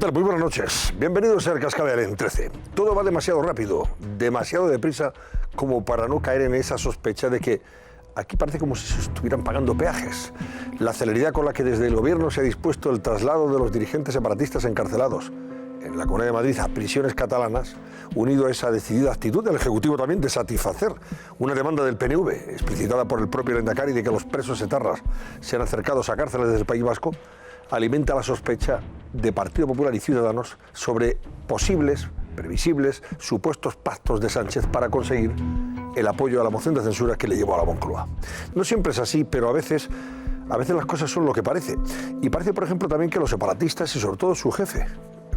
tal? Muy buenas noches. Bienvenidos al Cascabel en 13. Todo va demasiado rápido, demasiado deprisa como para no caer en esa sospecha de que aquí parece como si se estuvieran pagando peajes. La celeridad con la que desde el gobierno se ha dispuesto el traslado de los dirigentes separatistas encarcelados en la Comunidad de Madrid a prisiones catalanas, unido a esa decidida actitud del Ejecutivo también de satisfacer una demanda del PNV, explicitada por el propio Lehendakari, de que los presos etarras sean acercados a cárceles del País Vasco, alimenta la sospecha de Partido Popular y Ciudadanos sobre posibles, previsibles, supuestos pactos de Sánchez para conseguir el apoyo a la moción de censura que le llevó a la Moncloa. No siempre es así, pero a veces las cosas son lo que parece. Y parece, por ejemplo, también que los separatistas y sobre todo su jefe,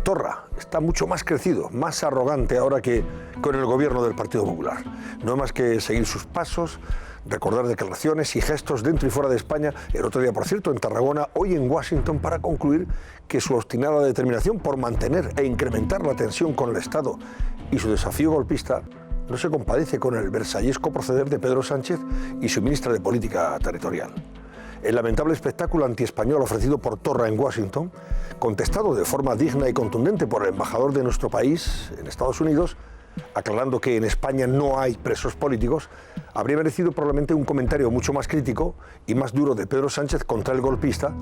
Torra, está mucho más crecido, más arrogante ahora que con el gobierno del Partido Popular. No hay más que seguir sus pasos, recordar declaraciones y gestos dentro y fuera de España, el otro día, por cierto, en Tarragona, hoy en Washington, para concluir que su obstinada determinación por mantener e incrementar la tensión con el Estado y su desafío golpista no se compadece con el versallesco proceder de Pedro Sánchez y su ministra de Política Territorial. El lamentable espectáculo antiespañol ofrecido por Torra en Washington, contestado de forma digna y contundente por el embajador de nuestro país en Estados Unidos, aclarando que en España no hay presos políticos, habría merecido probablemente un comentario mucho más crítico y más duro de Pedro Sánchez contra el golpista,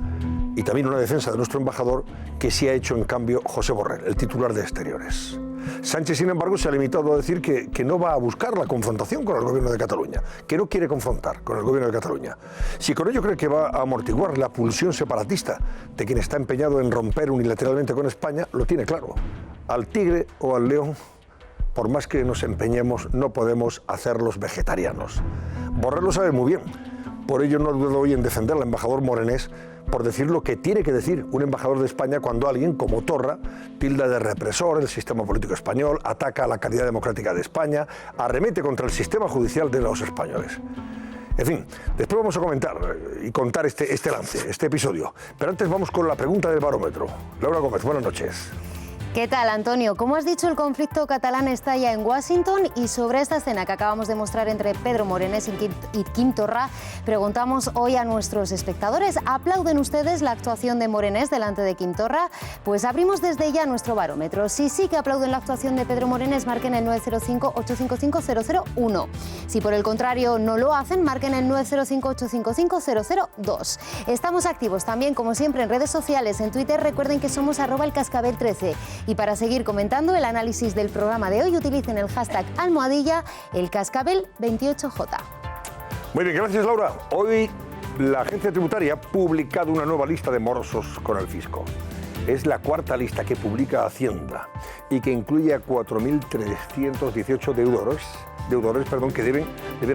y también una defensa de nuestro embajador que sí ha hecho en cambio José Borrell, el titular de Exteriores. Sánchez, sin embargo, se ha limitado a decir que no va a buscar la confrontación con el gobierno de Cataluña, que no quiere confrontar con el gobierno de Cataluña. Si con ello cree que va a amortiguar la pulsión separatista de quien está empeñado en romper unilateralmente con España, lo tiene claro. Al tigre o al león, por más que nos empeñemos, no podemos hacerlos vegetarianos. Borrell lo sabe muy bien. Por ello no dudo hoy en defender al embajador morenés por decir lo que tiene que decir un embajador de España cuando alguien como Torra tilda de represor el sistema político español, ataca a la calidad democrática de España, arremete contra el sistema judicial de los españoles. En fin, después vamos a comentar y contar este lance, este episodio. Pero antes vamos con la pregunta del barómetro. Laura Gómez, buenas noches. ¿Qué tal, Antonio? Como has dicho, el conflicto catalán está ya en Washington y sobre esta escena que acabamos de mostrar entre Pedro Morenés y Quim Torra, preguntamos hoy a nuestros espectadores, ¿aplauden ustedes la actuación de Morenés delante de Quim Torra? Pues abrimos desde ya nuestro barómetro. Si sí que aplauden la actuación de Pedro Morenés, marquen el 905-855-001. Si por el contrario no lo hacen, marquen el 905-855-002. Estamos activos también, como siempre, en redes sociales. En Twitter recuerden que somos @elcascabel13. Y para seguir comentando el análisis del programa de hoy, utilicen el hashtag #elcascabel28J. Muy bien, gracias, Laura. Hoy la Agencia Tributaria ha publicado una nueva lista de morosos con el fisco. Es la cuarta lista que publica Hacienda y que incluye a 4.318 deudores que deben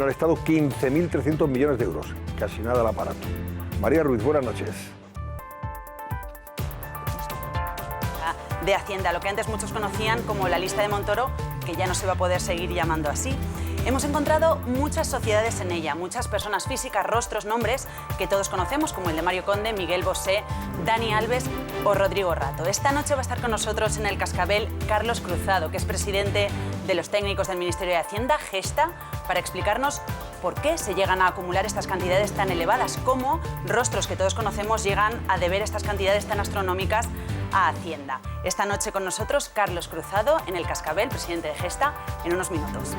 al Estado 15.300 millones de euros. Casi nada al aparato. María Ruiz, buenas noches. De Hacienda, lo que antes muchos conocían como la lista de Montoro, que ya no se va a poder seguir llamando así. Hemos encontrado muchas sociedades en ella, muchas personas físicas, rostros, nombres que todos conocemos, como el de Mario Conde, Miguel Bosé, Dani Alves o Rodrigo Rato. Esta noche va a estar con nosotros en el Cascabel Carlos Cruzado, que es presidente de los técnicos del Ministerio de Hacienda, Gesta, para explicarnos por qué se llegan a acumular estas cantidades tan elevadas, cómo rostros que todos conocemos llegan a deber estas cantidades tan astronómicas a Hacienda. Esta noche con nosotros Carlos Cruzado en el Cascabel, presidente de Gesta, en unos minutos.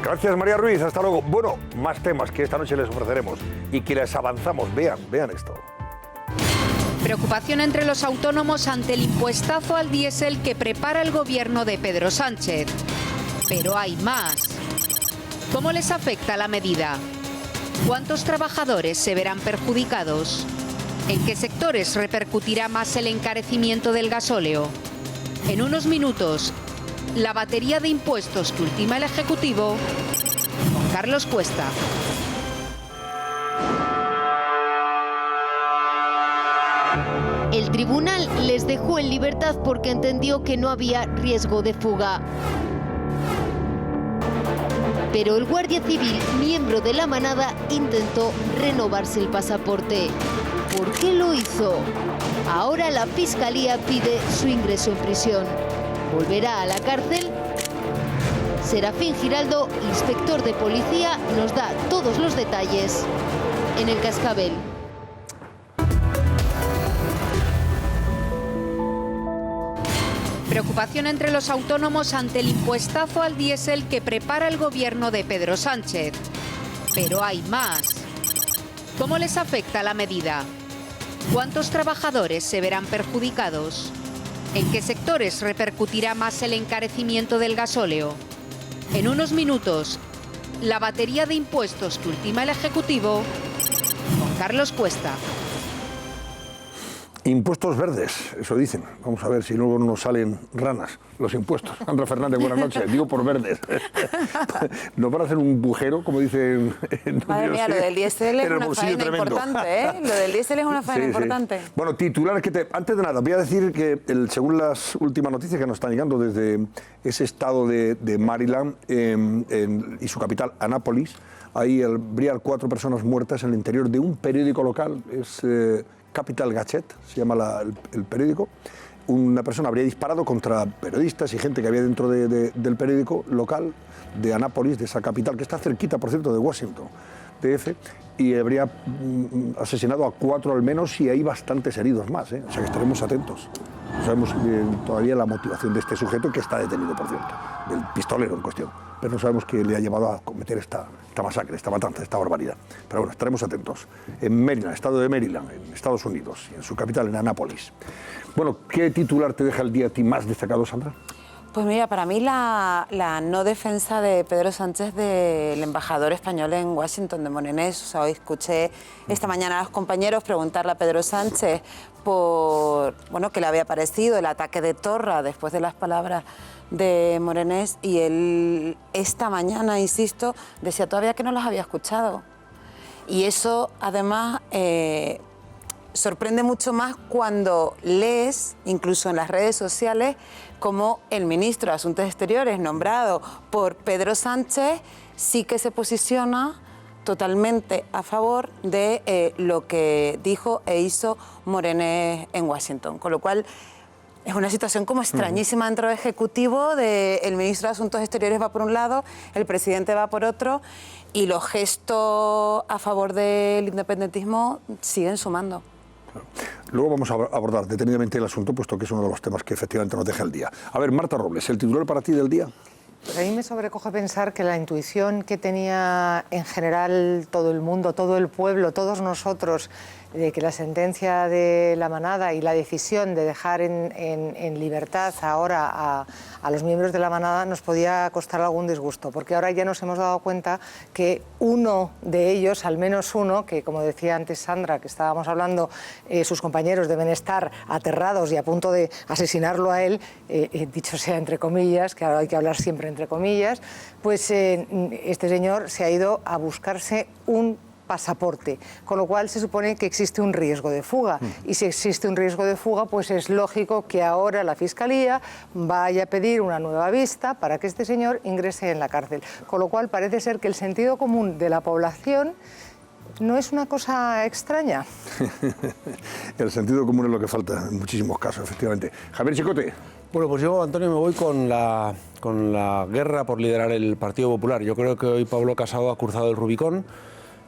Gracias, María Ruiz, hasta luego. Bueno, más temas que esta noche les ofreceremos y que les avanzamos. Vean esto. Preocupación entre los autónomos ante el impuestazo al diésel que prepara el gobierno de Pedro Sánchez. Pero hay más. ¿Cómo les afecta la medida? ¿Cuántos trabajadores se verán perjudicados? ¿En qué sectores repercutirá más el encarecimiento del gasóleo? En unos minutos, la batería de impuestos que ultima el Ejecutivo con Carlos Cuesta. El tribunal les dejó en libertad porque entendió que no había riesgo de fuga. Pero el guardia civil, miembro de la manada, intentó renovarse el pasaporte. ¿Por qué lo hizo? Ahora la Fiscalía pide su ingreso en prisión. ¿Volverá a la cárcel? Serafín Giraldo, inspector de policía, nos da todos los detalles en el Cascabel. Preocupación entre los autónomos ante el impuestazo al diésel que prepara el gobierno de Pedro Sánchez. Pero hay más. ¿Cómo les afecta la medida? ¿Cuántos trabajadores se verán perjudicados? ¿En qué sectores repercutirá más el encarecimiento del gasóleo? En unos minutos, la batería de impuestos que ultima el Ejecutivo con Carlos Cuesta. Impuestos verdes, eso dicen. Vamos a ver si luego nos salen ranas los impuestos. Sandra Fernández, buenas noches. Digo por verdes. Nos van a hacer un bujero, como dicen. Madre mía, lo del diésel es una faena importante, ¿eh? Lo del diésel es una faena importante. Bueno, titulares que antes de nada, voy a decir que según las últimas noticias que nos están llegando desde ese estado de Maryland y su capital, Annapolis, ahí habría 4 personas muertas en el interior de un periódico local. Es Capital Gazette, se llama el periódico. Una persona habría disparado contra periodistas y gente que había dentro del periódico local de Annapolis, de esa capital, que está cerquita, por cierto, de Washington, DF, y habría asesinado a 4 al menos, y hay bastantes heridos más, ¿eh? O sea que estaremos atentos. No sabemos todavía la motivación de este sujeto, que está detenido, por cierto, del pistolero en cuestión. Pero no sabemos qué le ha llevado a cometer esta masacre, esta matanza, esta barbaridad. Pero bueno, estaremos atentos. En Maryland, estado de Maryland, en Estados Unidos, y en su capital, en Annapolis. Bueno, ¿qué titular te deja el día a ti más destacado, Sandra? Pues mira, para mí la no defensa de Pedro Sánchez del embajador español en Washington, de Morenés. O sea, hoy escuché esta mañana a los compañeros preguntarle a Pedro Sánchez por, bueno, qué le había parecido el ataque de Torra después de las palabras de Morenés, y él esta mañana, insisto, decía todavía que no los había escuchado. Y eso, además, sorprende mucho más cuando lees, incluso en las redes sociales, como el ministro de Asuntos Exteriores, nombrado por Pedro Sánchez, sí que se posiciona totalmente a favor de lo que dijo e hizo Morenés en Washington. Con lo cual, es una situación como extrañísima dentro del Ejecutivo. El ministro de Asuntos Exteriores va por un lado, el presidente va por otro, y los gestos a favor del independentismo siguen sumando. Luego vamos a abordar detenidamente el asunto, puesto que es uno de los temas que efectivamente nos deja el día. A ver, Marta Robles, ¿el titular para ti del día? Pues a mí me sobrecoge pensar que la intuición que tenía en general todo el mundo, todo el pueblo, todos nosotros, de que la sentencia de la manada y la decisión de dejar en libertad ahora a los miembros de la manada nos podía costar algún disgusto, porque ahora ya nos hemos dado cuenta que uno de ellos, al menos uno, que como decía antes Sandra, que estábamos hablando, sus compañeros deben estar aterrados y a punto de asesinarlo a él, dicho sea entre comillas, que ahora hay que hablar siempre entre comillas, pues este señor se ha ido a buscarse un pasaporte, con lo cual se supone que existe un riesgo de fuga, y si existe un riesgo de fuga, pues es lógico que ahora la Fiscalía vaya a pedir una nueva vista para que este señor ingrese en la cárcel, con lo cual parece ser que el sentido común de la población no es una cosa extraña. El sentido común es lo que falta en muchísimos casos, efectivamente. Javier Chicote. Bueno, pues yo, Antonio, me voy con la guerra por liderar el Partido Popular. Yo creo que hoy Pablo Casado ha cruzado el Rubicón,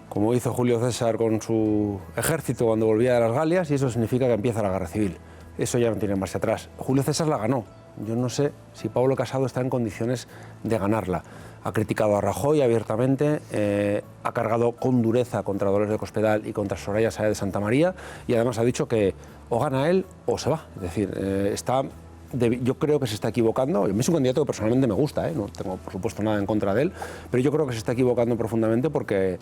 como hizo Julio César con su ejército cuando volvía de las Galias, y eso significa que empieza la guerra civil. Eso ya no tiene marcha atrás. Julio César la ganó. Yo no sé si Pablo Casado está en condiciones de ganarla. Ha criticado a Rajoy abiertamente, ha cargado con dureza contra Dolores de Cospedal y contra Soraya Sáez de Santamaría, y además ha dicho que o gana él o se va. Es decir, yo creo que se está equivocando. A mí es un candidato que personalmente me gusta, no tengo por supuesto nada en contra de él, pero yo creo que se está equivocando profundamente, porque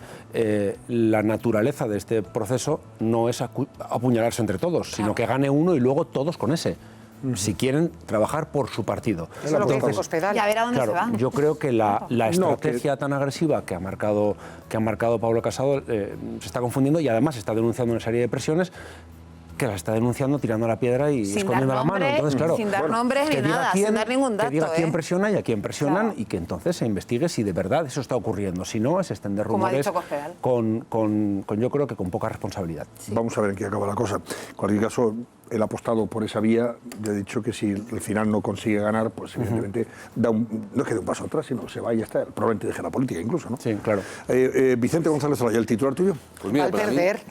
la naturaleza de este proceso no es apuñalarse entre todos, sino que gane uno y luego todos con ese. Si quieren trabajar por su partido. Eso es lo que dice Cospedal. Y a ver a dónde se va. Yo creo que la estrategia tan agresiva que ha marcado Pablo Casado se está confundiendo, y además está denunciando una serie de presiones que las está denunciando tirando la piedra y escondiendo la mano. Entonces, claro, sin dar nombres ni nada, sin dar ningún dato. Que diga quién presiona y a quién presionan, y que entonces se investigue si de verdad eso está ocurriendo. Si no, es extender rumores yo creo que con poca responsabilidad. Sí. Vamos a ver en qué acaba la cosa. En cualquier caso, él ha apostado por esa vía. Ya he dicho que si al final no consigue ganar, pues evidentemente no es que dé un paso atrás, sino se va y ya está. Probablemente deje la política incluso, ¿no? Sí, claro. Vicente González Olaya, ¿el titular tuyo? Pues mira,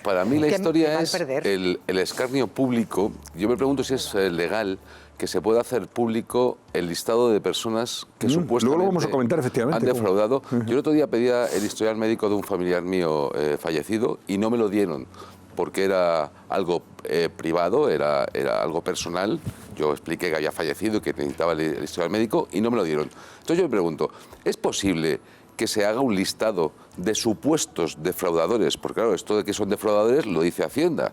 para mí la historia es el escarnio público. Yo me pregunto si es legal que se pueda hacer público el listado de personas que supuestamente luego lo vamos a comentar, efectivamente, han defraudado. Yo el otro día pedía el historial médico de un familiar mío fallecido y no me lo dieron porque era algo privado, era algo personal. Yo expliqué que había fallecido y que necesitaba el historial médico y no me lo dieron. Entonces yo me pregunto, ¿es posible que se haga un listado de supuestos defraudadores? Porque claro, esto de que son defraudadores lo dice Hacienda.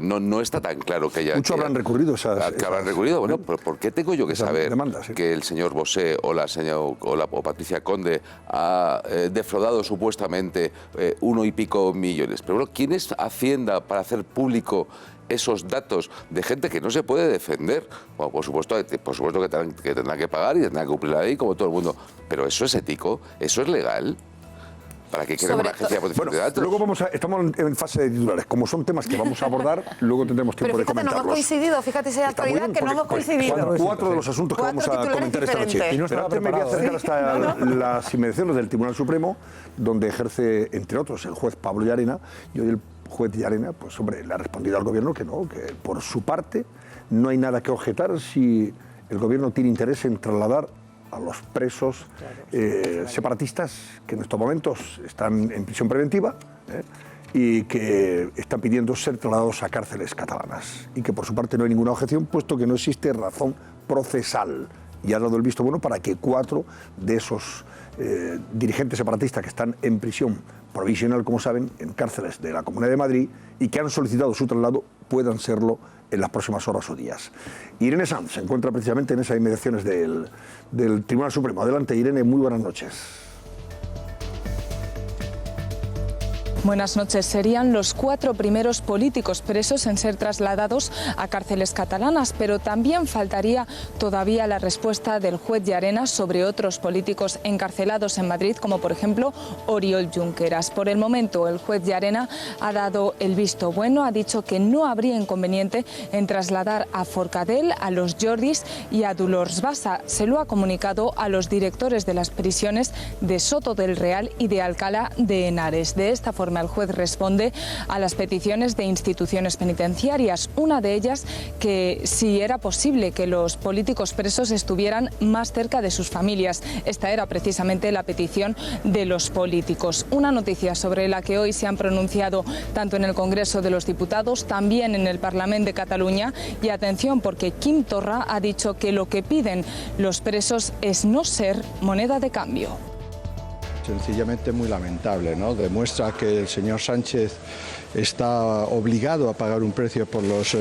No está tan claro que haya... Muchos habrán recurrido que habrán recurrido. Bueno, ¿por qué tengo yo que saber demandas, sí, que el señor Bosé o o Patricia Conde ha defraudado supuestamente 1 y pico millones? Pero bueno, ¿quién es Hacienda para hacer público esos datos de gente que no se puede defender? Bueno, por supuesto que tendrán que pagar y tendrán que cumplir la ley como todo el mundo. Pero ¿eso es ético? ¿Eso es legal? ¿Para qué queremos una agencia de protección de datos? Luego estamos en fase de titulares. Como son temas que vamos a abordar, luego tendremos tiempo de comentarlos. No hemos coincidido, fíjate si hay actualidad que no hemos coincidido. Cuatro de los asuntos que vamos a comentar esta noche. Pero antes me voy a acercar hasta las inmediaciones del Tribunal Supremo, donde ejerce, entre otros, el juez Pablo Llarena. Y hoy el juez Llarena, pues hombre, le ha respondido al gobierno que no, que por su parte no hay nada que objetar si el gobierno tiene interés en trasladar a los presos separatistas que en estos momentos están en prisión preventiva y que están pidiendo ser trasladados a cárceles catalanas, y que por su parte no hay ninguna objeción, puesto que no existe razón procesal, y ha dado el visto bueno para que 4 de esos dirigentes separatistas que están en prisión provisional, como saben, en cárceles de la Comunidad de Madrid y que han solicitado su traslado, puedan serlo en las próximas horas o días. Irene Sanz se encuentra precisamente en esas inmediaciones del Tribunal Supremo. Adelante, Irene, muy buenas noches. Buenas noches. Serían los 4 primeros políticos presos en ser trasladados a cárceles catalanas, pero también faltaría todavía la respuesta del juez Llarena sobre otros políticos encarcelados en Madrid, como por ejemplo Oriol Junqueras. Por el momento, el juez Llarena ha dado el visto bueno, ha dicho que no habría inconveniente en trasladar a Forcadell, a los Jordis y a Dolors Bassa. Se lo ha comunicado a los directores de las prisiones de Soto del Real y de Alcalá de Henares. De esta forma, el juez responde a las peticiones de instituciones penitenciarias, una de ellas que si era posible que los políticos presos estuvieran más cerca de sus familias. Esta era precisamente la petición de los políticos. Una noticia sobre la que hoy se han pronunciado tanto en el Congreso de los Diputados, también en el Parlamento de Cataluña. Y atención, porque Quim Torra ha dicho que lo que piden los presos es no ser moneda de cambio. Sencillamente muy lamentable, ¿no? Demuestra que el señor Sánchez está obligado a pagar un precio por los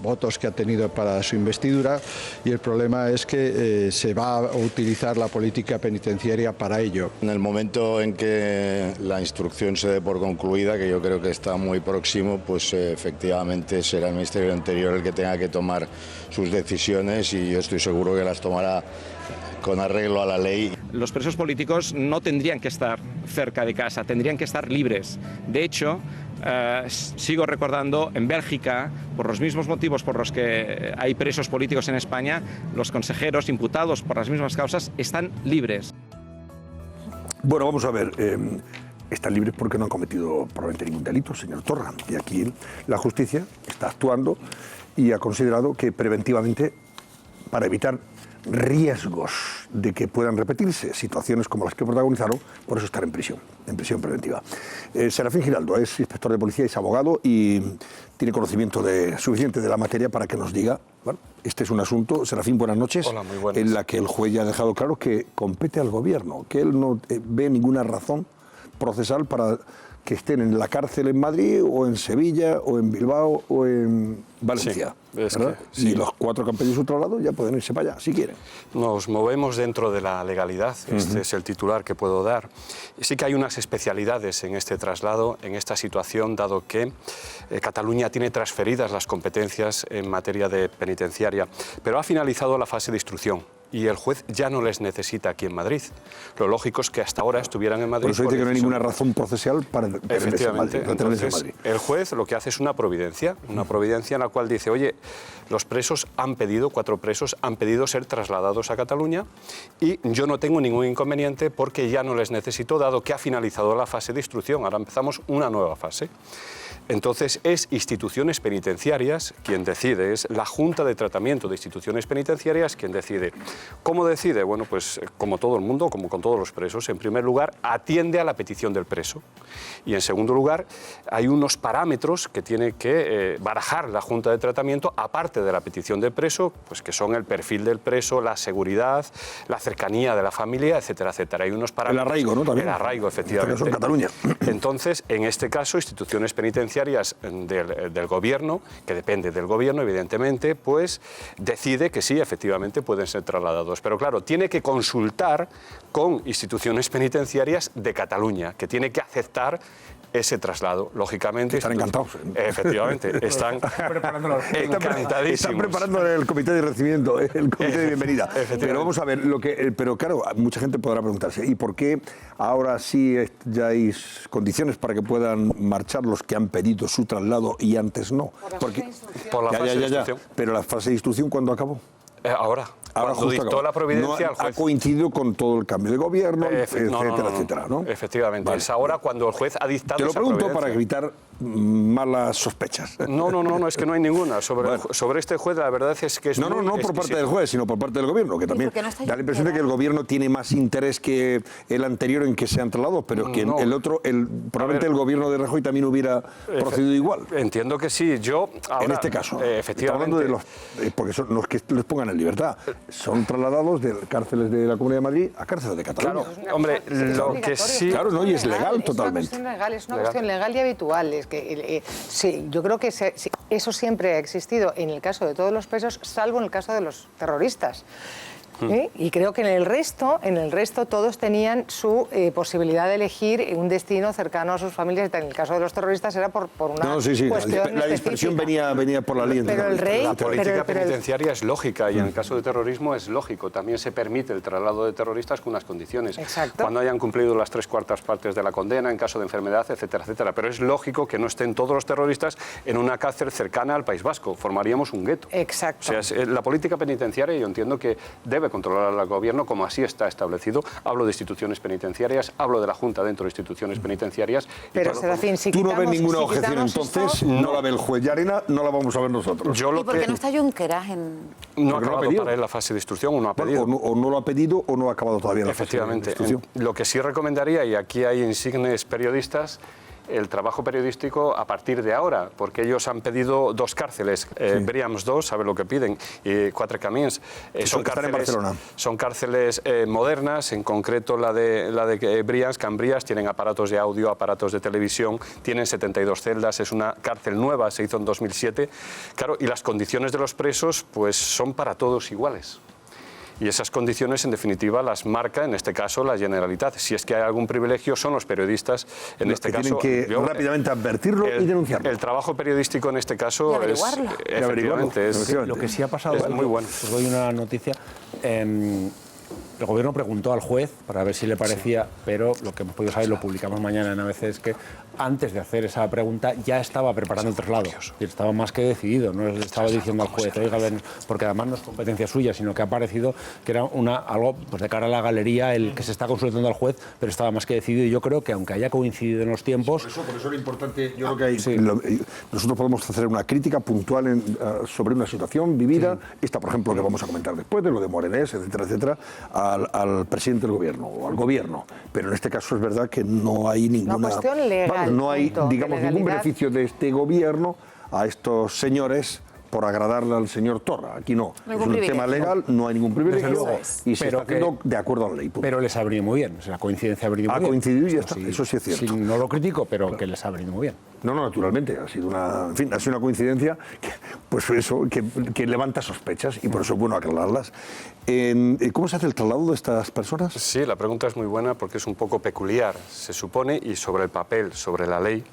votos que ha tenido para su investidura, y el problema es que se va a utilizar la política penitenciaria para ello. En el momento en que la instrucción se dé por concluida, que yo creo que está muy próximo, pues efectivamente será el Ministerio del Interior el que tenga que tomar sus decisiones, y yo estoy seguro que las tomará con arreglo a la ley. Los presos políticos no tendrían que estar cerca de casa, tendrían que estar libres. De hecho, sigo recordando, en Bélgica, por los mismos motivos por los que hay presos políticos en España, los consejeros imputados por las mismas causas están libres. Bueno, vamos a ver. Están libres porque no han cometido probablemente ningún delito, señor Torra. Y aquí la justicia está actuando y ha considerado que preventivamente, para evitar riesgos de que puedan repetirse situaciones como las que protagonizaron, por eso estar en prisión preventiva. Serafín Giraldo es inspector de policía, es abogado y tiene conocimiento suficiente de la materia para que nos diga, bueno, este es un asunto, Serafín, buenas noches. Hola, muy buenas. En la que el juez ya ha dejado claro que compete al gobierno, que él no ve ninguna razón procesal para que estén en la cárcel en Madrid o en Sevilla o en Bilbao o en Valencia. Sí, y los 4 que han pedido su traslado ya pueden irse para allá, si quieren. Nos movemos dentro de la legalidad, este es el titular que puedo dar. Y sí que hay unas especialidades en este traslado, en esta situación, dado que Cataluña tiene transferidas las competencias en materia de penitenciaria, pero ha finalizado la fase de instrucción. y el juez ya no les necesita aquí en Madrid. Lo lógico es que hasta ahora estuvieran en Madrid. Por eso dice que no hay ninguna razón procesal para efectivamente. Entonces, el juez lo que hace es una providencia en la cual dice, oye, los presos han pedido, 4 presos han pedido ser trasladados a Cataluña y yo no tengo ningún inconveniente porque ya no les necesito, dado que ha finalizado la fase de instrucción. Ahora empezamos una nueva fase. Entonces es instituciones penitenciarias quien decide, es la Junta de Tratamiento de Instituciones Penitenciarias quien decide. ¿Cómo decide? Bueno, pues como todo el mundo, como con todos los presos, en primer lugar atiende a la petición del preso y en segundo lugar hay unos parámetros que tiene que barajar la Junta de Tratamiento aparte de la petición del preso, pues que son el perfil del preso, la seguridad, la cercanía de la familia, etcétera, etcétera. Hay unos parámetros. El arraigo, ¿no? También. El arraigo, efectivamente. En Cataluña. Entonces, en este caso, instituciones penitenciarias del gobierno, que depende del gobierno, evidentemente, pues decide que sí, efectivamente pueden ser trasladados. Pero claro, tiene que consultar con instituciones penitenciarias de Cataluña, que tiene que aceptar ese traslado, lógicamente. Están encantados. Efectivamente, están encantadísimos. Están preparando el comité de recibimiento, el comité de bienvenida. Pero vamos a ver, pero claro, mucha gente podrá preguntarse, ¿y por qué ahora sí ya hay condiciones para que puedan marchar los que han pedido su traslado y antes no? Por la fase de instrucción. Pero la fase de instrucción, ¿cuándo acabó? Ahora cuando dictó la providencia, no ha coincidido con todo el cambio de gobierno, etcétera, ¿no? Efectivamente, vale. Es ahora cuando el juez ha dictado. Te lo pregunto para evitar malas sospechas. No, es que no hay ninguna. Sobre este juez, la verdad es que es no por parte del juez, sino por parte del gobierno, que también da la impresión de que el gobierno tiene más interés que el anterior en que sean trasladados, pero que el otro, probablemente el gobierno de Rajoy también hubiera procedido igual. Entiendo que sí. Yo ahora, en este caso, efectivamente, hablando de porque son los que les pongan en libertad. Son trasladados de cárceles de la Comunidad de Madrid a cárceles de Cataluña. Claro, hombre, lo que sí... Claro, no, y es legal totalmente. Es una cuestión legal y habitual. Es que, sí, yo creo que eso siempre ha existido en el caso de todos los presos, salvo en el caso de los terroristas. Y creo que en el resto todos tenían su posibilidad de elegir un destino cercano a sus familias. En el caso de los terroristas era por una cuestión la dispersión venía por la línea. Pero el rey, la política penitenciaria es lógica y en el caso de terrorismo es lógico. También se permite el traslado de terroristas con unas condiciones. Exacto. Cuando hayan cumplido las 3/4 partes de la condena, en caso de enfermedad, etcétera, etcétera. Pero es lógico que no estén todos los terroristas en una cárcel cercana al País Vasco. Formaríamos un gueto. Exacto. O sea, la política penitenciaria yo entiendo que debe controlar al gobierno, como así está establecido. Hablo de instituciones penitenciarias, hablo de la Junta dentro de instituciones penitenciarias. Pero, Serafín, si tú no ves ninguna objeción, entonces no la ve el juez Llarena, no la vamos a ver nosotros. ¿Y por qué no está Junqueras no ha acabado para él la fase de instrucción o no ha pedido? O no lo ha pedido o no ha acabado todavía la fase de instrucción. Lo que sí recomendaría, y aquí hay insignes periodistas, el trabajo periodístico a partir de ahora, porque ellos han pedido 2 cárceles, Brians 2, sabe lo que piden, y 4 Camins. Son cárceles modernas, en concreto la de Brians, Cambrias, tienen aparatos de audio, aparatos de televisión, tienen 72 celdas, es una cárcel nueva, se hizo en 2007. Claro, y las condiciones de los presos pues son para todos iguales. Y esas condiciones, en definitiva, las marca, en este caso, la Generalitat. Si es que hay algún privilegio, son los periodistas, en este caso... Tienen que rápidamente advertirlo y denunciarlo. El trabajo periodístico, en este caso, Lo que sí ha pasado es muy bueno. Os doy una noticia. El gobierno preguntó al juez para ver si le parecía, pero lo que hemos podido saber, lo publicamos mañana en ABC, es que antes de hacer esa pregunta ya estaba preparando el traslado. Estaba más que decidido, no le estaba diciendo al juez, oiga, ven, porque además no es competencia suya, sino que ha parecido que era algo pues de cara a la galería el que se está consultando al juez, pero estaba más que decidido. Y yo creo que aunque haya coincidido en los tiempos... Por eso lo importante, yo creo que nosotros podemos hacer una crítica puntual sobre una situación vivida, esta por ejemplo que vamos a comentar después, de lo de Morenés, etcétera, etcétera, al presidente del gobierno o al gobierno, pero en este caso es verdad que no hay ninguna... Una cuestión legal, no hay, digamos, ningún beneficio de este gobierno a estos señores por agradarle al señor Torra. Aquí no. Es un tema legal, no hay ningún privilegio y se está haciendo de acuerdo a la ley. Pero les ha venido muy bien. O sea, la coincidencia ha venido muy bien. Ha coincidido y ya está. Eso sí es cierto. No lo critico, pero que les ha venido muy bien. No, naturalmente. Ha sido una coincidencia que levanta sospechas y por eso es bueno aclararlas. ¿Cómo se hace el traslado de estas personas? Sí, la pregunta es muy buena porque es un poco peculiar. Se supone, y sobre el papel, sobre la ley,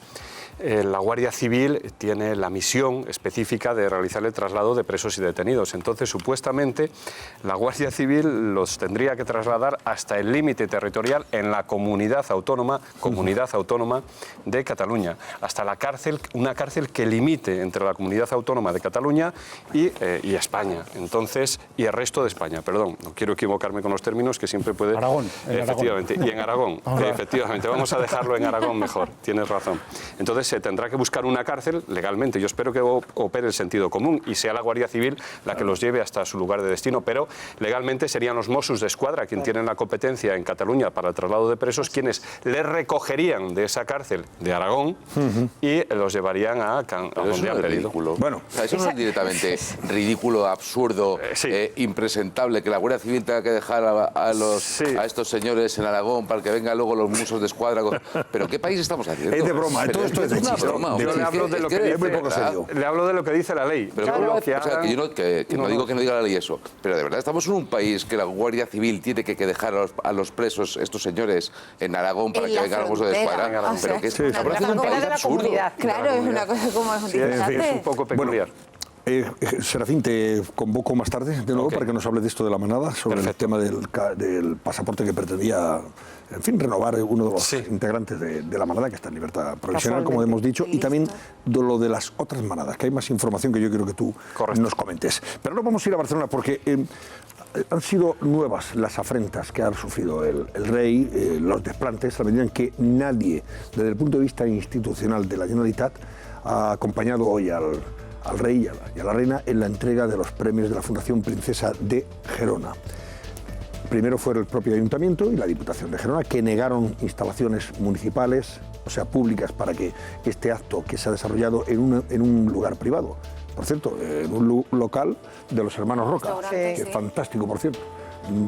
la Guardia Civil tiene la misión específica de realizar el traslado de presos y detenidos. Entonces, supuestamente, la Guardia Civil los tendría que trasladar hasta el límite territorial en la comunidad autónoma de Cataluña, hasta la cárcel, una cárcel que limite entre la comunidad autónoma de Cataluña y España. Entonces, y el resto de España, perdón, no quiero equivocarme con los términos, que siempre puede... Aragón. Efectivamente, y en Aragón, efectivamente, vamos a dejarlo en Aragón mejor, tienes razón. Entonces, se tendrá que buscar una cárcel legalmente. Yo espero que opere el sentido común y sea la Guardia Civil la que los lleve hasta su lugar de destino, pero legalmente serían los Mossos d'Esquadra quienes tienen la competencia en Cataluña para el traslado de presos, quienes les recogerían de esa cárcel de Aragón y los llevarían a donde han pedido. Bueno, o sea, eso no es directamente ridículo, absurdo, impresentable, que la Guardia Civil tenga que dejar a estos señores en Aragón para que vengan luego los Mossos d'Esquadra. Pero ¿qué país estamos haciendo? Es de broma, todo esto es de chiste. Yo le hablo de lo que dice, muy poco serio. Le hablo de lo que dice la ley. Pero claro, o sea, que yo no digo que no diga la ley eso, pero de verdad estamos en un país que la Guardia Civil tiene que dejar a los presos, estos señores, en Aragón para que vengan los Mossos d'Esquadra. Pero que estamos haciendo un país absurdo. Claro, es una cosa como es un disparate. Es un poco peculiar. Serafín, te convoco más tarde de nuevo para que nos hables de esto de la manada, sobre el tema del pasaporte que pretendía, en fin, renovar uno de los integrantes de la manada, que está en libertad provisional, como hemos dicho, y también de lo de las otras manadas, que hay más información que yo quiero que tú nos comentes. Pero ahora vamos a ir a Barcelona porque han sido nuevas las afrentas que ha sufrido el rey, los desplantes, a medida en que nadie, desde el punto de vista institucional de la Generalitat, ha acompañado hoy al rey y a la reina en la entrega de los premios de la Fundación Princesa de Gerona. Primero fue el propio Ayuntamiento y la Diputación de Gerona, que negaron instalaciones municipales, o sea, públicas, para que este acto que se ha desarrollado en un lugar privado, por cierto, en un local de los hermanos Roca, que es fantástico, por cierto.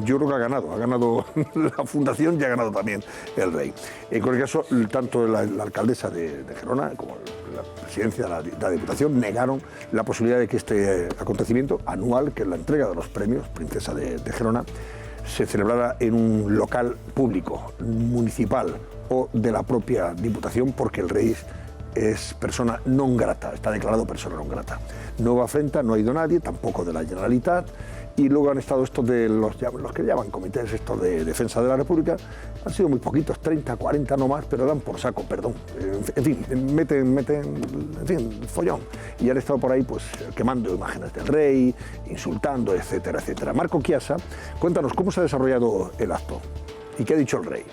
Yo creo que ha ganado la Fundación y ha ganado también el rey. En cualquier caso, tanto la alcaldesa de Gerona como la presidencia de la Diputación negaron la posibilidad de que este acontecimiento anual, que es la entrega de los premios Princesa de Gerona, se celebrara en un local público, municipal o de la propia Diputación, porque el rey es persona non grata, está declarado persona non grata. No afrenta, no ha ido nadie, tampoco de la Generalitat. Y luego han estado estos de los que llaman comités estos de defensa de la República, han sido muy poquitos, 30, 40 no más, pero dan por saco, perdón. En fin, meten, en fin, follón. Y han estado por ahí pues quemando imágenes del rey, insultando, etcétera, etcétera. Marco Chiasa, cuéntanos cómo se ha desarrollado el acto y qué ha dicho el rey.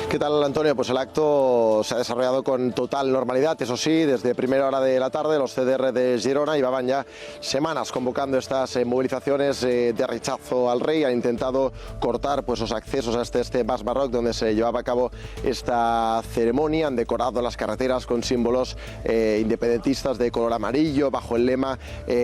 ¿Qué tal, Antonio? Pues el acto se ha desarrollado con total normalidad, eso sí, desde primera hora de la tarde los CDR de Girona llevaban ya semanas convocando estas movilizaciones de rechazo al rey. Han intentado cortar pues los accesos a este Mas Marroc donde se llevaba a cabo esta ceremonia. Han decorado las carreteras con símbolos independentistas de color amarillo bajo el lema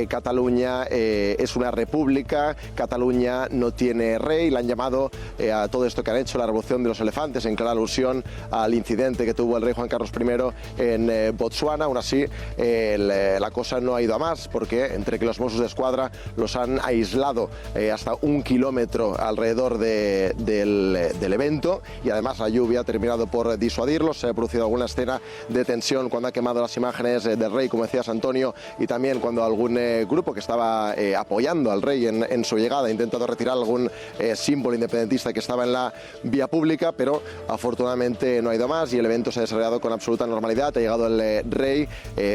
Cataluña es una república, Cataluña no tiene rey. Le han llamado a todo esto que han hecho la revolución de los elefantes, en clara alusión al incidente que tuvo el rey Juan Carlos I en Botsuana. Aún así, la cosa no ha ido a más, porque entre que los Mossos d'Esquadra los han aislado hasta 1 kilómetro alrededor del evento, y además la lluvia ha terminado por disuadirlos. Se ha producido alguna escena de tensión cuando ha quemado las imágenes del rey, como decías, Antonio, y también cuando algún grupo que estaba apoyando al rey en su llegada ha intentado retirar algún símbolo independentista que estaba en la vía pública, pero afortunadamente no ha ido más y el evento se ha desarrollado con absoluta normalidad. Ha llegado el rey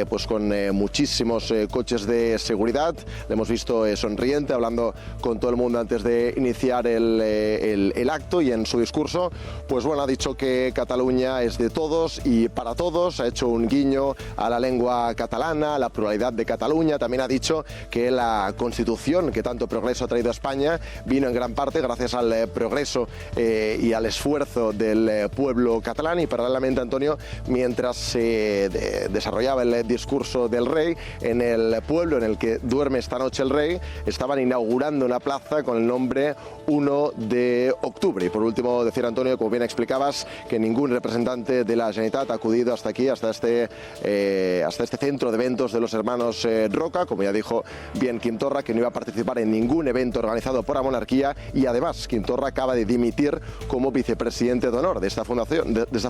pues con muchísimos coches de seguridad. Le hemos visto sonriente, hablando con todo el mundo antes de iniciar el acto, y en su discurso pues bueno, ha dicho que Cataluña es de todos y para todos. Ha hecho un guiño a la lengua catalana, a la pluralidad de Cataluña. También ha dicho que la Constitución que tanto progreso ha traído a España vino en gran parte gracias al progreso y al esfuerzo del pueblo catalán. Y paralelamente, Antonio, mientras se desarrollaba el discurso del rey, en el pueblo en el que duerme esta noche el rey, estaban inaugurando una plaza con el nombre 1 de octubre. Y por último, decir, Antonio, como bien explicabas, que ningún representante de la Generalitat ha acudido hasta aquí, hasta este centro de eventos de los hermanos Roca. Como ya dijo bien Quim Torra, que no iba a participar en ningún evento organizado por la monarquía, y además Quim Torra acaba de dimitir como vicepresidente de honor de esta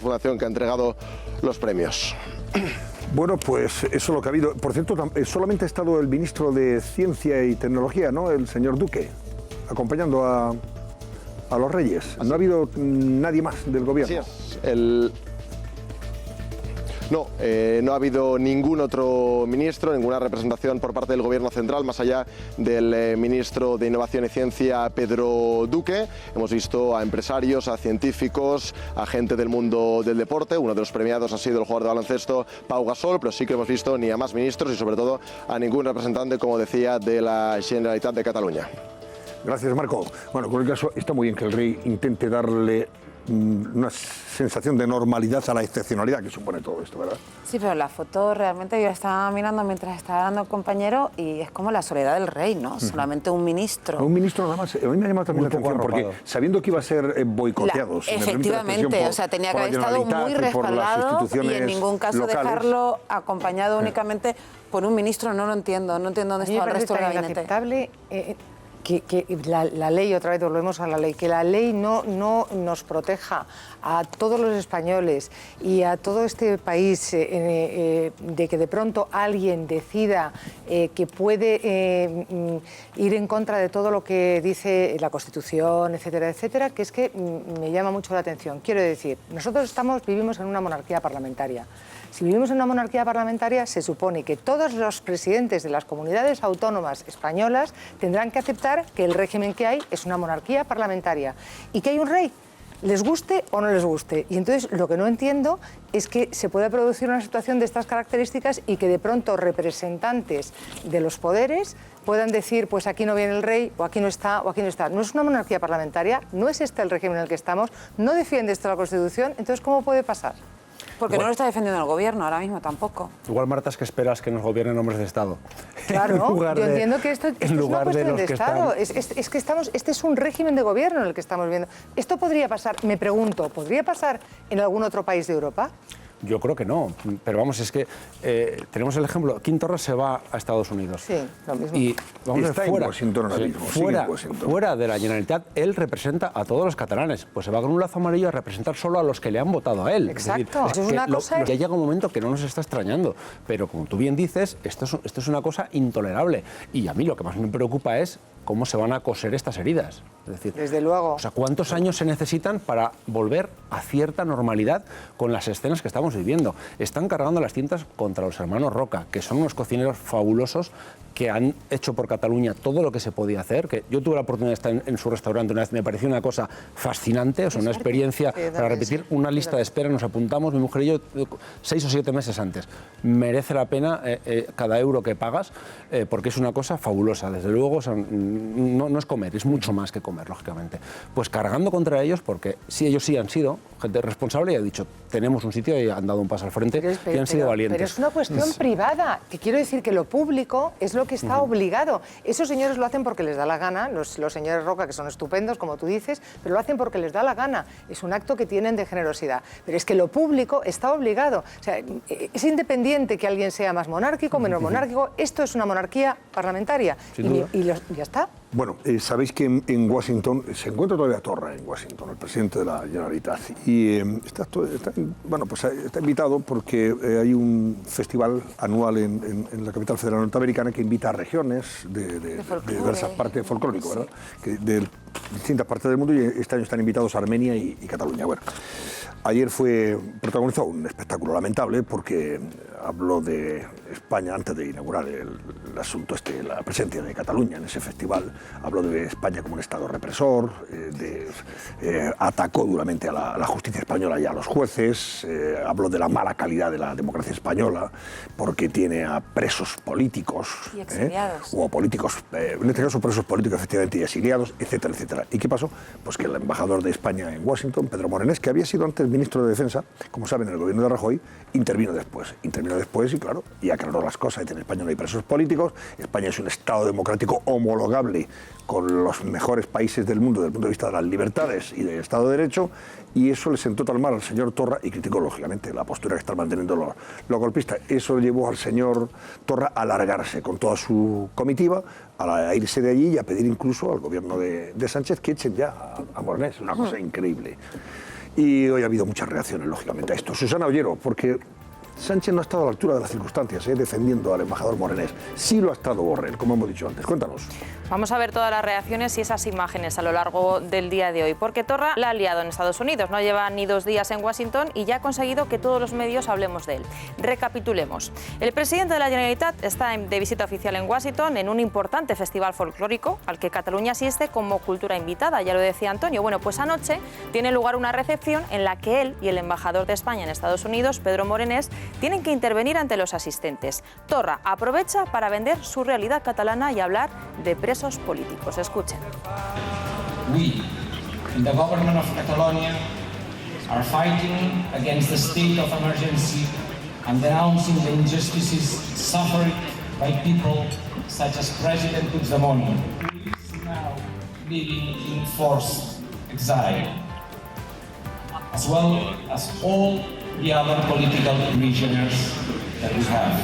fundación que ha entregado los premios. Bueno, pues eso es lo que ha habido. Por cierto, solamente ha estado el ministro de Ciencia y Tecnología, ¿no? El señor Duque, acompañando a los Reyes. No ha habido nadie más del gobierno. Así es. No ha habido ningún otro ministro, ninguna representación por parte del Gobierno central, más allá del ministro de Innovación y Ciencia, Pedro Duque. Hemos visto a empresarios, a científicos, a gente del mundo del deporte. Uno de los premiados ha sido el jugador de baloncesto, Pau Gasol, pero sí que hemos visto ni a más ministros y sobre todo a ningún representante, como decía, de la Generalitat de Cataluña. Gracias, Marco. Bueno, en cualquier caso, está muy bien que el rey intente darle una sensación de normalidad a la excepcionalidad que supone todo esto, ¿verdad? Sí, pero la foto realmente yo estaba mirando mientras estaba hablando el compañero y es como la soledad del rey, ¿no? Solamente un ministro. Un ministro nada más. A mí me ha llamado también la atención porque sabiendo que iba a ser boicoteado. Efectivamente, o sea, tenía que haber estado muy respaldado y en ningún caso dejarlo acompañado únicamente por un ministro. No lo entiendo, no entiendo dónde estaba el resto del gabinete. Inaceptable que la ley, otra vez volvemos a la ley, que la ley no nos proteja a todos los españoles y a todo este país de que de pronto alguien decida que puede ir en contra de todo lo que dice la Constitución, etcétera, etcétera, que es que me llama mucho la atención. Quiero decir, nosotros vivimos en una monarquía parlamentaria. Si vivimos en una monarquía parlamentaria, se supone que todos los presidentes de las comunidades autónomas españolas tendrán que aceptar que el régimen que hay es una monarquía parlamentaria y que hay un rey, les guste o no les guste. Y entonces lo que no entiendo es que se pueda producir una situación de estas características y que de pronto representantes de los poderes puedan decir, pues aquí no viene el rey, o aquí no está, o aquí no está. No es una monarquía parlamentaria, no es este el régimen en el que estamos, no defiende esto la Constitución, entonces ¿cómo puede pasar? Porque no lo está defendiendo el gobierno ahora mismo tampoco. Igual, Marta, es que esperas que nos gobiernen hombres de Estado. Claro, yo entiendo que esto es una cuestión de Estado. Es que este es un régimen de gobierno en el que estamos viendo. ¿Esto podría pasar, me pregunto, podría pasar en algún otro país de Europa? Yo creo que no, pero vamos, es que tenemos el ejemplo, Quim Torra se va a Estados Unidos. Sí, lo mismo. Y vamos está fuera, en Washington ahora mismo, fuera de la Generalitat, él representa a todos los catalanes, pues se va con un lazo amarillo a representar solo a los que le han votado a él. Exacto. Es decir, ya llega un momento que no nos está extrañando, pero como tú bien dices, esto es una cosa intolerable. Y a mí lo que más me preocupa es cómo se van a coser estas heridas. Es decir, desde luego. O sea, ¿cuántos años se necesitan para volver a cierta normalidad con las escenas que estamos viviendo? Están cargando las tintas contra los hermanos Roca, que son unos cocineros fabulosos que han hecho por Cataluña todo lo que se podía hacer. Que yo tuve la oportunidad de estar en su restaurante una vez, me pareció una cosa fascinante, o sea, una experiencia para repetir, una lista de espera, nos apuntamos, mi mujer y yo, 6 o 7 meses antes. Merece la pena cada euro que pagas, porque es una cosa fabulosa. Desde luego, o sea, no es comer, es mucho más que comer, lógicamente. Pues cargando contra ellos, porque sí, ellos sí han sido gente responsable y han dicho, tenemos un sitio y han dado un paso al frente y han sido valientes. Pero es una cuestión privada, que quiero decir que lo público es lo que está obligado. Esos señores lo hacen porque les da la gana, los señores Roca, que son estupendos, como tú dices, pero lo hacen porque les da la gana. Es un acto que tienen de generosidad. Pero es que lo público está obligado. O sea, es independiente que alguien sea más monárquico, menos monárquico. Esto es una monarquía parlamentaria. Y ya está. Bueno, sabéis que en Washington se encuentra todavía Torra en Washington, el presidente de la Generalitat, y está invitado porque hay un festival anual en la capital federal norteamericana que invita a regiones de diversas partes folclórico, ¿verdad? Que de distintas partes del mundo, y este año están invitados Armenia y Cataluña. Bueno, ayer protagonizó un espectáculo lamentable porque habló de España antes de inaugurar el asunto la presencia de Cataluña en ese festival. Habló de España como un Estado represor, atacó duramente a la justicia española y a los jueces, habló de la mala calidad de la democracia española porque tiene a presos políticos y exiliados. O políticos, en este caso presos políticos efectivamente y exiliados, etcétera, etcétera. ¿Y qué pasó? Pues que el embajador de España en Washington, Pedro Morenés, que había sido antes ministro de Defensa, como saben, en el gobierno de Rajoy, intervino después y claro, y aclaró las cosas. En España no hay presos políticos, España es un Estado democrático homologable con los mejores países del mundo desde el punto de vista de las libertades y del Estado de Derecho, y eso le sentó tan mal al señor Torra y criticó lógicamente la postura que están manteniendo los golpistas. Eso llevó al señor Torra a alargarse con toda su comitiva, a irse de allí y a pedir incluso al gobierno de Sánchez que echen ya a Morenés, una cosa increíble. Y hoy ha habido muchas reacciones, lógicamente, a esto. Susana Ollero, porque Sánchez no ha estado a la altura de las circunstancias, defendiendo al embajador Morenés. Sí lo ha estado Borrell, como hemos dicho antes. Cuéntanos. Vamos a ver todas las reacciones y esas imágenes a lo largo del día de hoy, porque Torra la ha liado en Estados Unidos, no lleva ni 2 días en Washington y ya ha conseguido que todos los medios hablemos de él. Recapitulemos. El presidente de la Generalitat está de visita oficial en Washington en un importante festival folclórico al que Cataluña asiste como cultura invitada, ya lo decía Antonio. Bueno, pues anoche tiene lugar una recepción en la que él y el embajador de España en Estados Unidos, Pedro Morenés, tienen que intervenir ante los asistentes. Torra aprovecha para vender su realidad catalana y hablar de presos políticos. Escuchen. We, in the government of Catalonia, are fighting against the state of emergency and denouncing the injustices suffered by people such as President Puigdemont, who is now living in forced exile, as well as all the other political prisoners that we have.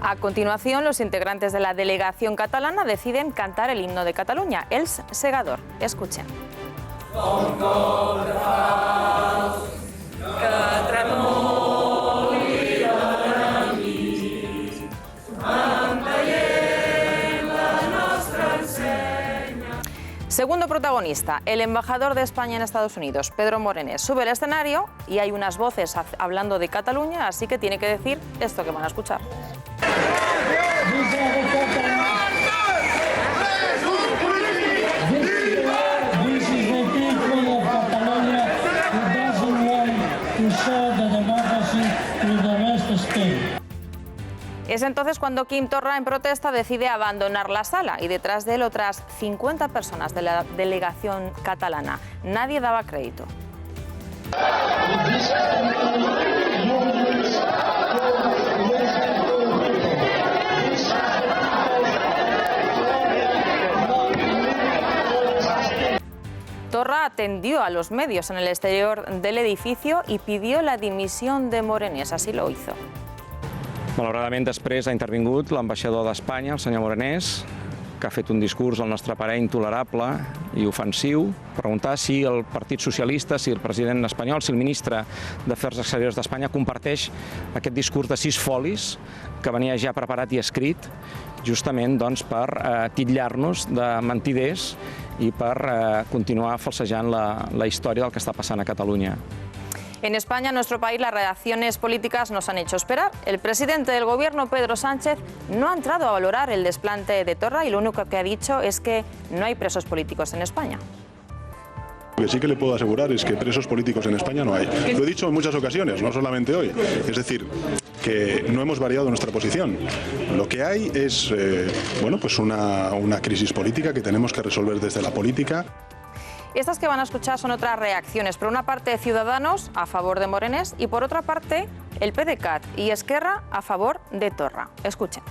A continuación, los integrantes de la delegación catalana deciden cantar el himno de Cataluña, el Segador. Escuchen. Segundo protagonista, el embajador de España en Estados Unidos, Pedro Morenés, sube al escenario y hay unas voces hablando de Cataluña, así que tiene que decir esto que van a escuchar. Es entonces cuando Quim Torra, en protesta, decide abandonar la sala y detrás de él otras 50 personas de la delegación catalana. Nadie daba crédito. Torra atendió a los medios en el exterior del edificio y pidió la dimisión de Morenés. Así lo hizo. Malauradament, després ha intervingut l'ambaixador d'Espanya, el senyor Morenés, que ha fet un discurs al nostre parer intolerable i ofensiu, preguntar si el Partit Socialista, si el president espanyol, si el ministre d'Afers Exteriors d'Espanya comparteix aquest discurs de 6 folis que venia ja preparat i escrit, justament doncs, per titllar-nos de mentiders i per continuar falsejant la història del que està passant a Catalunya. En España, en nuestro país, las reacciones políticas nos han hecho esperar. El presidente del gobierno, Pedro Sánchez, no ha entrado a valorar el desplante de Torra y lo único que ha dicho es que no hay presos políticos en España. Lo que sí que le puedo asegurar es que presos políticos en España no hay. Lo he dicho en muchas ocasiones, no solamente hoy. Es decir, que no hemos variado nuestra posición. Lo que hay es pues una crisis política que tenemos que resolver desde la política. Estas que van a escuchar son otras reacciones. Por una parte, Ciudadanos a favor de Morenés y por otra parte, el PDeCAT y Esquerra a favor de Torra. Escuchen.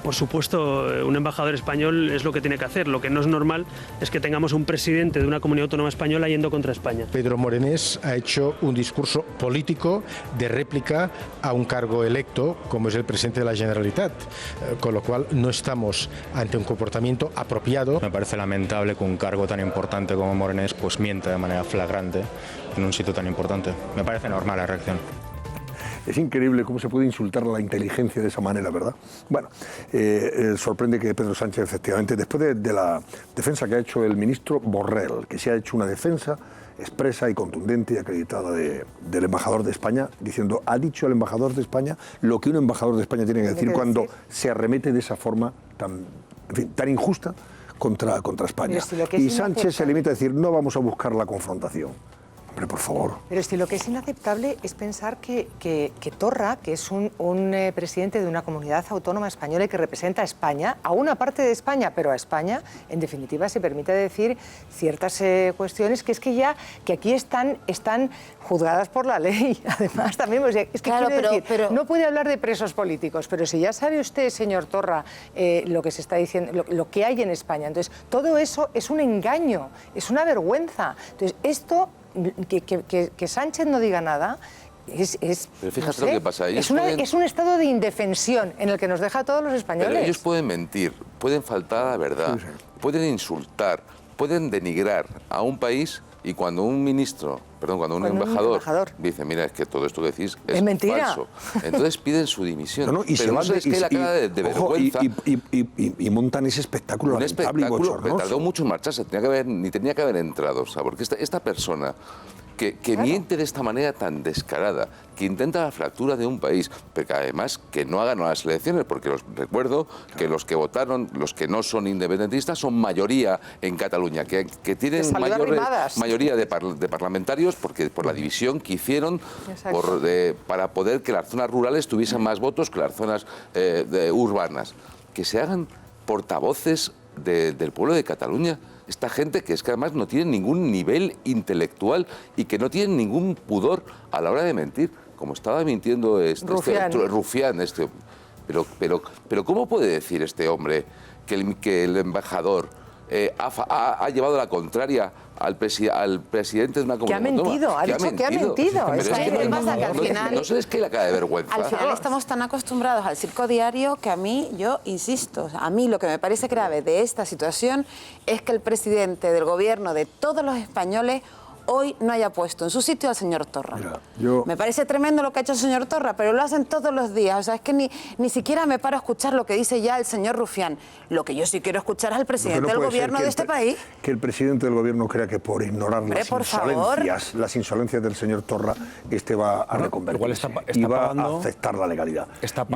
Por supuesto, un embajador español es lo que tiene que hacer. Lo que no es normal es que tengamos un presidente de una comunidad autónoma española yendo contra España. Pedro Morenés ha hecho un discurso político de réplica a un cargo electo, como es el presidente de la Generalitat, con lo cual no estamos ante un comportamiento apropiado. Me parece lamentable que un cargo tan importante como Morenés pues mienta de manera flagrante en un sitio tan importante. Me parece normal la reacción. Es increíble cómo se puede insultar la inteligencia de esa manera, ¿verdad? Bueno, sorprende que Pedro Sánchez, efectivamente, después de la defensa que ha hecho el ministro Borrell, que se ha hecho una defensa expresa y contundente y acreditada del embajador de España, diciendo, ha dicho el embajador de España lo que un embajador de España tiene que decir cuando se arremete de esa forma tan injusta contra España. Y Sánchez se limita a decir, no vamos a buscar la confrontación. Hombre, por favor. Pero si lo que es inaceptable es pensar que Torra, que es un presidente de una comunidad autónoma española y que representa a España, a una parte de España, pero a España, en definitiva, se permite decir ciertas cuestiones que es que aquí están juzgadas por la ley. Además, también, es que claro, pero no puede hablar de presos políticos, pero si ya sabe usted, señor Torra, lo que se está diciendo, lo que hay en España, entonces todo eso es un engaño, es una vergüenza. Entonces, esto... Que Sánchez no diga nada pero fíjate lo que pasa. Es un estado de indefensión en el que nos deja a todos los españoles. Pero ellos pueden mentir, pueden faltar a la verdad, pueden insultar, pueden denigrar a un país Y cuando un ministro, perdón, cuando un embajador dice, mira, es que todo esto que decís es mentira. falso, entonces piden su dimisión. Y pero no sé, es que la cara de vergüenza. Y montan ese espectáculo lamentable y bochornoso. Tardó mucho en marcharse, ni tenía que haber entrado, o sea, porque esta persona que miente de esta manera tan descarada, que intenta la fractura de un país, pero que además que no ha ganado las elecciones, porque recuerdo que los que votaron, los que no son independentistas, son mayoría en Cataluña, que tienen mayoría de parlamentarios porque por la división que hicieron para poder que las zonas rurales tuviesen más votos que las zonas urbanas. Que se hagan portavoces del pueblo de Cataluña. Esta gente que es que además no tiene ningún nivel intelectual y que no tiene ningún pudor a la hora de mentir, como estaba mintiendo Rufián. Pero ¿cómo puede decir este hombre que el embajador ha llevado la contraria al presidente de una comunidad autónoma? Ha dicho que ha mentido. No se les cae la cara de vergüenza. Al final estamos tan acostumbrados al circo diario que a mí, yo insisto, a mí lo que me parece grave de esta situación es que el presidente del gobierno de todos los españoles hoy no haya puesto en su sitio al señor Torra. Me parece tremendo lo que ha hecho el señor Torra, pero lo hacen todos los días. O sea, es que ni siquiera me paro a escuchar lo que dice ya el señor Rufián. Lo que yo sí quiero escuchar es al presidente del gobierno de este país. Que el presidente del gobierno crea que por ignorar las insolencias del señor Torra, va a reconvertirse y va a aceptar la legalidad. Esto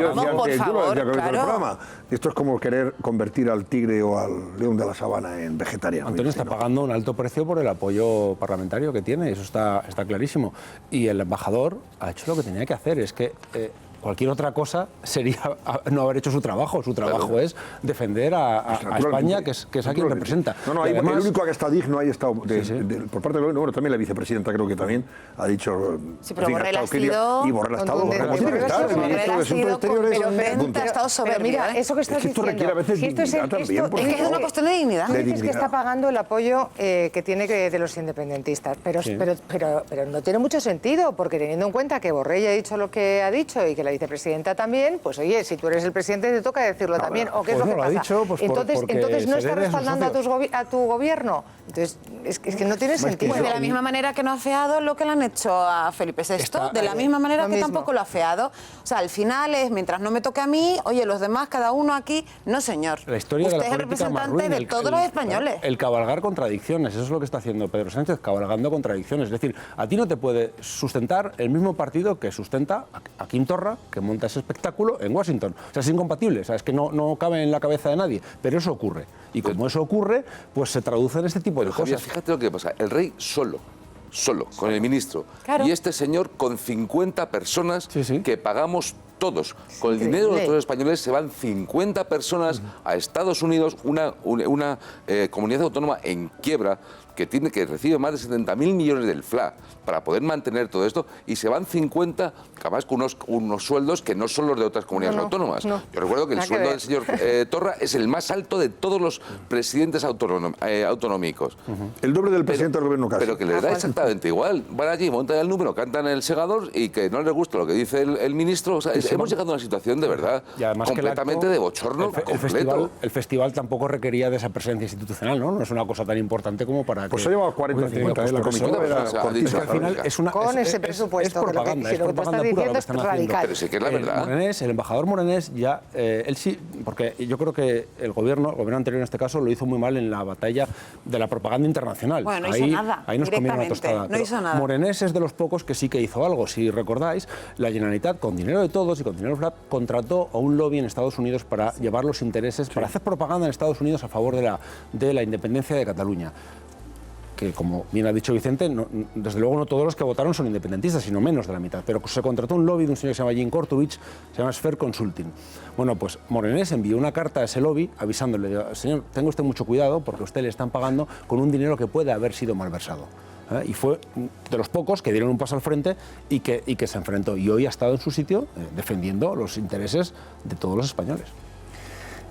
es como querer convertir al tigre o al león de la sabana en vegetariano. Antonio está pagando un alto precio por el apoyo parlamentario que tiene, eso está clarísimo. Y el embajador ha hecho lo que tenía que hacer, es que cualquier otra cosa sería no haber hecho su trabajo. Su trabajo es defender a España, que es a quien representa. Además, el único que ha estado digno ahí por parte del gobierno, bueno, también la vicepresidenta creo que también ha dicho... Sí, pero Borrell ha sido... Y Borrell ha estado... Pero mira, eso que estás diciendo... requiere a veces dignidad también. Es que es una cuestión de dignidad. Dices que está pagando el apoyo que tiene de los independentistas, pero no tiene mucho sentido, porque teniendo en cuenta que Borrell ha dicho lo que ha dicho y que la vicepresidenta también, pues oye, si tú eres el presidente te toca decirlo también, ¿o qué es lo que pasa? Entonces no estás respaldando a tu gobierno. Entonces, es que no tiene sentido. Pues de la misma manera que no ha afeado lo que le han hecho a Felipe VI, de la misma manera que tampoco lo ha afeado. O sea, al final es, mientras no me toque a mí, oye, los demás, cada uno aquí, no señor. La historia Usted es el representante de todos los españoles. El cabalgar contradicciones, eso es lo que está haciendo Pedro Sánchez, cabalgando contradicciones. Es decir, a ti no te puede sustentar el mismo partido que sustenta a Quim Torra, que monta ese espectáculo en Washington. O sea, es incompatible, o sea, es que no cabe en la cabeza de nadie, pero eso ocurre. Y como eso ocurre, pues se traduce en este tipo de cosas. Fíjate lo que pasa, el rey solo, con el ministro, y este señor con 50 personas que pagamos todos. Con el dinero de los todos españoles se van 50 personas a Estados Unidos, una comunidad autónoma en quiebra, que recibe más de 70.000 millones del FLA para poder mantener todo esto, y se van 50, además con unos sueldos que no son los de otras comunidades autónomas. Yo recuerdo que el sueldo del señor Torra es el más alto de todos los presidentes autonómicos. El doble del presidente del gobierno casi. Pero que les da exactamente igual. Van allí, montan el número, cantan el segador y que no les gusta lo que dice el ministro. O sea, hemos llegado a una situación de verdad completamente de bochorno completo. El festival tampoco requería de esa presencia institucional, ¿no? No es una cosa tan importante como para pues se ha llevado 40 o 50, la comisión con ese presupuesto, es propaganda, lo que te estás diciendo es radical. Pero sí que es la verdad. El embajador Morenés ya, él sí, porque yo creo que el gobierno anterior en este caso lo hizo muy mal en la batalla de la propaganda internacional. Bueno, no hizo nada. Ahí nos comieron una tostada. No hizo nada. Morenés es de los pocos que sí que hizo algo. Si recordáis, la Generalitat, con dinero de todos y con dinero FLAP, contrató a un lobby en Estados Unidos para llevar los intereses, para hacer propaganda en Estados Unidos a favor de la independencia de Cataluña. Que, como bien ha dicho Vicente, desde luego no todos los que votaron son independentistas, sino menos de la mitad. Pero se contrató un lobby de un señor que se llama Jim Kortovich, se llama Sphere Consulting. Bueno, pues Morenés envió una carta a ese lobby avisándole, señor, tenga usted mucho cuidado porque a usted le están pagando con un dinero que puede haber sido malversado. Y fue de los pocos que dieron un paso al frente y que se enfrentó. Y hoy ha estado en su sitio defendiendo los intereses de todos los españoles.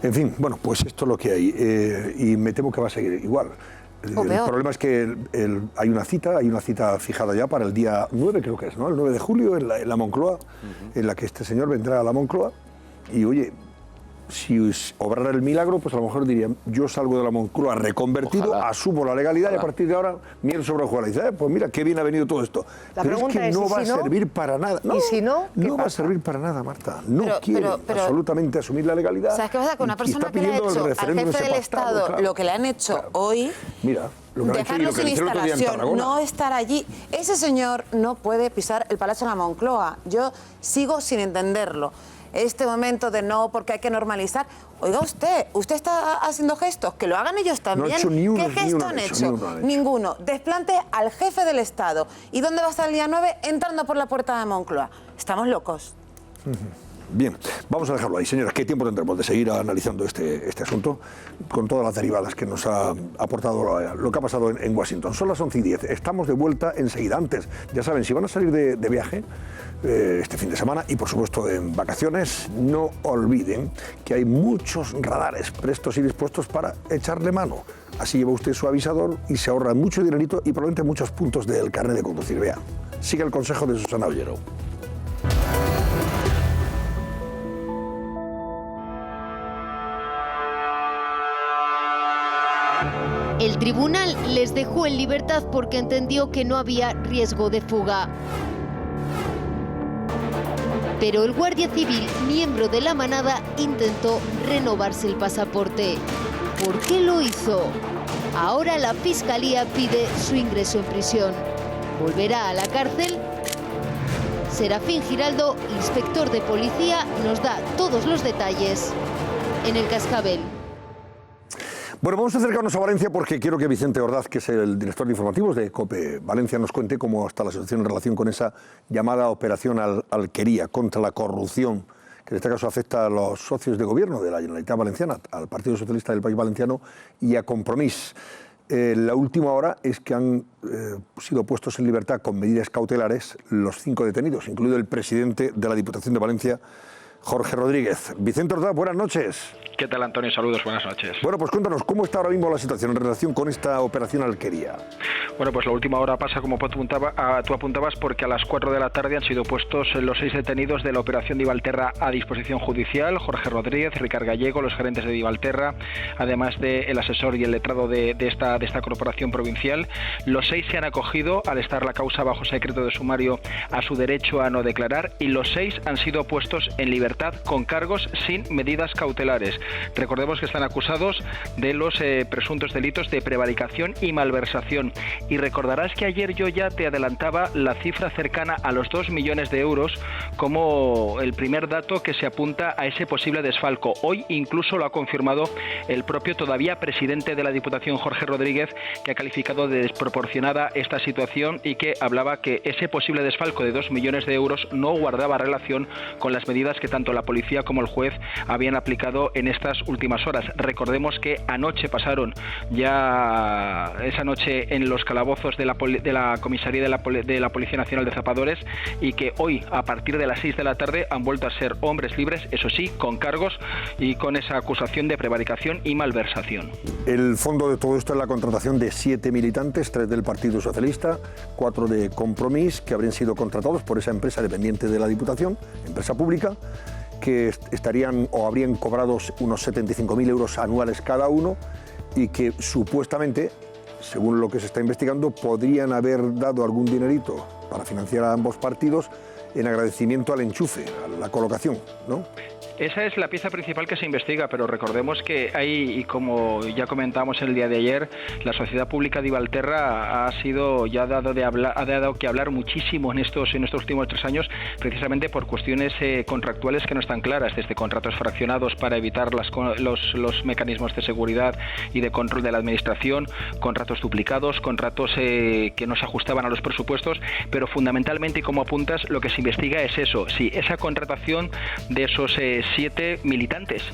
En fin, bueno, pues esto es lo que hay. Y me temo que va a seguir igual. El problema es que hay una cita fijada ya para el día 9, creo que es, ¿no? El 9 de julio en la Moncloa, en la que este señor vendrá a la Moncloa y, oye, si obrara el milagro, pues a lo mejor dirían, yo salgo de la Moncloa reconvertido, asumo la legalidad y a partir de ahora miel sobre hojuelas. Dice, pues mira, qué bien ha venido todo esto. Pero es que no va a servir para nada. ¿Y si no? No va a servir para nada, Marta. No quiere absolutamente asumir la legalidad. ¿Sabes qué pasa? Que una persona que le ha hecho al jefe del Estado lo que le han hecho hoy... Mira, dejarlo sin instalación, no estar allí. Ese señor no puede pisar el Palacio de la Moncloa. Yo sigo sin entenderlo. Este momento de no, porque hay que normalizar. Oiga usted está haciendo gestos, que lo hagan ellos también. No ha hecho ni uno, ¿Qué gesto han hecho? Ninguno. Desplante al jefe del Estado. ¿Y dónde va a estar el día 9? Entrando por la puerta de Moncloa. Estamos locos. Bien, vamos a dejarlo ahí, señoras. ¿Qué tiempo tendremos de seguir analizando este asunto con todas las derivadas que nos ha aportado lo que ha pasado en Washington? Son las 11:10. Estamos de vuelta enseguida. Antes, ya saben, si van a salir de viaje este fin de semana y, por supuesto, en vacaciones, no olviden que hay muchos radares prestos y dispuestos para echarle mano. Así lleva usted su avisador y se ahorra mucho dinerito y probablemente muchos puntos del carnet de conducir. Vea, sigue el consejo de Susana Ollero. El tribunal les dejó en libertad porque entendió que no había riesgo de fuga. Pero el guardia civil, miembro de la manada, intentó renovarse el pasaporte. ¿Por qué lo hizo? Ahora la Fiscalía pide su ingreso en prisión. ¿Volverá a la cárcel? Serafín Giraldo, inspector de policía, nos da todos los detalles en El Cascabel. Bueno, vamos a acercarnos a Valencia porque quiero que Vicente Ordaz, que es el director de informativos de COPE Valencia, nos cuente cómo está la situación en relación con esa llamada Operación Alquería contra la corrupción, que en este caso afecta a los socios de gobierno de la Generalitat Valenciana, al Partido Socialista del País Valenciano y a Compromís. La última hora es que han sido puestos en libertad con medidas cautelares los 5 detenidos, incluido el presidente de la Diputación de Valencia, Jorge Rodríguez. Vicente Ordaz, buenas noches. ¿Qué tal, Antonio? Saludos, buenas noches. Bueno, pues cuéntanos, ¿cómo está ahora mismo la situación en relación con esta operación Alquería? Bueno, pues la última hora pasa, como tú apuntabas, porque a las 4 de la tarde han sido puestos los 6 detenidos de la operación Divalterra a disposición judicial: Jorge Rodríguez, Ricard Gallego, los gerentes de Divalterra, además del asesor y el letrado de esta corporación provincial. Los 6 se han acogido, al estar la causa bajo secreto de sumario, a su derecho a no declarar, y los 6 han sido puestos en libertad con cargos sin medidas cautelares. Recordemos que están acusados de los presuntos delitos de prevaricación y malversación. Y recordarás que ayer yo ya te adelantaba la cifra cercana a los 2 millones de euros como el primer dato que se apunta a ese posible desfalco. Hoy incluso lo ha confirmado el propio todavía presidente de la Diputación, Jorge Rodríguez, que ha calificado de desproporcionada esta situación y que hablaba que ese posible desfalco de 2 millones de euros no guardaba relación con las medidas que tanto la policía como el juez habían aplicado en estas últimas horas. Recordemos que anoche pasaron ya esa noche en los calabozos de la comisaría de la Policía Nacional de Zapadores, y que hoy, a partir de las 6 de la tarde, han vuelto a ser hombres libres, eso sí, con cargos y con esa acusación de prevaricación y malversación. El fondo de todo esto es la contratación de 7 militantes, 3 del Partido Socialista, 4 de Compromís, que habrían sido contratados por esa empresa dependiente de la Diputación, empresa pública, que estarían o habrían cobrado unos 75.000 euros anuales cada uno y que supuestamente, según lo que se está investigando, podrían haber dado algún dinerito para financiar a ambos partidos en agradecimiento al enchufe, a la colocación, ¿no? Esa es la pieza principal que se investiga, pero recordemos que hay, y como ya comentábamos el día de ayer, la sociedad pública Divalterra ha dado que hablar muchísimo en estos últimos 3 años, precisamente por cuestiones contractuales que no están claras, desde contratos fraccionados para evitar los mecanismos de seguridad y de control de la administración, contratos duplicados, contratos que no se ajustaban a los presupuestos, pero fundamentalmente, y como apuntas, lo que se investiga es eso, si esa contratación de esos 7 militantes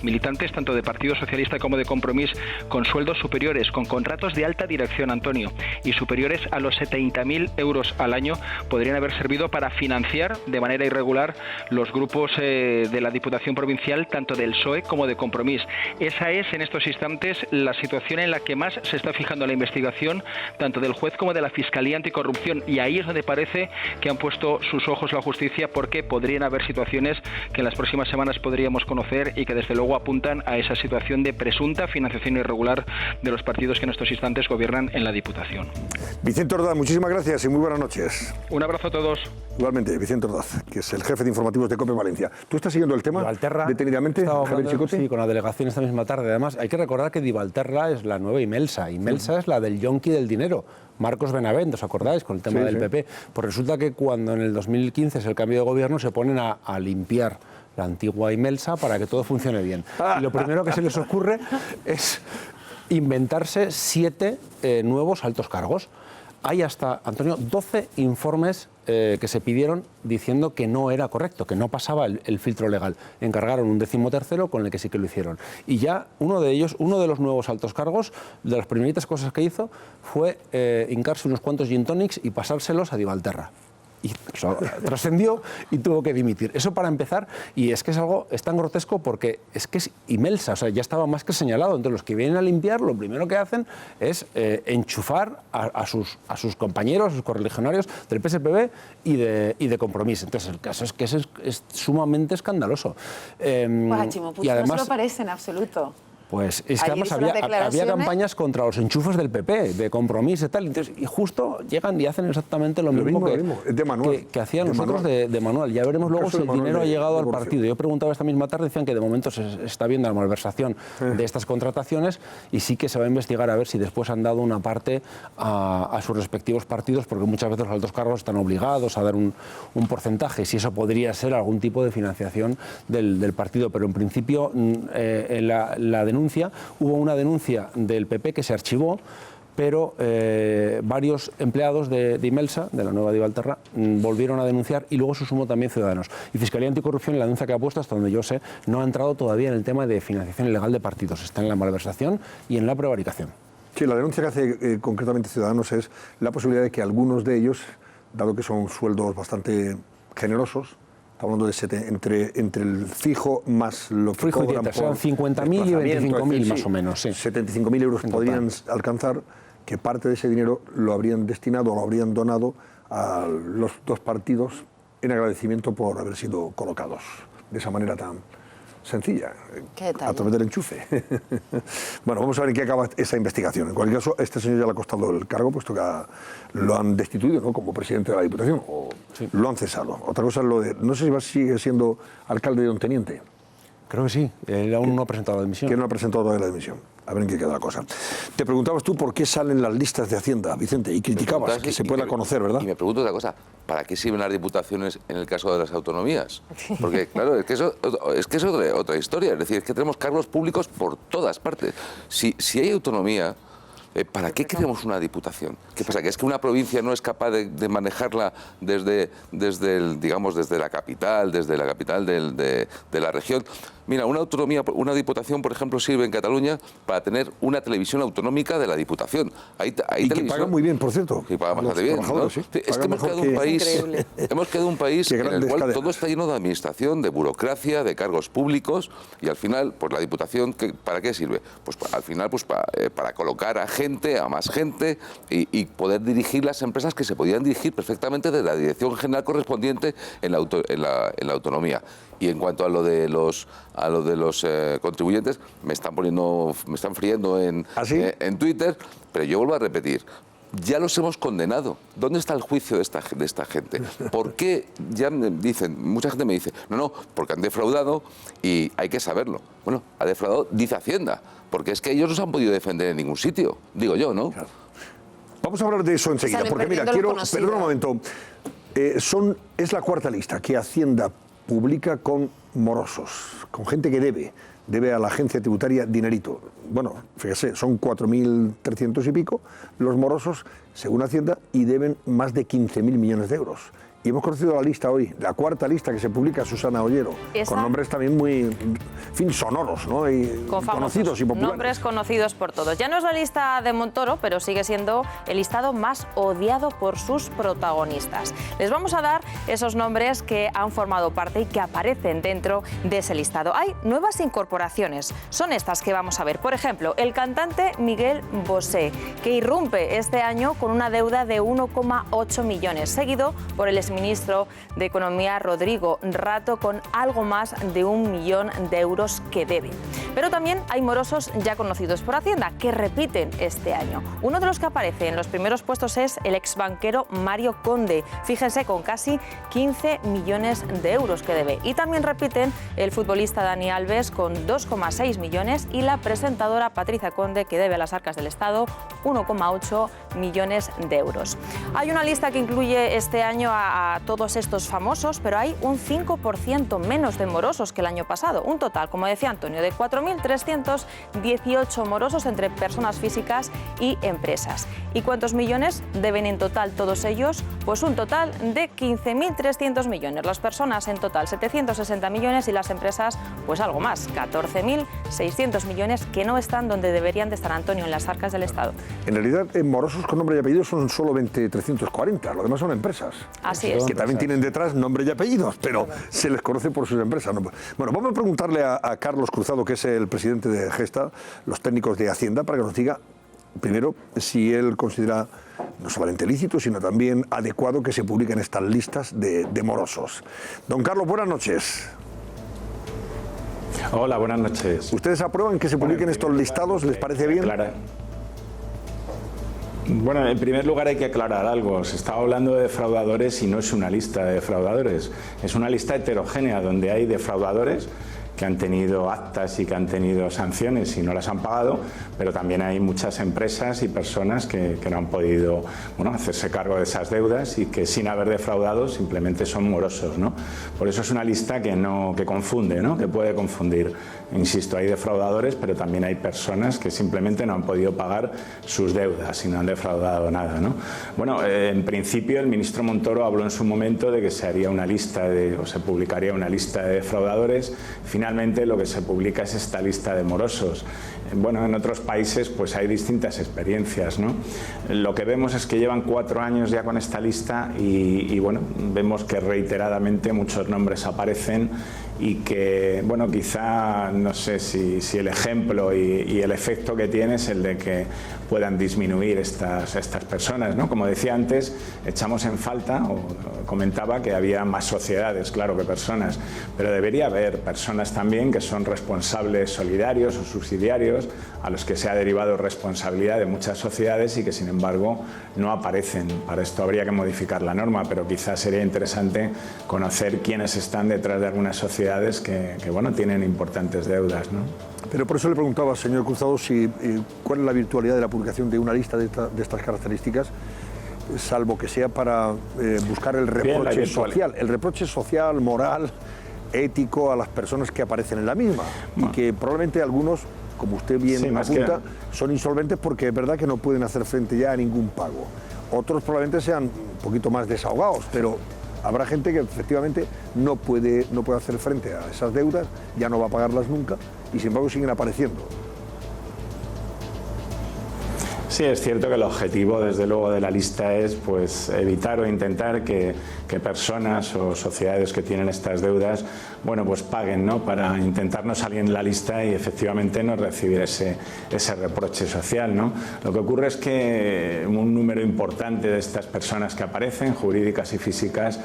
tanto de Partido Socialista como de Compromís, con sueldos superiores, con contratos de alta dirección, Antonio, y superiores a los 70.000 euros al año, podrían haber servido para financiar de manera irregular los grupos de la Diputación Provincial, tanto del PSOE como de Compromís. Esa es, en estos instantes, la situación en la que más se está fijando la investigación, tanto del juez como de la Fiscalía Anticorrupción, y ahí es donde parece que han puesto sus ojos la justicia, porque podrían haber situaciones que en las próximas semanas podrían queríamos conocer y que desde luego apuntan a esa situación de presunta financiación irregular de los partidos que en estos instantes gobiernan en la Diputación. Vicente Ordaz, muchísimas gracias y muy buenas noches. Un abrazo a todos. Igualmente, Vicente Ordaz, que es el jefe de informativos de COPE Valencia. ¿Tú estás siguiendo el tema detenidamente, Javier Chicote? Sí, con la delegación esta misma tarde. Además, hay que recordar que Divalterra es la nueva Imelsa. Imelsa es la del yonki del dinero. Marcos Benavent, ¿os acordáis? Con el tema del PP. Pues resulta que cuando en el 2015 es el cambio de gobierno, se ponen a limpiar la antigua Imelsa para que todo funcione bien. Y lo primero que se les ocurre es inventarse 7 nuevos altos cargos. Hay hasta, Antonio, 12 informes que se pidieron diciendo que no era correcto, que no pasaba el filtro legal. Encargaron un 13º con el que sí que lo hicieron. Y ya uno de ellos, uno de los nuevos altos cargos, de las primeritas cosas que hizo fue hincarse unos cuantos gin tonics y pasárselos a Divalterra. Y eso trascendió y tuvo que dimitir. Eso para empezar, y es que es tan grotesco porque es que es Imelsa, o sea, ya estaba más que señalado. Entre los que vienen a limpiar, lo primero que hacen es enchufar a sus compañeros, a sus correligionarios del PSPB y de Compromís. Entonces, el caso es que es sumamente escandaloso. Y además, no se lo parece en absoluto. Pues es que además había campañas contra los enchufes del PP, de Compromís y tal. Entonces, y justo llegan y hacen exactamente lo mismo que hacían nosotros de manual. Ya veremos luego si el dinero ha llegado al partido. Yo preguntaba esta misma tarde, decían que de momento se está viendo la malversación de estas contrataciones y sí que se va a investigar a ver si después han dado una parte a sus respectivos partidos, porque muchas veces los altos cargos están obligados a dar un porcentaje, si eso podría ser algún tipo de financiación del partido. Pero en principio la denuncia, hubo una denuncia del PP que se archivó, pero varios empleados de Imelsa, de la nueva Divalterra, volvieron a denunciar y luego se sumó también Ciudadanos. Y Fiscalía Anticorrupción, en la denuncia que ha puesto, hasta donde yo sé, no ha entrado todavía en el tema de financiación ilegal de partidos. Está en la malversación y en la prevaricación. Sí, la denuncia que hace concretamente Ciudadanos es la posibilidad de que algunos de ellos, dado que son sueldos bastante generosos, hablando de entre el fijo más lo que cobran por 50.000 y 25.000 más o menos. Sí. 75.000 euros podrían alcanzar, que parte de ese dinero lo habrían destinado o lo habrían donado a los dos partidos en agradecimiento por haber sido colocados de esa manera tan sencilla, a través del enchufe. Bueno, vamos a ver en qué acaba esa investigación. En cualquier caso, este señor ya le ha costado el cargo, puesto que lo han destituido, ¿no?, como presidente de la Diputación, o lo han cesado. Otra cosa es lo de, no sé si sigue siendo alcalde de Don Teniente. Creo que sí, él aún no ha presentado la dimisión. Que no ha presentado todavía la dimisión. A ver en qué queda la cosa. Te preguntabas tú por qué salen las listas de Hacienda, Vicente, y criticabas que se pueda conocer, ¿verdad? Y me pregunto otra cosa, ¿para qué sirven las diputaciones en el caso de las autonomías? Porque, claro, es que es otra historia. Es decir, es que tenemos cargos públicos por todas partes. Si hay autonomía, ¿para qué queremos una diputación? ¿Qué pasa? ¿Que es que una provincia no es capaz de manejarla desde la capital de la región? Mira, una autonomía, una diputación, por ejemplo, sirve en Cataluña para tener una televisión autonómica de la diputación. Y que paga muy bien, por cierto. Que paga bastante bien, ¿no? Sí, es que hemos quedado un país en el cual todo está lleno de administración, de burocracia, de cargos públicos, y al final, pues la diputación, ¿para qué sirve? Pues al final, pues para colocar a más gente y poder dirigir las empresas que se podían dirigir perfectamente desde la dirección general correspondiente en la autonomía. Y en cuanto a lo de los contribuyentes, me están friendo en Twitter, pero yo vuelvo a repetir, ya los hemos condenado. ¿Dónde está el juicio de esta gente? ¿Por qué? Ya me dicen, mucha gente me dice, no, porque han defraudado y hay que saberlo. Bueno, ha defraudado, dice Hacienda, porque es que ellos no se han podido defender en ningún sitio, digo yo, ¿no? Claro. Vamos a hablar de eso enseguida, porque mira, perdón un momento, es la cuarta lista que Hacienda publica con morosos, con gente que debe a la agencia tributaria dinerito. Bueno, fíjese, son 4.300 y pico los morosos, según Hacienda, y deben más de 15.000 millones de euros. Y hemos conocido la lista hoy, la cuarta lista que se publica, Susana Ollero, con nombres también muy en fin, sonoros, ¿no? Y con conocidos y populares. Nombres conocidos por todos. Ya no es la lista de Montoro, pero sigue siendo el listado más odiado por sus protagonistas. Les vamos a dar esos nombres que han formado parte y que aparecen dentro de ese listado. Hay nuevas incorporaciones, son estas que vamos a ver. Por ejemplo, el cantante Miguel Bosé, que irrumpe este año con una deuda de 1,8 millones, seguido por el exministro de Economía Rodrigo Rato con algo más de 1 millón de euros que debe. Pero también hay morosos ya conocidos por Hacienda que repiten este año. Uno de los que aparece en los primeros puestos es el exbanquero Mario Conde, fíjense, con casi 15 millones de euros que debe. Y también repiten el futbolista Dani Alves con 2,6 millones y la presentadora Patricia Conde, que debe a las arcas del Estado 1,8 millones de euros. Hay una lista que incluye este año a todos estos famosos, pero hay un 5% menos de morosos que el año pasado. Un total, como decía Antonio, de 4.318 morosos entre personas físicas y empresas. ¿Y cuántos millones deben en total todos ellos? Pues un total de 15.300 millones. Las personas en total 760 millones y las empresas pues algo más, 14.600 millones que no están donde deberían de estar, Antonio, en las arcas del Estado. En realidad, morosos con nombre y apellido son solo 20.340, lo demás son empresas. Así es. Que también tienen detrás nombre y apellidos, pero se les conoce por sus empresas. Bueno, vamos a preguntarle a Carlos Cruzado, que es el presidente de Gesta, los técnicos de Hacienda, para que nos diga, primero, si él considera no solamente lícito, sino también adecuado que se publiquen estas listas de morosos. Don Carlos, buenas noches. Hola, buenas noches. ¿Ustedes aprueban que se publiquen estos listados? ¿Les parece bien? Bueno, en primer lugar hay que aclarar algo. Se estaba hablando de defraudadores y no es una lista de defraudadores. Es una lista heterogénea donde hay defraudadores que han tenido actas y que han tenido sanciones y no las han pagado, pero también hay muchas empresas y personas que no han podido hacerse cargo de esas deudas y que sin haber defraudado simplemente son morosos, ¿no? Por eso es una lista que confunde, ¿no? Que puede confundir. Insisto, hay defraudadores, pero también hay personas que simplemente no han podido pagar sus deudas y no han defraudado nada, ¿no? Bueno, en principio el ministro Montoro habló en su momento de que se haría una lista o se publicaría una lista de defraudadores. Finalmente lo que se publica es esta lista de morosos. Bueno, en otros países pues hay distintas experiencias, ¿no? Lo que vemos es que llevan 4 años ya con esta lista y bueno, vemos que reiteradamente muchos nombres aparecen y que, bueno, quizá, no sé si el ejemplo y el efecto que tiene es el de que puedan disminuir estas personas, ¿no? Como decía antes, echamos en falta, o comentaba que había más sociedades, claro, que personas, pero debería haber personas también que son responsables solidarios o subsidiarios a los que se ha derivado responsabilidad de muchas sociedades y que, sin embargo, no aparecen. Para esto habría que modificar la norma, pero quizás sería interesante conocer quiénes están detrás de algunas sociedades que bueno, tienen importantes deudas, ¿no? Pero por eso le preguntaba, señor Cruzado, cuál es la virtualidad de la publicación de una lista de estas características, salvo que sea para buscar el reproche social, moral, ético a las personas que aparecen en la misma. Y que probablemente algunos, como usted bien apunta, son insolventes porque es verdad que no pueden hacer frente ya a ningún pago. Otros probablemente sean un poquito más desahogados, pero habrá gente que efectivamente no puede hacer frente a esas deudas, ya no va a pagarlas nunca y sin embargo siguen apareciendo. Sí, es cierto que el objetivo, desde luego, de la lista es pues evitar o intentar que personas o sociedades que tienen estas deudas, bueno, pues paguen, ¿no? Para intentar no salir en la lista y efectivamente no recibir ese reproche social, ¿no? Lo que ocurre es que un número importante de estas personas que aparecen, jurídicas y físicas,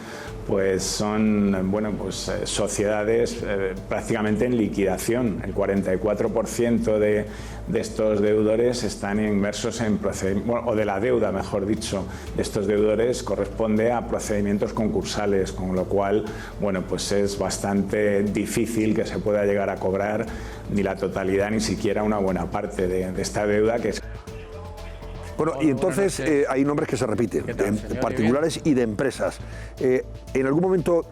pues son, bueno, pues sociedades prácticamente en liquidación. El 44% de estos deudores están inmersos en procedimientos, o de la deuda, mejor dicho, de estos deudores corresponde a procedimientos concursales, con lo cual, bueno, pues es bastante difícil que se pueda llegar a cobrar ni la totalidad ni siquiera una buena parte de esta deuda que es... Bueno, y entonces hay nombres que se repiten, de particulares y de empresas. ¿En algún momento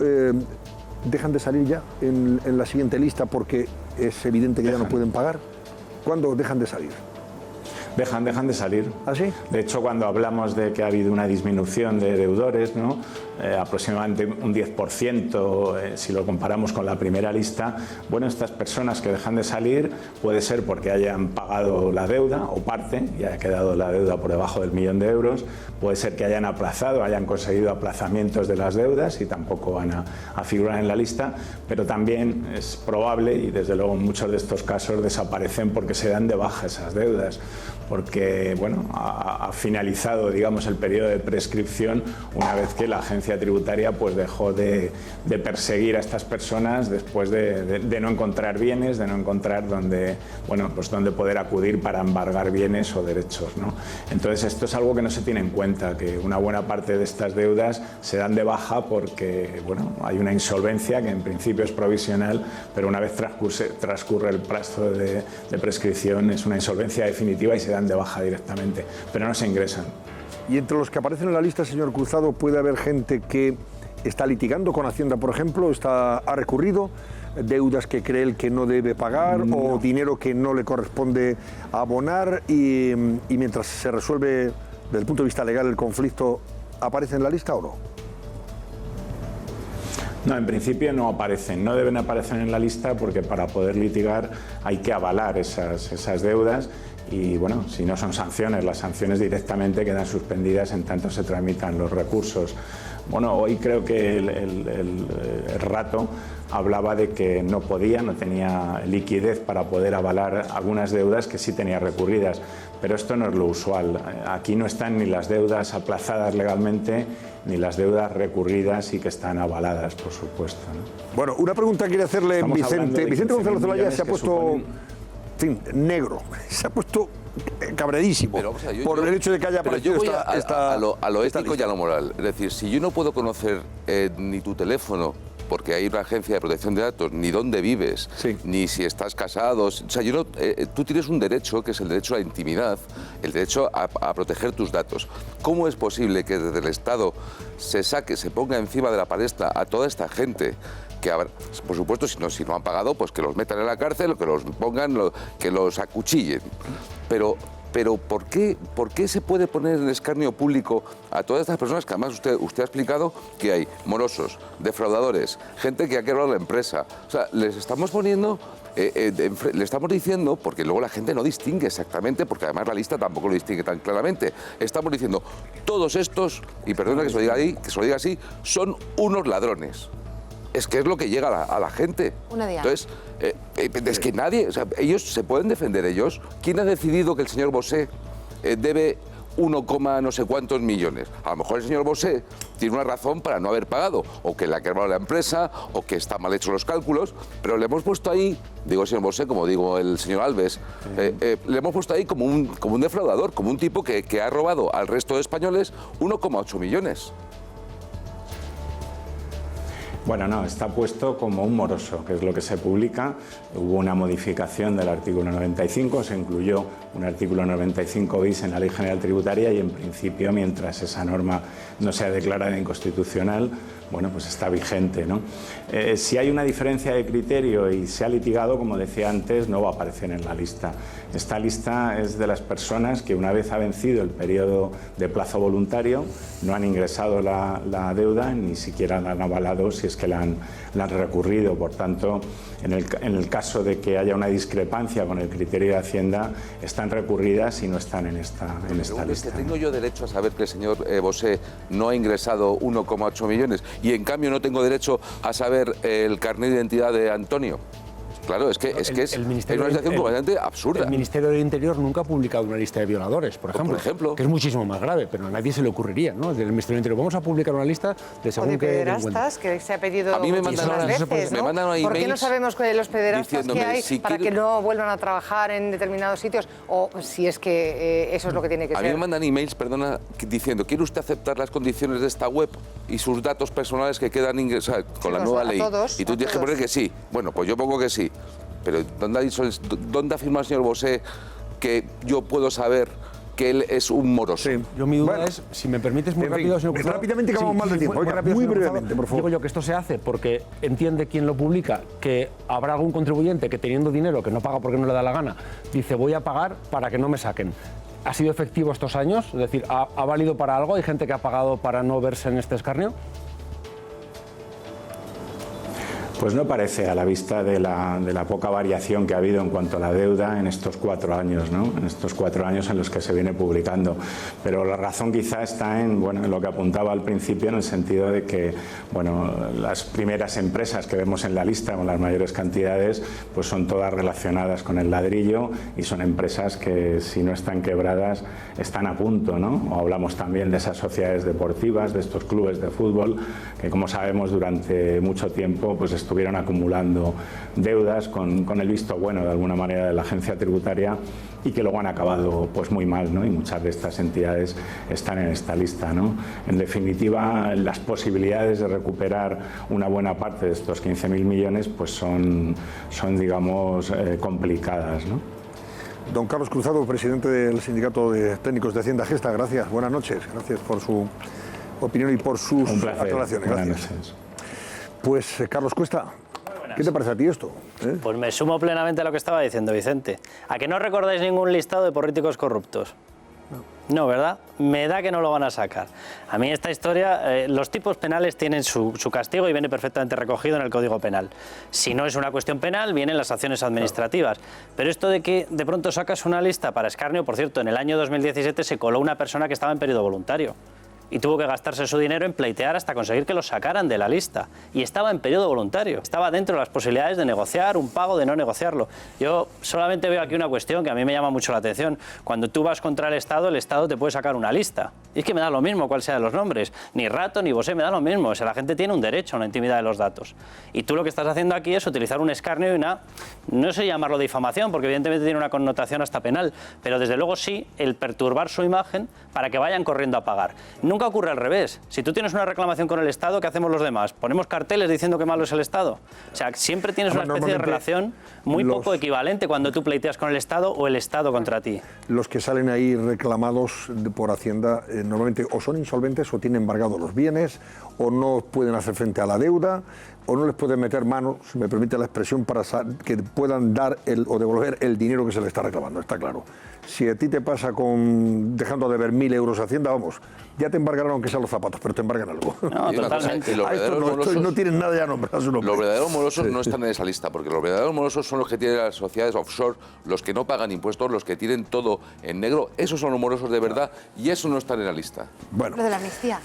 dejan de salir ya en la siguiente lista porque es evidente que ya no pueden pagar? ¿Cuándo dejan de salir? dejan de salir. ¿Ah, sí? De hecho, cuando hablamos de que ha habido una disminución de deudores, ¿no? Aproximadamente un 10%, si lo comparamos con la primera lista, bueno, estas personas que dejan de salir puede ser porque hayan pagado la deuda o parte y haya quedado la deuda por debajo del 1.000.000 de euros, puede ser que hayan aplazado, hayan conseguido aplazamientos de las deudas y tampoco van a figurar en la lista, pero también es probable, y desde luego en muchos de estos casos desaparecen porque se dan de baja esas deudas, porque bueno, ha finalizado, digamos, el periodo de prescripción una vez que la agencia tributaria pues dejó de perseguir a estas personas después de no encontrar bienes, de no encontrar dónde poder acudir para embargar bienes o derechos, ¿no? Entonces esto es algo que no se tiene en cuenta, que una buena parte de estas deudas se dan de baja porque bueno, hay una insolvencia que en principio es provisional, pero una vez transcurre el plazo de prescripción es una insolvencia definitiva y se dan de baja directamente, pero no se ingresan. Y entre los que aparecen en la lista, señor Cruzado, puede haber gente que está litigando con Hacienda, por ejemplo, ha recurrido, deudas que cree él que no debe pagar o dinero que no le corresponde abonar y mientras se resuelve desde el punto de vista legal el conflicto, ¿aparece en la lista o no? No, en principio no aparecen, no deben aparecer en la lista porque para poder litigar hay que avalar esas deudas. Y bueno, si no son sanciones, las sanciones directamente quedan suspendidas en tanto se tramitan los recursos. Bueno, hoy creo que el Rato hablaba de que no tenía liquidez para poder avalar algunas deudas que sí tenía recurridas, pero esto no es lo usual. Aquí no están ni las deudas aplazadas legalmente ni las deudas recurridas y que están avaladas, por supuesto, ¿no? Bueno, una pregunta quiere hacerle Vicente. Vicente González Zelaya se ha puesto... En fin, negro, se ha puesto cabredísimo por el hecho de que haya aparecido a lo ético y a lo moral. Es decir, si yo no puedo conocer ni tu teléfono, porque hay una agencia de protección de datos, ni dónde vives, ni si estás casado, o sea, tú tienes un derecho, que es el derecho a la intimidad, el derecho a proteger tus datos. ¿Cómo es posible que desde el Estado se ponga encima de la palestra a toda esta gente? Que, por supuesto, si no han pagado, pues que los metan en la cárcel, que los pongan, que los acuchillen. Pero ¿por qué se puede poner en escarnio público a todas estas personas que además usted ha explicado que hay morosos, defraudadores, gente que ha quebrado la empresa? O sea, les estamos poniendo... le estamos diciendo, porque luego la gente no distingue exactamente, porque además la lista tampoco lo distingue tan claramente, estamos diciendo, todos estos, y perdona que se lo diga así, son unos ladrones. Es que es lo que llega a la gente. Entonces, es que nadie, o sea, ellos se pueden defender ellos. ¿Quién ha decidido que el señor Bosé debe 1, no sé cuántos millones? A lo mejor el señor Bosé tiene una razón para no haber pagado, o que le ha quebrado la empresa, o que está mal hechos los cálculos, pero le hemos puesto ahí, digo el señor Bosé, como digo el señor Alves, le hemos puesto ahí como un defraudador, como un tipo que ha robado al resto de españoles 1,8 millones. Bueno, no, está puesto como un moroso, que es lo que se publica. Hubo una modificación del artículo 95, se incluyó un artículo 95 bis en la Ley General Tributaria y en principio, mientras esa norma no sea declarada inconstitucional, bueno, pues está vigente, ¿no? Si hay una diferencia de criterio y se ha litigado, como decía antes, no va a aparecer en la lista. Esta lista es de las personas que una vez ha vencido el periodo de plazo voluntario no han ingresado la deuda, ni siquiera la han avalado si es que la han recurrido. Por tanto, en el caso de que haya una discrepancia con el criterio de Hacienda, están recurridas y no están en esta lista. ¿Tengo yo derecho a saber que el señor Bosé no ha ingresado 1,8 millones y en cambio no tengo derecho a saber el carnet de identidad de Antonio? Claro, es una situación completamente absurda. El Ministerio del Interior nunca ha publicado una lista de violadores, por ejemplo, que es muchísimo más grave, pero a nadie se le ocurriría, ¿no? Del Ministerio del Interior vamos a publicar una lista de según qué pederastas que se ha pedido a mí me mandan veces, ¿no? me mandan emails. ¿Por qué no sabemos de los pederastas que hay para que no vuelvan a trabajar en determinados sitios? O si es que eso es lo que tiene que ser. A mí me mandan emails, perdona, diciendo, ¿quiere usted aceptar las condiciones de esta web y sus datos personales que quedan ingresados con la nueva ley? Y tú tienes que poner que sí. Bueno, pues yo pongo que sí. Pero ¿dónde ha afirmado el señor Bosé que yo puedo saber que él es un moroso? Sí. Yo mi duda es, si me permites muy rápido, señor Cruzado. Rápidamente, que vamos mal de tiempo. Muy brevemente, por favor. Digo yo que esto se hace porque entiende quien lo publica que habrá algún contribuyente que teniendo dinero que no paga porque no le da la gana, dice voy a pagar para que no me saquen. ¿Ha sido efectivo estos años? Es decir, ¿ha valido para algo? ¿Hay gente que ha pagado para no verse en este escarnio? Pues no parece, a la vista de la poca variación que ha habido en cuanto a la deuda en estos 4 años, ¿no? En estos 4 años en los que se viene publicando. Pero la razón quizá está en lo que apuntaba al principio, en el sentido de que las primeras empresas que vemos en la lista con las mayores cantidades pues son todas relacionadas con el ladrillo y son empresas que, si no están quebradas, están a punto, ¿no? O hablamos también de esas sociedades deportivas, de estos clubes de fútbol que, como sabemos, durante mucho tiempo pues estuvieron acumulando deudas con el visto bueno, de alguna manera, de la agencia tributaria, y que luego han acabado pues muy mal, ¿no? Y muchas de estas entidades están en esta lista, ¿no? En definitiva, las posibilidades de recuperar una buena parte de estos 15.000 millones pues son digamos, complicadas, ¿no? Don Carlos Cruzado, presidente del Sindicato de Técnicos de Hacienda Gesta, gracias, buenas noches, gracias por su opinión y por sus aclaraciones. Buenas gracias. noches. Pues Carlos Cuesta, ¿qué te parece a ti esto? Pues me sumo plenamente a lo que estaba diciendo Vicente. ¿A que no recordáis ningún listado de políticos corruptos? No, ¿verdad? Me da que no lo van a sacar. A mí esta historia, los tipos penales tienen su castigo y viene perfectamente recogido en el Código Penal. Si no es una cuestión penal, vienen las acciones administrativas. Pero esto de que de pronto sacas una lista para escarnio, por cierto, en el año 2017 se coló una persona que estaba en periodo voluntario y tuvo que gastarse su dinero en pleitear hasta conseguir que lo sacaran de la lista. Y estaba en periodo voluntario, estaba dentro de las posibilidades de negociar un pago, de no negociarlo. Yo solamente veo aquí una cuestión que a mí me llama mucho la atención. Cuando tú vas contra el Estado te puede sacar una lista. Y es que me da lo mismo cuál sea de los nombres. Ni Rato ni Bosé, me da lo mismo. O sea, la gente tiene un derecho a la intimidad de los datos. Y tú lo que estás haciendo aquí es utilizar un escarnio y no sé llamarlo difamación, porque evidentemente tiene una connotación hasta penal, pero desde luego sí el perturbar su imagen para que vayan corriendo a pagar. Nunca ocurre al revés. Si tú tienes una reclamación con el Estado, ¿qué hacemos los demás? ¿Ponemos carteles diciendo que malo es el Estado? O sea, siempre tienes una especie de relación muy poco equivalente cuando tú pleiteas con el Estado o el Estado contra ti. Los que salen ahí reclamados por Hacienda normalmente o son insolventes o tienen embargados los bienes o no pueden hacer frente a la deuda o no les pueden meter mano, si me permite la expresión, para que puedan dar o devolver el dinero que se les está reclamando, está claro. Si a ti te pasa dejando de ver 1.000 euros a Hacienda, vamos, ya te embargarán aunque sean los zapatos, pero te embargan algo. No, totalmente. No tienen nada ya nombrado su nombre. Los verdaderos morosos no están en esa lista, porque los verdaderos morosos son los que tienen las sociedades offshore, los que no pagan impuestos, los que tienen todo en negro. Esos son los morosos de verdad y esos no están en la lista. Bueno. Lo de la amnistía.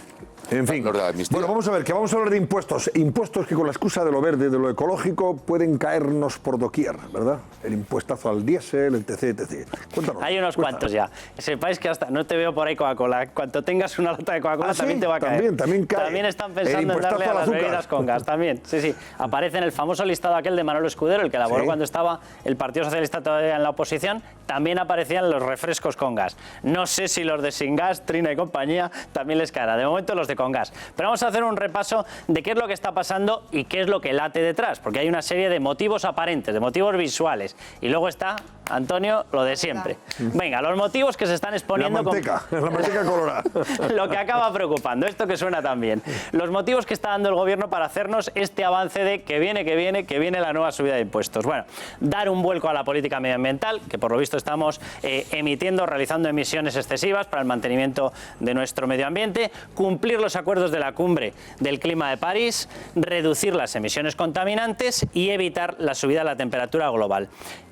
En fin, bueno, vamos a ver, que vamos a hablar de impuestos. Impuestos que con la excusa de lo verde, de lo ecológico, pueden caernos por doquier, ¿verdad? El impuestazo al diésel, etc. Cuéntanos. Hay unos cuantos ya. Sepáis que hasta no te veo por ahí Coca-Cola. Cuando tengas una lata de Coca-Cola también te va a caer. También cae. También están pensando en darle a las bebidas con gas. También, sí. Aparece en el famoso listado aquel de Manolo Escudero, el que elaboró cuando estaba el Partido Socialista todavía en la oposición. También aparecían los refrescos con gas. No sé si los de sin gas, Trina y compañía, también les caerá. De momento los de con gas. Pero vamos a hacer un repaso de qué es lo que está pasando y qué es lo que late detrás, porque hay una serie de motivos aparentes, de motivos visuales. Y luego está, Antonio, lo de siempre. Venga, los motivos que se están exponiendo... La manteca colorada. Lo que acaba preocupando, esto que suena tan bien. Los motivos que está dando el gobierno para hacernos este avance de que viene la nueva subida de impuestos. Bueno, dar un vuelco a la política medioambiental, que por lo visto estamos realizando emisiones excesivas para el mantenimiento de nuestro medio ambiente, cumplir los acuerdos de la cumbre del clima de París, reducir las emisiones contaminantes y evitar la subida de la temperatura global.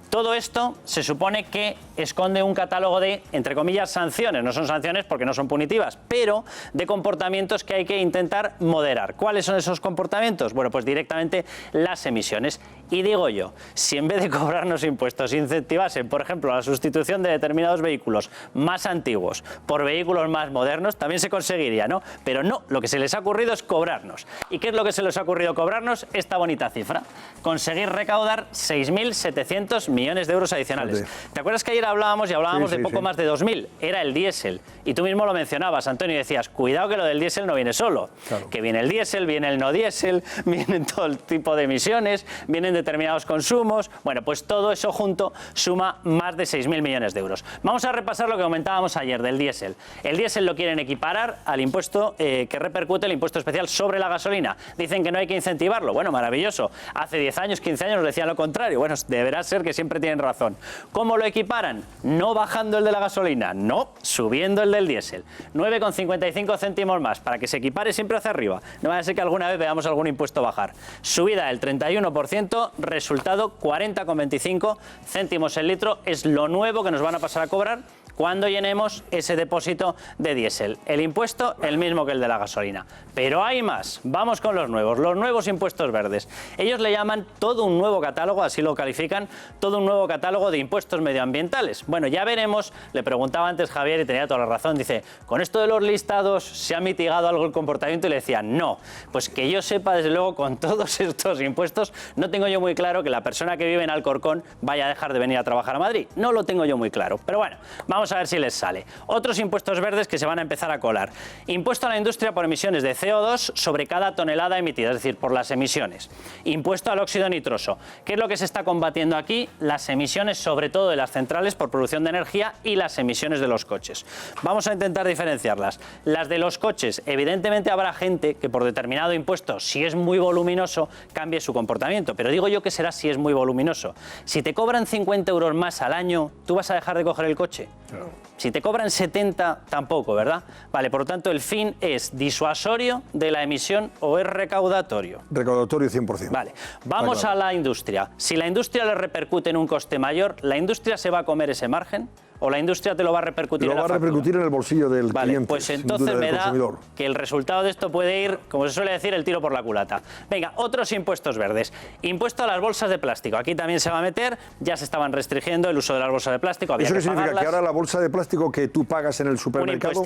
Todo esto se supone que esconde un catálogo de, entre comillas, sanciones. No son sanciones porque no son punitivas, pero de comportamientos que hay que intentar moderar. ¿Cuáles son esos comportamientos? Bueno, pues directamente las emisiones. Y digo yo, si en vez de cobrarnos impuestos incentivasen, por ejemplo, la sustitución de determinados vehículos más antiguos por vehículos más modernos, también se conseguiría, ¿no? Pero no, lo que se les ha ocurrido es cobrarnos. ¿Y qué es lo que se les ha ocurrido cobrarnos? Esta bonita cifra. Conseguir recaudar 6.700 millones de euros adicionales. ¿Te acuerdas que ayer hablábamos de poco más de 2.000? Era el diésel. Y tú mismo lo mencionabas, Antonio, y decías, cuidado que lo del diésel no viene solo. Claro. Que viene el diésel, viene el no diésel, vienen todo el tipo de emisiones, vienen determinados consumos. Bueno, pues todo eso junto suma más de 6.000 millones de euros. Vamos a repasar lo que comentábamos ayer del diésel. El diésel lo quieren equiparar al impuesto que repercute el impuesto especial sobre la gasolina. Dicen que no hay que incentivarlo. Bueno, maravilloso. Hace 10 años, 15 años nos decían lo contrario. Bueno, deberá ser que siempre tienen razón. ¿Cómo lo equiparan? No bajando el de la gasolina, no, subiendo el del diésel. 9,55 céntimos más para que se equipare siempre hacia arriba. No vaya a ser que alguna vez veamos algún impuesto bajar. Subida del 31%, resultado 40,25 céntimos el litro. Es lo nuevo que nos van a pasar a cobrar cuando llenemos ese depósito de diésel. El impuesto, el mismo que el de la gasolina. Pero hay más. Vamos con los nuevos impuestos verdes. Ellos le llaman todo un nuevo catálogo, así lo califican, todo un nuevo catálogo de impuestos medioambientales. Bueno, ya veremos, le preguntaba antes Javier y tenía toda la razón, dice, ¿con esto de los listados se ha mitigado algo el comportamiento? Y le decía, no. Pues que yo sepa, desde luego, con todos estos impuestos, no tengo yo muy claro que la persona que vive en Alcorcón vaya a dejar de venir a trabajar a Madrid. No lo tengo yo muy claro. Pero bueno, vamos a ver si les sale. Otros impuestos verdes que se van a empezar a colar. Impuesto a la industria por emisiones de CO2 sobre cada tonelada emitida, es decir, por las emisiones. Impuesto al óxido nitroso. ¿Qué es lo que se está combatiendo aquí? Las emisiones, sobre todo de las centrales por producción de energía, y las emisiones de los coches. Vamos a intentar diferenciarlas. Las de los coches, evidentemente habrá gente que por determinado impuesto, si es muy voluminoso, cambie su comportamiento. Pero digo yo que será si es muy voluminoso. Si te cobran 50 euros más al año, ¿tú vas a dejar de coger el coche? Claro. Si te cobran 70, tampoco, ¿verdad? Vale, por lo tanto, el fin es disuasorio de la emisión o es recaudatorio. Recaudatorio 100%. Vale, vamos a la industria. Si la industria le repercute en un coste mayor, ¿la industria se va a comer ese margen? ¿O la industria te lo va a repercutir en la factura? Lo va a repercutir en el bolsillo del cliente. Pues entonces me da que el resultado de esto puede ir, como se suele decir, el tiro por la culata. Venga, otros impuestos verdes. Impuesto a las bolsas de plástico. Aquí también se va a meter, ya se estaban restringiendo el uso de las bolsas de plástico. Había ¿Eso qué que significa? pagarlas. Que ahora la bolsa de plástico que tú pagas en el supermercado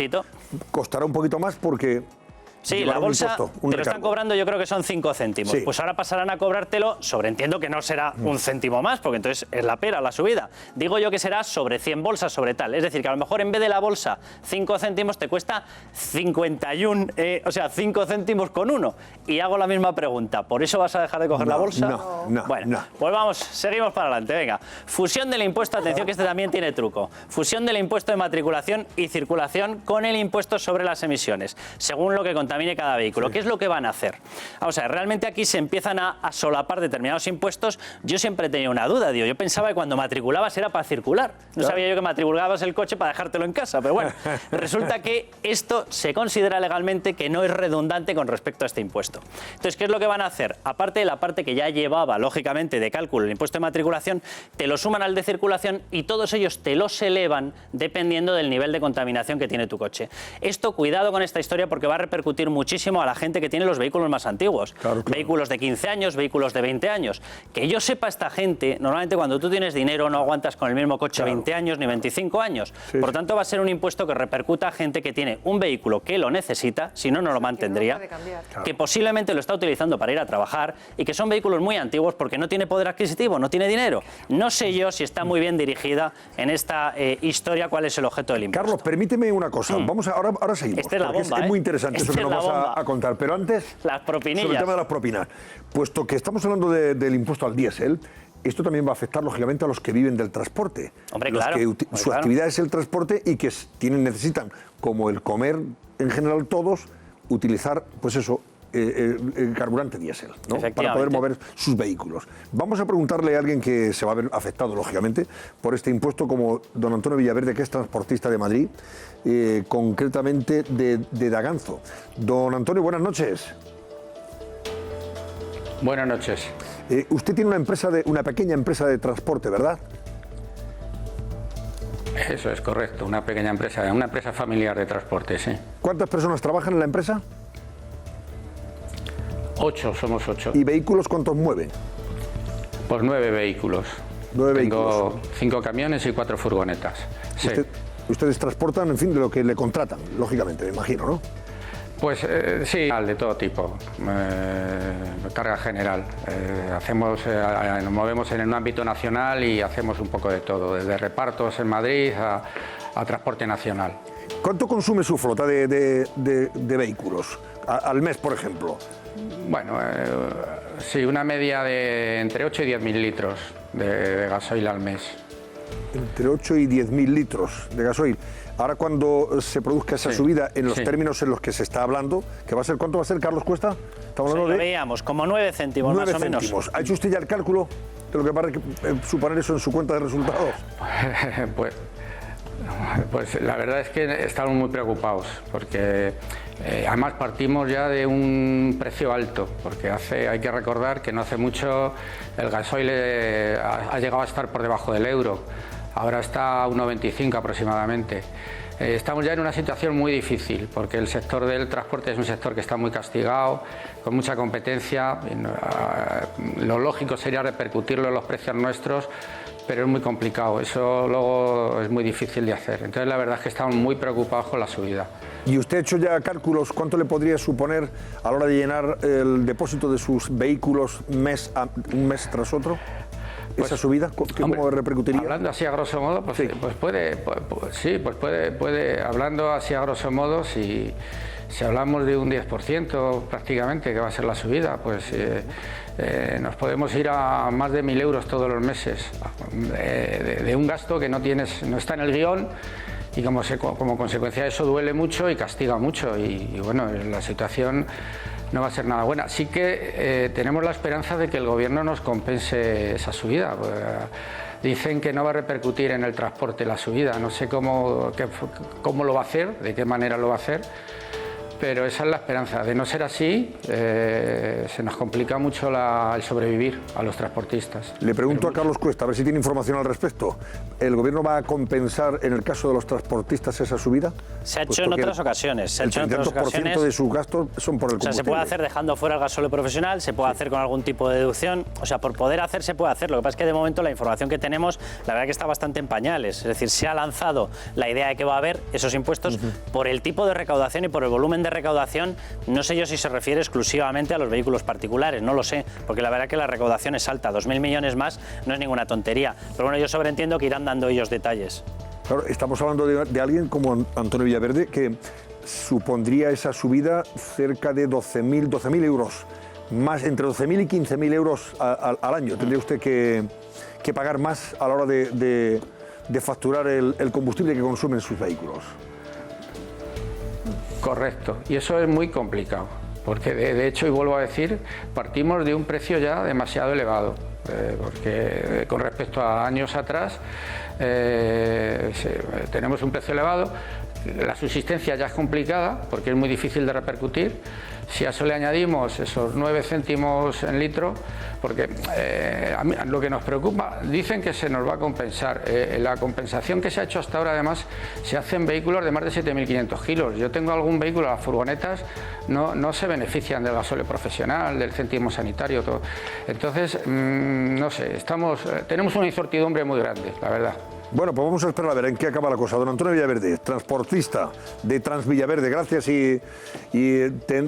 costará un poquito más porque... Sí, la bolsa te lo están cobrando, yo creo que son 5 céntimos. Sí. Pues ahora pasarán a cobrártelo sobre, entiendo que no será un céntimo más, porque entonces es la pera, la subida. Digo yo que será sobre 100 bolsas, sobre tal. Es decir, que a lo mejor en vez de la bolsa 5 céntimos te cuesta 51, o sea, 5 céntimos con 1. Y hago la misma pregunta, ¿por eso vas a dejar de coger la bolsa? Bueno, pues vamos, seguimos para adelante, venga. Fusión del impuesto, atención que este también tiene truco. Fusión del impuesto de matriculación y circulación con el impuesto sobre las emisiones, según lo que contamine cada vehículo. ¿Qué es lo que van a hacer? Vamos a ver, realmente aquí se empiezan a solapar determinados impuestos. Yo siempre tenía una duda, digo, yo pensaba que cuando matriculabas era para circular. No sabía yo que matriculabas el coche para dejártelo en casa, pero bueno, resulta que esto se considera legalmente que no es redundante con respecto a este impuesto. Entonces, ¿qué es lo que van a hacer? Aparte de la parte que ya llevaba, lógicamente, de cálculo el impuesto de matriculación, te lo suman al de circulación y todos ellos te los elevan dependiendo del nivel de contaminación que tiene tu coche. Esto, cuidado con esta historia porque va a repercutir muchísimo a la gente que tiene los vehículos más antiguos. Claro. Vehículos de 15 años, vehículos de 20 años. Que yo sepa, esta gente, normalmente cuando tú tienes dinero no aguantas con el mismo coche 20 años ni 25 años. Sí. Por lo tanto, va a ser un impuesto que repercuta a gente que tiene un vehículo que lo necesita, si no, no lo mantendría, que posiblemente lo está utilizando para ir a trabajar y que son vehículos muy antiguos porque no tiene poder adquisitivo, no tiene dinero. No sé yo si está muy bien dirigida en esta historia cuál es el objeto del impuesto. Carlos, permíteme una cosa. Vamos ahora seguimos. Esta es la bomba, es muy interesante eso que nos vas a contar, pero antes, las propinillas. Sobre el tema de las propinas. Puesto que estamos hablando del impuesto al diésel, esto también va a afectar lógicamente a los que viven del transporte. Hombre, los claro. Que su actividad es el transporte y que necesitan, como el comer en general todos, utilizar, pues eso, el carburante diésel, ¿no? Para poder mover sus vehículos. Vamos a preguntarle a alguien que se va a ver afectado, lógicamente, por este impuesto, como don Antonio Villaverde, que es transportista de Madrid, concretamente de Daganzo. Don Antonio, buenas noches. Buenas noches. Usted tiene una pequeña empresa de transporte, ¿verdad? Eso es correcto, una pequeña empresa, una empresa familiar de transporte, sí. ¿Cuántas personas trabajan en la empresa? 8, somos 8. ¿Y vehículos cuántos mueven? Pues 9 vehículos. 9 Tengo vehículos. 5 camiones y 4 furgonetas. Sí. Ustedes transportan, en fin, de lo que le contratan, lógicamente, me imagino, ¿no? Pues sí, de todo tipo, carga general. Nos movemos en un ámbito nacional y hacemos un poco de todo, desde repartos en Madrid a transporte nacional. ¿Cuánto consume su flota de vehículos al mes, por ejemplo? Bueno, Sí, una media de entre 8 y 10.000 litros de gasoil al mes. Entre 8 y 10.000 litros de gasoil. Ahora cuando se produzca esa subida en los términos en los que se está hablando, que va a ser, ¿cuánto va a ser, Carlos Cuesta? Estamos hablando de... veíamos, como 9 céntimos 9 más o menos. céntimos. ¿Ha hecho usted ya el cálculo de lo que va a suponer eso en su cuenta de resultados? Pues la verdad es que estamos muy preocupados, porque además partimos ya de un precio alto, porque hay que recordar que no hace mucho el gasoil ha llegado a estar por debajo del euro. Ahora está a 1,25 aproximadamente. Estamos ya en una situación muy difícil, porque el sector del transporte es un sector que está muy castigado, con mucha competencia. Lo lógico sería repercutirlo en los precios nuestros, pero es muy complicado. Eso luego es muy difícil de hacer. Entonces la verdad es que estamos muy preocupados con la subida. ¿Y usted ha hecho ya cálculos? ¿Cuánto le podría suponer a la hora de llenar el depósito de sus vehículos un mes tras otro? ¿Esa subida? ¿Cómo repercutiría? Hablando así a grosso modo, pues, sí. puede, hablando así a grosso modo, si hablamos de un 10% prácticamente que va a ser la subida, pues nos podemos ir a más de 1.000 euros todos los meses de un gasto que no está en el guión, y como consecuencia de eso duele mucho y castiga mucho, y bueno, la situación no va a ser nada buena. Sí que tenemos la esperanza de que el gobierno nos compense esa subida. Dicen que no va a repercutir en el transporte la subida, no sé cómo lo va a hacer, de qué manera lo va a hacer, pero esa es la esperanza. De no ser así, se nos complica mucho el sobrevivir a los transportistas. Le pregunto a Carlos Cuesta, a ver si tiene información al respecto. ¿El gobierno va a compensar en el caso de los transportistas esa subida? Se ha hecho en otras ocasiones. El 32% de sus gastos son por el combustible. O sea, se puede hacer dejando fuera el gasóleo profesional, se puede hacer con algún tipo de deducción. O sea, por poder hacer, se puede hacer. Lo que pasa es que de momento la información que tenemos, la verdad que está bastante en pañales. Es decir, se ha lanzado la idea de que va a haber esos impuestos por el tipo de recaudación y por el volumen de recaudación. No sé yo si se refiere exclusivamente a los vehículos particulares, no lo sé, porque la verdad que la recaudación es alta, 2.000 millones más no es ninguna tontería, pero bueno, yo sobreentiendo que irán dando ellos detalles. Claro, estamos hablando de alguien como Antonio Villaverde, que supondría esa subida cerca de 12.000 euros, más entre 12.000 y 15.000 euros al año. Tendría usted que pagar más a la hora de facturar el combustible que consumen sus vehículos. Correcto, y eso es muy complicado, porque de hecho, y vuelvo a decir, partimos de un precio ya demasiado elevado, porque con respecto a años atrás tenemos un precio elevado. La subsistencia ya es complicada porque es muy difícil de repercutir. Si a eso le añadimos esos 9 céntimos en litro, porque a mí, lo que nos preocupa, dicen que se nos va a compensar. La compensación que se ha hecho hasta ahora, además, se hace en vehículos de más de 7.500 kilos. Yo tengo algún vehículo, las furgonetas no se benefician del gasóleo profesional, del céntimo sanitario, todo. Entonces, no sé, tenemos una incertidumbre muy grande, la verdad. Bueno, pues vamos a esperar a ver en qué acaba la cosa. Don Antonio Villaverde, transportista de Transvillaverde, gracias y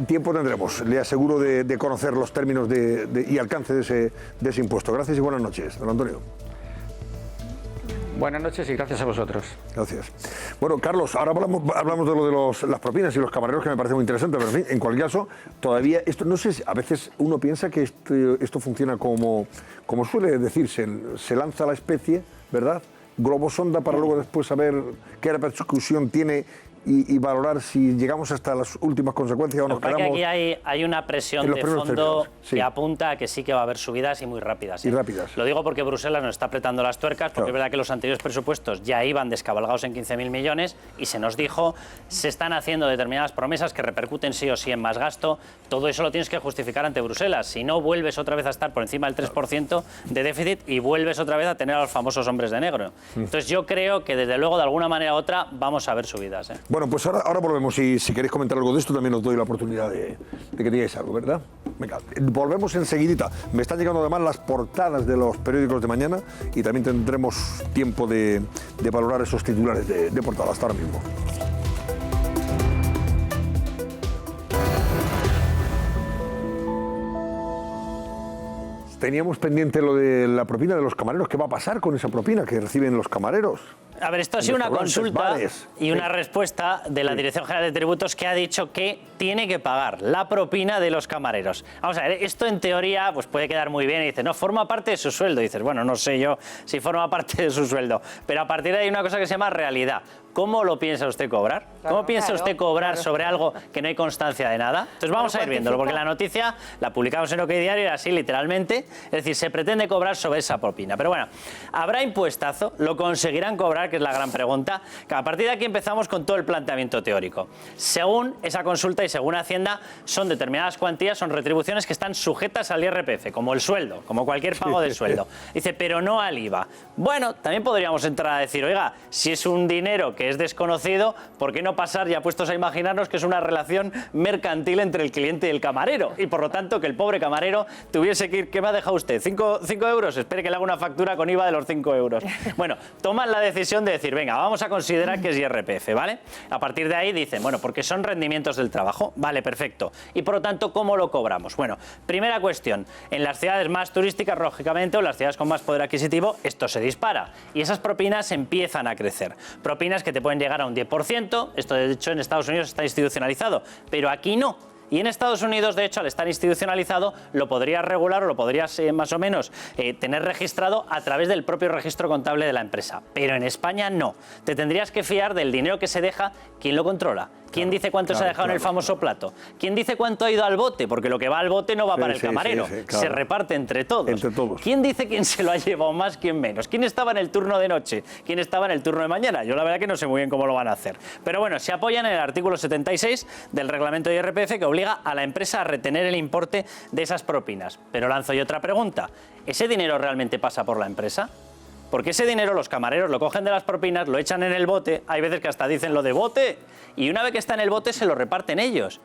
tiempo tendremos, le aseguro, de conocer los términos y alcance de ese impuesto. Gracias y buenas noches, don Antonio. Buenas noches y gracias a vosotros. Gracias. Bueno, Carlos, ahora hablamos de lo de las propinas y los camareros, que me parece muy interesante, pero en fin, en cualquier caso, todavía esto, no sé, a veces uno piensa que esto funciona como suele decirse, se lanza la especie, ¿verdad?, globo sonda, para luego después saber qué repercusión tiene y valorar si llegamos hasta las últimas consecuencias o nos quedamos. Aquí hay una presión de fondo que apunta a que sí que va a haber subidas y muy rápidas. Y rápidas. Lo digo porque Bruselas nos está apretando las tuercas, porque es verdad que los anteriores presupuestos ya iban descabalgados en 15.000 millones y se nos dijo, se están haciendo determinadas promesas que repercuten sí o sí en más gasto. Todo eso lo tienes que justificar ante Bruselas. Si no, vuelves otra vez a estar por encima del 3% de déficit y vuelves otra vez a tener a los famosos hombres de negro. Entonces yo creo que desde luego de alguna manera u otra vamos a ver subidas. Bueno, pues ahora volvemos y si queréis comentar algo de esto también os doy la oportunidad de que digáis algo, ¿verdad? Venga, volvemos enseguidita. Me están llegando además las portadas de los periódicos de mañana y también tendremos tiempo de valorar esos titulares de portada. Hasta ahora mismo. Teníamos pendiente lo de la propina de los camareros. ¿Qué va a pasar con esa propina que reciben los camareros? A ver, esto ha sido una consulta bares. y una respuesta de la Dirección General de Tributos que ha dicho que tiene que pagar la propina de los camareros. Vamos a ver, esto en teoría pues puede quedar muy bien y dices, no, forma parte de su sueldo. Y dices, bueno, no sé yo si forma parte de su sueldo. Pero a partir de ahí hay una cosa que se llama realidad. ¿Cómo lo piensa usted cobrar? ¿Cómo piensa usted cobrar sobre algo que no hay constancia de nada? Entonces vamos a ir viéndolo, porque la noticia la publicamos en OK Diario y así literalmente, es decir, se pretende cobrar sobre esa propina. Pero bueno, ¿habrá impuestazo? ¿Lo conseguirán cobrar? Que es la gran pregunta. Que a partir de aquí empezamos con todo el planteamiento teórico. Según esa consulta y según Hacienda, son determinadas cuantías, son retribuciones que están sujetas al IRPF, como el sueldo, como cualquier pago de sueldo. Dice, pero no al IVA. Bueno, también podríamos entrar a decir, oiga, si es un dinero que es desconocido, ¿por qué no pasar ya puestos a imaginarnos que es una relación mercantil entre el cliente y el camarero? Y por lo tanto que el pobre camarero tuviese que ir, ¿qué me ha dejado usted? ¿5 euros? Espere que le haga una factura con IVA de los 5 euros. Bueno, toman la decisión de decir, venga, vamos a considerar que es IRPF, ¿vale? A partir de ahí dicen, bueno, porque son rendimientos del trabajo, vale, perfecto. Y por lo tanto, ¿cómo lo cobramos? Bueno, primera cuestión, en las ciudades más turísticas, lógicamente, o las ciudades con más poder adquisitivo, esto se dispara y esas propinas empiezan a crecer. Propinas que te pueden llegar a un 10%, esto de hecho en Estados Unidos está institucionalizado, pero aquí no. Y en Estados Unidos, de hecho, al estar institucionalizado, lo podrías regular o lo podrías más o menos tener registrado a través del propio registro contable de la empresa. Pero en España no. Te tendrías que fiar del dinero que se deja. ¿Quién lo controla? ¿Quién dice cuánto se ha dejado en el famoso plato? ¿Quién dice cuánto ha ido al bote? Porque lo que va al bote no va para el camarero. Se reparte entre todos. ¿Quién dice quién se lo ha llevado más, quién menos? ¿Quién estaba en el turno de noche? ¿Quién estaba en el turno de mañana? Yo la verdad que no sé muy bien cómo lo van a hacer. Pero bueno, se apoyan en el artículo 76 del reglamento de IRPF que obliga a la empresa a retener el importe de esas propinas. Pero lanzo yo otra pregunta. ¿Ese dinero realmente pasa por la empresa? Porque ese dinero los camareros lo cogen de las propinas, lo echan en el bote, hay veces que hasta dicen lo de bote, y una vez que está en el bote se lo reparten ellos.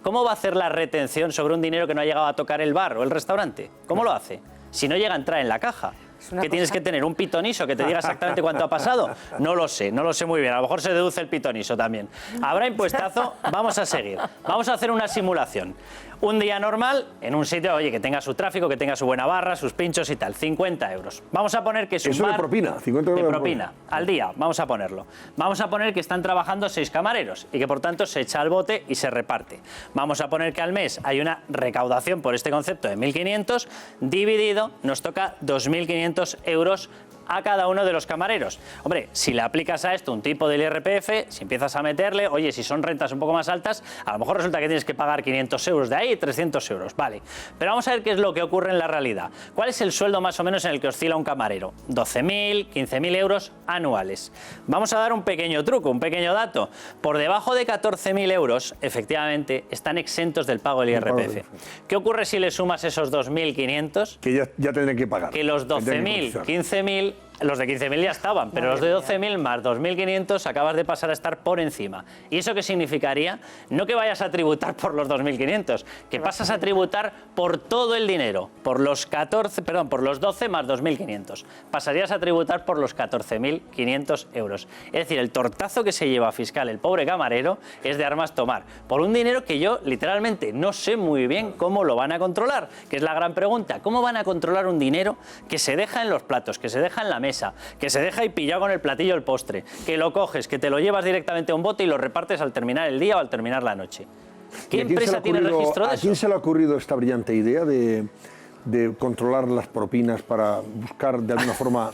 ¿Cómo va a hacer la retención sobre un dinero que no ha llegado a tocar el bar o el restaurante? ¿Cómo lo hace? Si no llega a entrar en la caja. ¿Que tienes que tener un pitoniso que te diga exactamente cuánto ha pasado? No lo sé muy bien. A lo mejor se deduce el pitoniso también. ¿Habrá impuestazo? Vamos a seguir. Vamos a hacer una simulación. Un día normal, en un sitio, oye, que tenga su tráfico, que tenga su buena barra, sus pinchos y tal, 50 euros. Vamos a poner que es un ¿Eso bar... de propina? 50 euros de propina, al día, vamos a ponerlo. Vamos a poner que están trabajando 6 camareros y que por tanto se echa al bote y se reparte. Vamos a poner que al mes hay una recaudación por este concepto de 1.500, dividido, nos toca 2.500 euros a cada uno de los camareros. Hombre, si le aplicas a esto un tipo del IRPF, si empiezas a meterle, oye, si son rentas un poco más altas, a lo mejor resulta que tienes que pagar 500 euros de ahí, 300 euros, vale. Pero vamos a ver qué es lo que ocurre en la realidad. ¿Cuál es el sueldo más o menos en el que oscila un camarero? 12.000, 15.000 euros anuales. Vamos a dar un pequeño truco, un pequeño dato. Por debajo de 14.000 euros, efectivamente, están exentos del pago del IRPF. ¿Qué ocurre si le sumas esos 2.500? Que ya tendrán que pagar. Que los 12.000, 15.000... Los de 15.000 ya estaban, pero los de 12.000 más 2.500 acabas de pasar a estar por encima. ¿Y eso qué significaría? No que vayas a tributar por los 2.500, que pasas a tributar por todo el dinero, por los 12 más 2.500. Pasarías a tributar por los 14.500 euros. Es decir, el tortazo que se lleva fiscal el pobre camarero es de armas tomar, por un dinero que yo literalmente no sé muy bien cómo lo van a controlar, que es la gran pregunta. ¿Cómo van a controlar un dinero que se deja en los platos, que se deja en la mesa, que se deja ahí pillado con el platillo el postre, que lo coges, que te lo llevas directamente a un bote y lo repartes al terminar el día o al terminar la noche? ¿Qué empresa tiene registro de eso? ¿A quién se le ha ocurrido esta brillante idea de controlar las propinas para buscar de alguna forma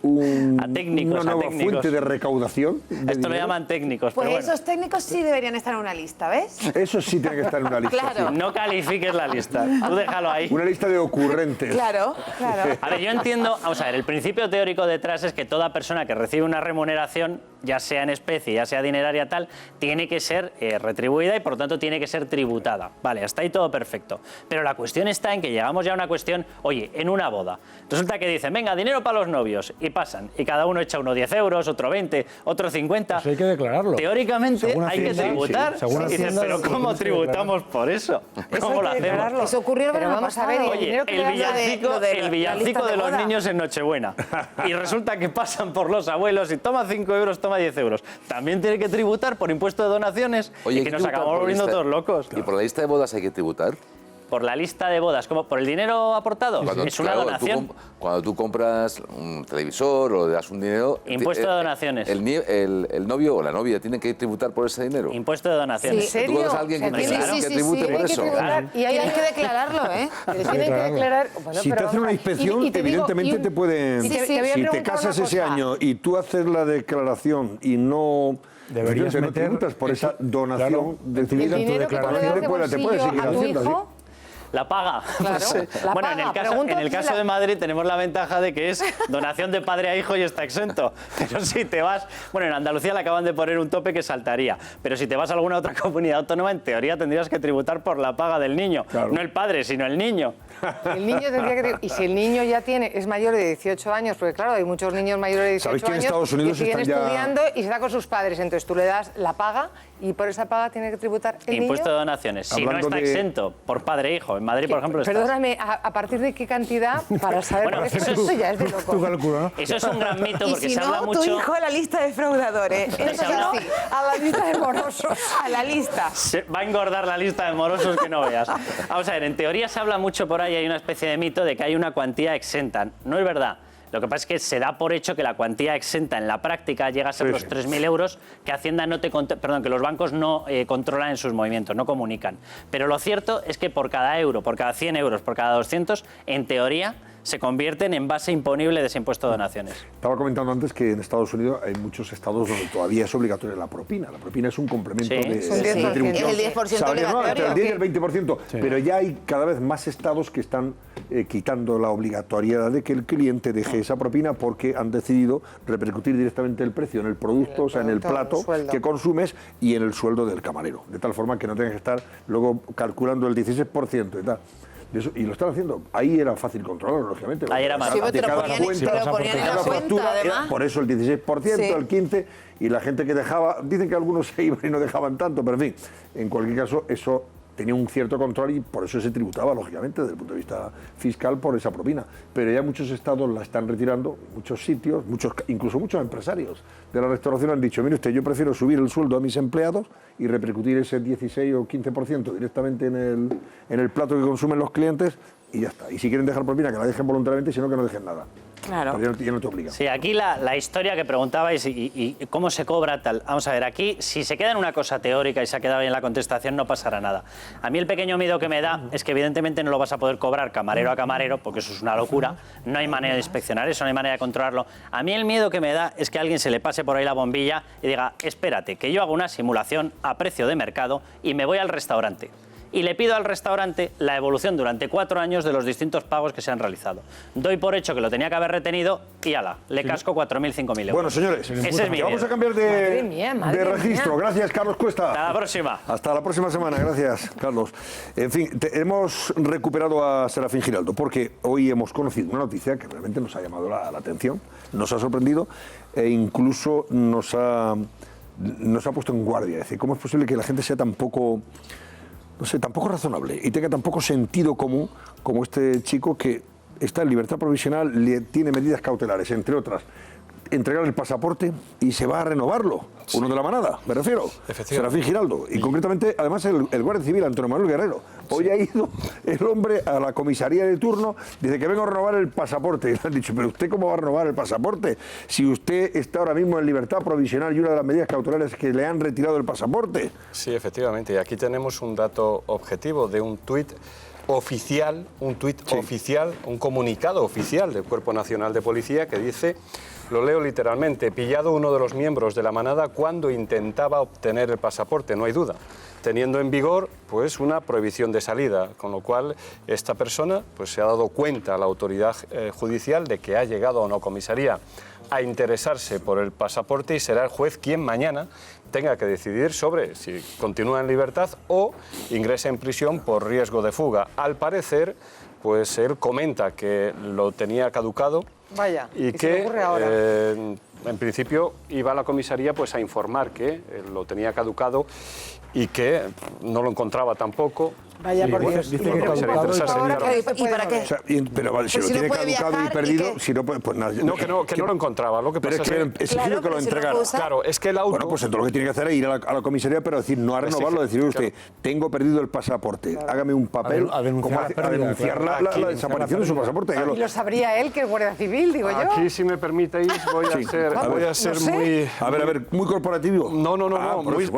una nueva fuente de recaudación? Esto lo llaman técnicos. Pues pero bueno. esos técnicos sí deberían estar en una lista, ¿ves? Eso sí tiene que estar en una lista. Claro. Sí. No califiques la lista, tú déjalo ahí. Una lista de ocurrentes. Claro, claro. A ver, yo entiendo, vamos a ver, el principio teórico detrás es que toda persona que recibe una remuneración, ya sea en especie, ya sea dineraria tal, tiene que ser retribuida y por lo tanto tiene que ser tributada. Vale, hasta ahí todo perfecto. Pero la cuestión está en que llegamos ya a una cuestión, oye, en una boda. Resulta que dicen, venga, dinero para los novios, y pasan, y cada uno echa unos 10 euros, otro 20, otro 50. Eso hay que declararlo. Teóricamente Según hay que Hacienda, tributar. sí. Según Y dices, Hacienda, pero lo ¿cómo tienes que tributamos por eso? ¿Cómo lo hacemos? Eso ocurrió el verano vamos a ver, pasado. Oye, el villancico de los boda. niños en Nochebuena. Y resulta que pasan por los abuelos y toma 5 euros, toma 10 euros. También tiene que tributar por impuesto de donaciones. Oye, y que nos acabamos volviendo todos locos. ¿Y por la lista de bodas hay que tributar? por la lista de bodas como por el dinero aportado, es una donación. Cuando tú compras un televisor o le das un dinero... Impuesto de donaciones. El novio o la novia tiene que tributar por ese dinero. Impuesto de donaciones. ¿En serio? ¿Tú conoces a alguien que tribute por eso? Y hay que declararlo, ¿eh? Tienen que declarar... Bueno, si te hacen una inspección, evidentemente te pueden... Si te casas ese año y tú haces la declaración y no... Deberías no tributas por esa donación de civil, te puedes seguir haciendo así. La paga. Claro, la bueno, paga. en el caso de Madrid tenemos la ventaja de que es donación de padre a hijo y está exento. Pero si te vas... Bueno, en Andalucía le acaban de poner un tope que saltaría. Pero si te vas a alguna otra comunidad autónoma, en teoría tendrías que tributar por la paga del niño. Claro. No el padre, sino el niño. El niño tendría que... Y si el niño ya es mayor de 18 años, porque claro, hay muchos niños mayores de 18 años Estados Unidos que siguen estudiando ya... y se está con sus padres. Entonces tú le das la paga y por esa paga tiene que tributar el Impuesto niño. de donaciones. Si no está exento por padre e hijo. En Madrid, por ejemplo, está... Perdóname, ¿a partir de qué cantidad? Para saber, bueno, eso ya es de loco. Eso es un gran mito porque si se habla mucho... tu hijo a la lista de defraudadores. Eso es así. A la lista de morosos. A la lista. Se va a engordar la lista de morosos que no veas. Vamos a ver, en teoría se habla mucho por ahí, hay una especie de mito de que hay una cuantía exenta. No es verdad. Lo que pasa es que se da por hecho que la cuantía exenta en la práctica llega a ser los 3.000 euros que Hacienda que los bancos no controlan en sus movimientos, no comunican. Pero lo cierto es que por cada euro, por cada 100 euros, por cada 200, en teoría se convierten en base imponible de ese impuesto de donaciones. Estaba comentando antes que en Estados Unidos hay muchos estados donde todavía es obligatoria la propina. La propina es un complemento de tribución. Es el 10% obligatorio. El 10 y el 20%. Sí. Pero ya hay cada vez más estados que están quitando la obligatoriedad de que el cliente deje esa propina porque han decidido repercutir directamente el precio en el producto, o sea, en el plato que consumes y en el sueldo del camarero. De tal forma que no tengas que estar luego calculando el 16% y tal. Y lo están haciendo. Ahí era fácil controlarlo, lógicamente. Ahí era más fácil. Te lo ponían en la cuenta, además. Por eso el 16%, el 15%, y la gente que dejaba, dicen que algunos se iban y no dejaban tanto, pero en fin, en cualquier caso, eso tenía un cierto control y por eso se tributaba, lógicamente, desde el punto de vista fiscal, por esa propina. Pero ya muchos estados la están retirando, muchos sitios, incluso muchos empresarios de la restauración han dicho, mire usted, yo prefiero subir el sueldo a mis empleados y repercutir ese 16 o 15% directamente en el plato que consumen los clientes y ya está. Y si quieren dejar propina, que la dejen voluntariamente, si no, que no dejen nada. Claro. Ya no te obliga. Sí, aquí la historia que preguntabais y cómo se cobra tal. Vamos a ver, aquí si se queda en una cosa teórica y se ha quedado bien la contestación no pasará nada. A mí el pequeño miedo que me da es que evidentemente no lo vas a poder cobrar camarero a camarero porque eso es una locura. No hay manera de inspeccionar eso, no hay manera de controlarlo. A mí el miedo que me da es que alguien se le pase por ahí la bombilla y diga, espérate, que yo hago una simulación a precio de mercado y me voy al restaurante. Y le pido al restaurante la evolución durante 4 años de los distintos pagos que se han realizado. Doy por hecho que lo tenía que haber retenido y ala, le casco 4.000, 5.000 euros. Bueno, señores, ese es mi vamos miedo. a cambiar de registro. Gracias, Carlos Cuesta. Hasta la próxima. Hasta la próxima semana. Gracias, Carlos. En fin, hemos recuperado a Serafín Giraldo porque hoy hemos conocido una noticia que realmente nos ha llamado la atención, nos ha sorprendido e incluso nos ha puesto en guardia. Es decir, ¿cómo es posible que la gente sea tan poco... no sé, tan poco razonable y tenga tan poco sentido común como este chico que está en libertad provisional, le tiene medidas cautelares, entre otras, entregar el pasaporte y se va a renovarlo, uno de la manada, me refiero, Serafín Giraldo, y concretamente, además, el Guardia Civil, Antonio Manuel Guerrero. Hoy ha ido el hombre a la comisaría de turno, dice que vengo a renovar el pasaporte, y le han dicho, pero ¿usted cómo va a renovar el pasaporte? Si usted está ahora mismo en libertad provisional y una de las medidas cautelares es que le han retirado el pasaporte. Sí, efectivamente, y aquí tenemos un dato objetivo de un tuit oficial, un comunicado oficial del Cuerpo Nacional de Policía que dice, lo leo literalmente, pillado uno de los miembros de la manada cuando intentaba obtener el pasaporte, no hay duda, teniendo en vigor pues una prohibición de salida, con lo cual esta persona pues se ha dado cuenta a la autoridad judicial de que ha llegado a una comisaría a interesarse por el pasaporte y será el juez quien mañana tenga que decidir sobre si continúa en libertad o ingresa en prisión por riesgo de fuga. Al parecer, pues él comenta que lo tenía caducado. Vaya, y que en principio iba a la comisaría pues a informar que lo tenía caducado y que no lo encontraba tampoco. Vaya por Dios. Dice que caducado ¿Y para qué? O sea, pero vale, si Pues lo si no tiene puede caducado y viajar, perdido, ¿y si no puede, pues nada. No, que no lo encontraba. Lo que Pero pasa es que exigido que lo entregara. Claro, es que el auto... Bueno, pues entonces lo que tiene que hacer es ir a la comisaría, pero decir, no a renovarlo, decir usted, tengo perdido el pasaporte, hágame un papel A denunciar la desaparición de su pasaporte. Y lo sabría él, que es guardia civil, digo yo. Aquí, si me permitéis, voy a ser muy... A ver, muy corporativo. No,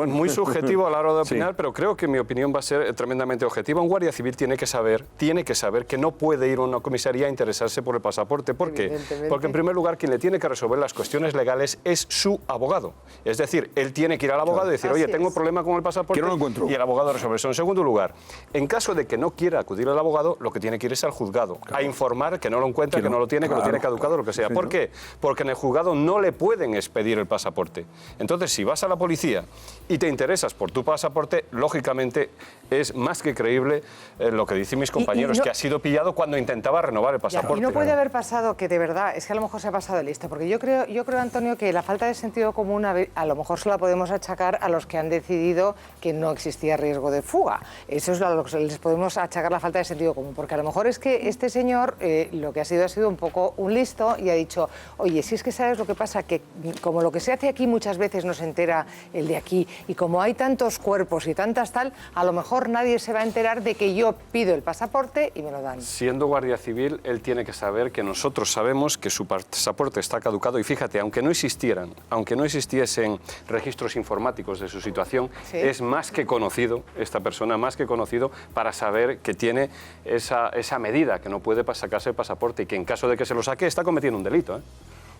muy subjetivo a la hora de opinar, pero creo que mi opinión va a ser tremendamente objetiva. Un guardia civil tiene que saber que no puede ir a una comisaría a interesarse por el pasaporte. ¿Por qué? Porque en primer lugar, quien le tiene que resolver las cuestiones legales es su abogado. Es decir, él tiene que ir al abogado y decir, oye, tengo problema con el pasaporte, que no lo encuentro. Y el abogado resuelve eso. En segundo lugar, en caso de que no quiera acudir al abogado, lo que tiene que ir es al juzgado, a informar que no lo encuentra, que no lo tiene, que lo tiene caducado, lo que sea. ¿Por qué? Porque en el juzgado no le pueden expedir el pasaporte. Entonces, si vas a la policía y te interesas por tu pasaporte, lógicamente es más que creíble lo que dicen mis compañeros, que ha sido pillado cuando intentaba renovar el pasaporte. Y no puede haber pasado, que de verdad, es que a lo mejor se ha pasado de listo, porque yo creo, Antonio, que la falta de sentido común a lo mejor se la podemos achacar a los que han decidido que no existía riesgo de fuga. Eso es a lo que les podemos achacar la falta de sentido común, porque a lo mejor es que este señor lo que ha sido un poco un listo y ha dicho, oye, si es que sabes lo que pasa, que como lo que se hace aquí muchas veces no se entera el de aquí, y como hay tantos cuerpos y tantas tal, a lo mejor nadie se va a enterar de que yo pido el pasaporte y me lo dan. Siendo guardia civil, él tiene que saber que nosotros sabemos que su pasaporte está caducado y fíjate, aunque no existiesen registros informáticos de su situación, es más que conocido, esta persona más que conocido, para saber que tiene esa medida, que no puede sacarse el pasaporte y que en caso de que se lo saque está cometiendo un delito,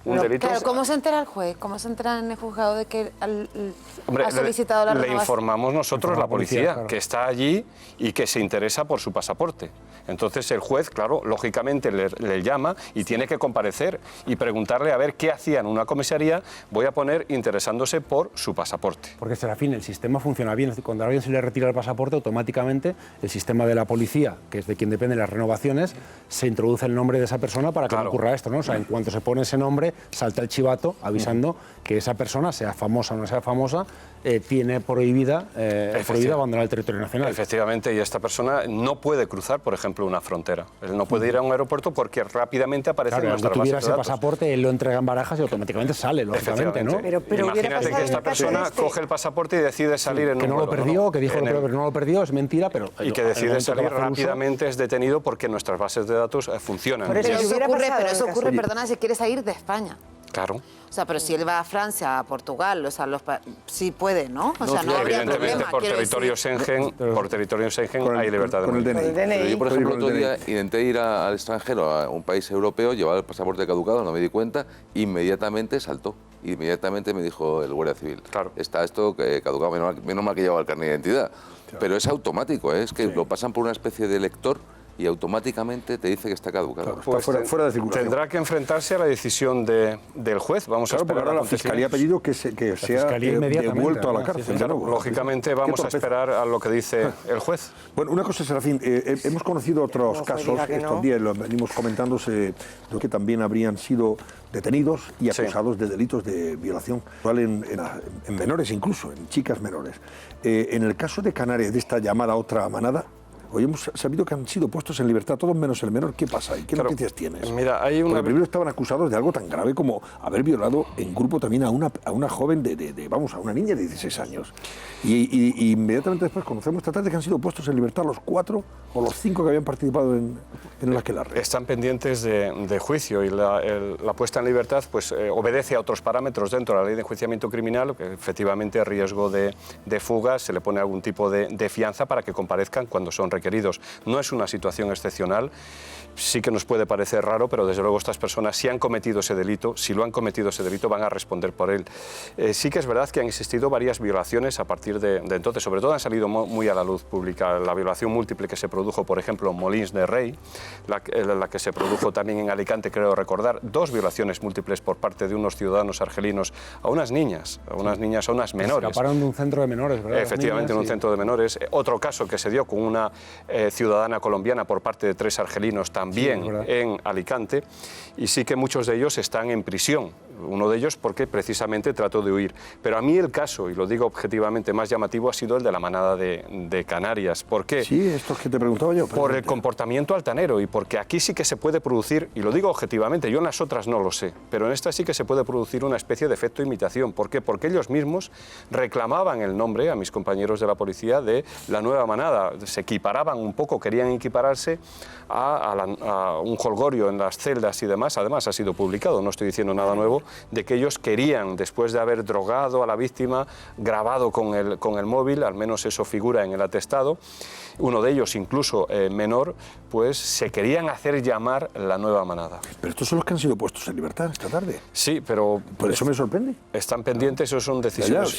un delito. Claro, ¿cómo se entera el juez? ¿Cómo se entera en el juzgado de que ha solicitado la renovación? Le informamos nosotros, la policía, claro, que está allí y que se interesa por su pasaporte. Entonces el juez, claro, lógicamente le llama y tiene que comparecer y preguntarle a ver qué hacía en una comisaría, voy a poner interesándose por su pasaporte. Porque, Serafín, el sistema funciona bien. Cuando a alguien se le retira el pasaporte, automáticamente el sistema de la policía, que es de quien dependen las renovaciones, se introduce el nombre de esa persona para que no ocurra esto, ¿no? O sea, en cuanto se pone ese nombre, salta el chivato avisando que esa persona, sea famosa o no sea famosa, tiene prohibida abandonar el territorio nacional. Efectivamente, y esta persona no puede cruzar, por ejemplo, una frontera. Él no puede ir a un aeropuerto porque rápidamente aparece en nuestras bases de datos. Si tuviera ese pasaporte, él lo entrega en Barajas y automáticamente sale, lógicamente, ¿no? Pero imagínate que esta persona coge el pasaporte y decide salir en un vuelo. Que no lo perdió, que dijo que no lo perdió, es mentira, pero... Y que decide salir rápidamente, es detenido porque nuestras bases de datos funcionan. Pero eso ocurre, perdona, si quieres salir de España. Claro. O sea, pero si él va a Francia, a Portugal, o sea, sí puede, ¿no? O sea, no habría evidentemente problema, por territorio Schengen hay libertad de movimiento. Pero yo, por ejemplo, otro día intenté ir al extranjero, a un país europeo, llevaba el pasaporte caducado, no me di cuenta, inmediatamente saltó. Inmediatamente me dijo el guardia civil, claro, está esto caducado, menos mal que llevaba el carnet de identidad. Claro. Pero es automático, es que lo pasan por una especie de lector y automáticamente te dice que está caducado. Claro, pues fuera de circulación. Tendrá que enfrentarse a la decisión del juez. Vamos a esperar. Ahora la Fiscalía ha pedido que sea devuelto a la cárcel. Lógicamente vamos a esperar a lo que dice el juez. Bueno, una cosa, Serafín, hemos conocido otros casos, estos días lo venimos comentando, que también habrían sido detenidos y acusados de delitos de violación en menores, incluso en chicas menores. En el caso de Canarias, de esta llamada otra manada, hoy hemos sabido que han sido puestos en libertad todos menos el menor. ¿Qué pasa? ¿Y qué noticias tienes? Mira, Porque primero estaban acusados de algo tan grave como haber violado en grupo también a una joven a una niña de 16 años. Y inmediatamente después conocemos esta tarde que han sido puestos en libertad los 4 o los 5 que habían participado en el aquelarre. Están pendientes de juicio y la puesta en libertad pues obedece a otros parámetros dentro de la ley de enjuiciamiento criminal, que efectivamente riesgo de fuga, se le pone algún tipo de fianza para que comparezcan cuando son requeridos. No es una situación excepcional, sí que nos puede parecer raro, pero desde luego estas personas si han cometido ese delito, si lo han cometido ese delito, van a responder por él. Sí que es verdad que han existido varias violaciones a partir de entonces, sobre todo han salido muy a la luz pública. La violación múltiple que se produjo, por ejemplo, en Molins de Rey, la que se produjo también en Alicante, creo recordar, 2 violaciones múltiples por parte de unos ciudadanos argelinos a unas niñas, a unas menores. Escaparon de un centro de menores, ¿verdad? Efectivamente, en un centro de menores. Otro caso que se dio con una ciudadana colombiana por parte de 3 argelinos también en Alicante, y sí que muchos de ellos están en prisión. uno de ellos porque precisamente trató de huir. Pero a mí el caso, y lo digo objetivamente, más llamativo ha sido el de la manada de Canarias. ¿Por qué? Sí, esto es que te preguntaba yo. Por el comportamiento altanero y porque aquí sí que se puede producir, y lo digo objetivamente, yo en las otras no lo sé, pero en esta sí que se puede producir una especie de efecto imitación. ¿Por qué? Porque ellos mismos reclamaban el nombre a mis compañeros de la policía de la nueva manada, se equiparaban un poco, querían equipararse a un jolgorio en las celdas y demás. Además ha sido publicado, no estoy diciendo nada nuevo, de que ellos querían, después de haber drogado a la víctima, grabado con el móvil, al menos eso figura en el atestado, uno de ellos incluso menor, pues se querían hacer llamar la nueva manada. Pero estos son los que han sido puestos en libertad esta tarde. Sí, pero... Por eso me sorprende. Están pendientes, eso son decisiones,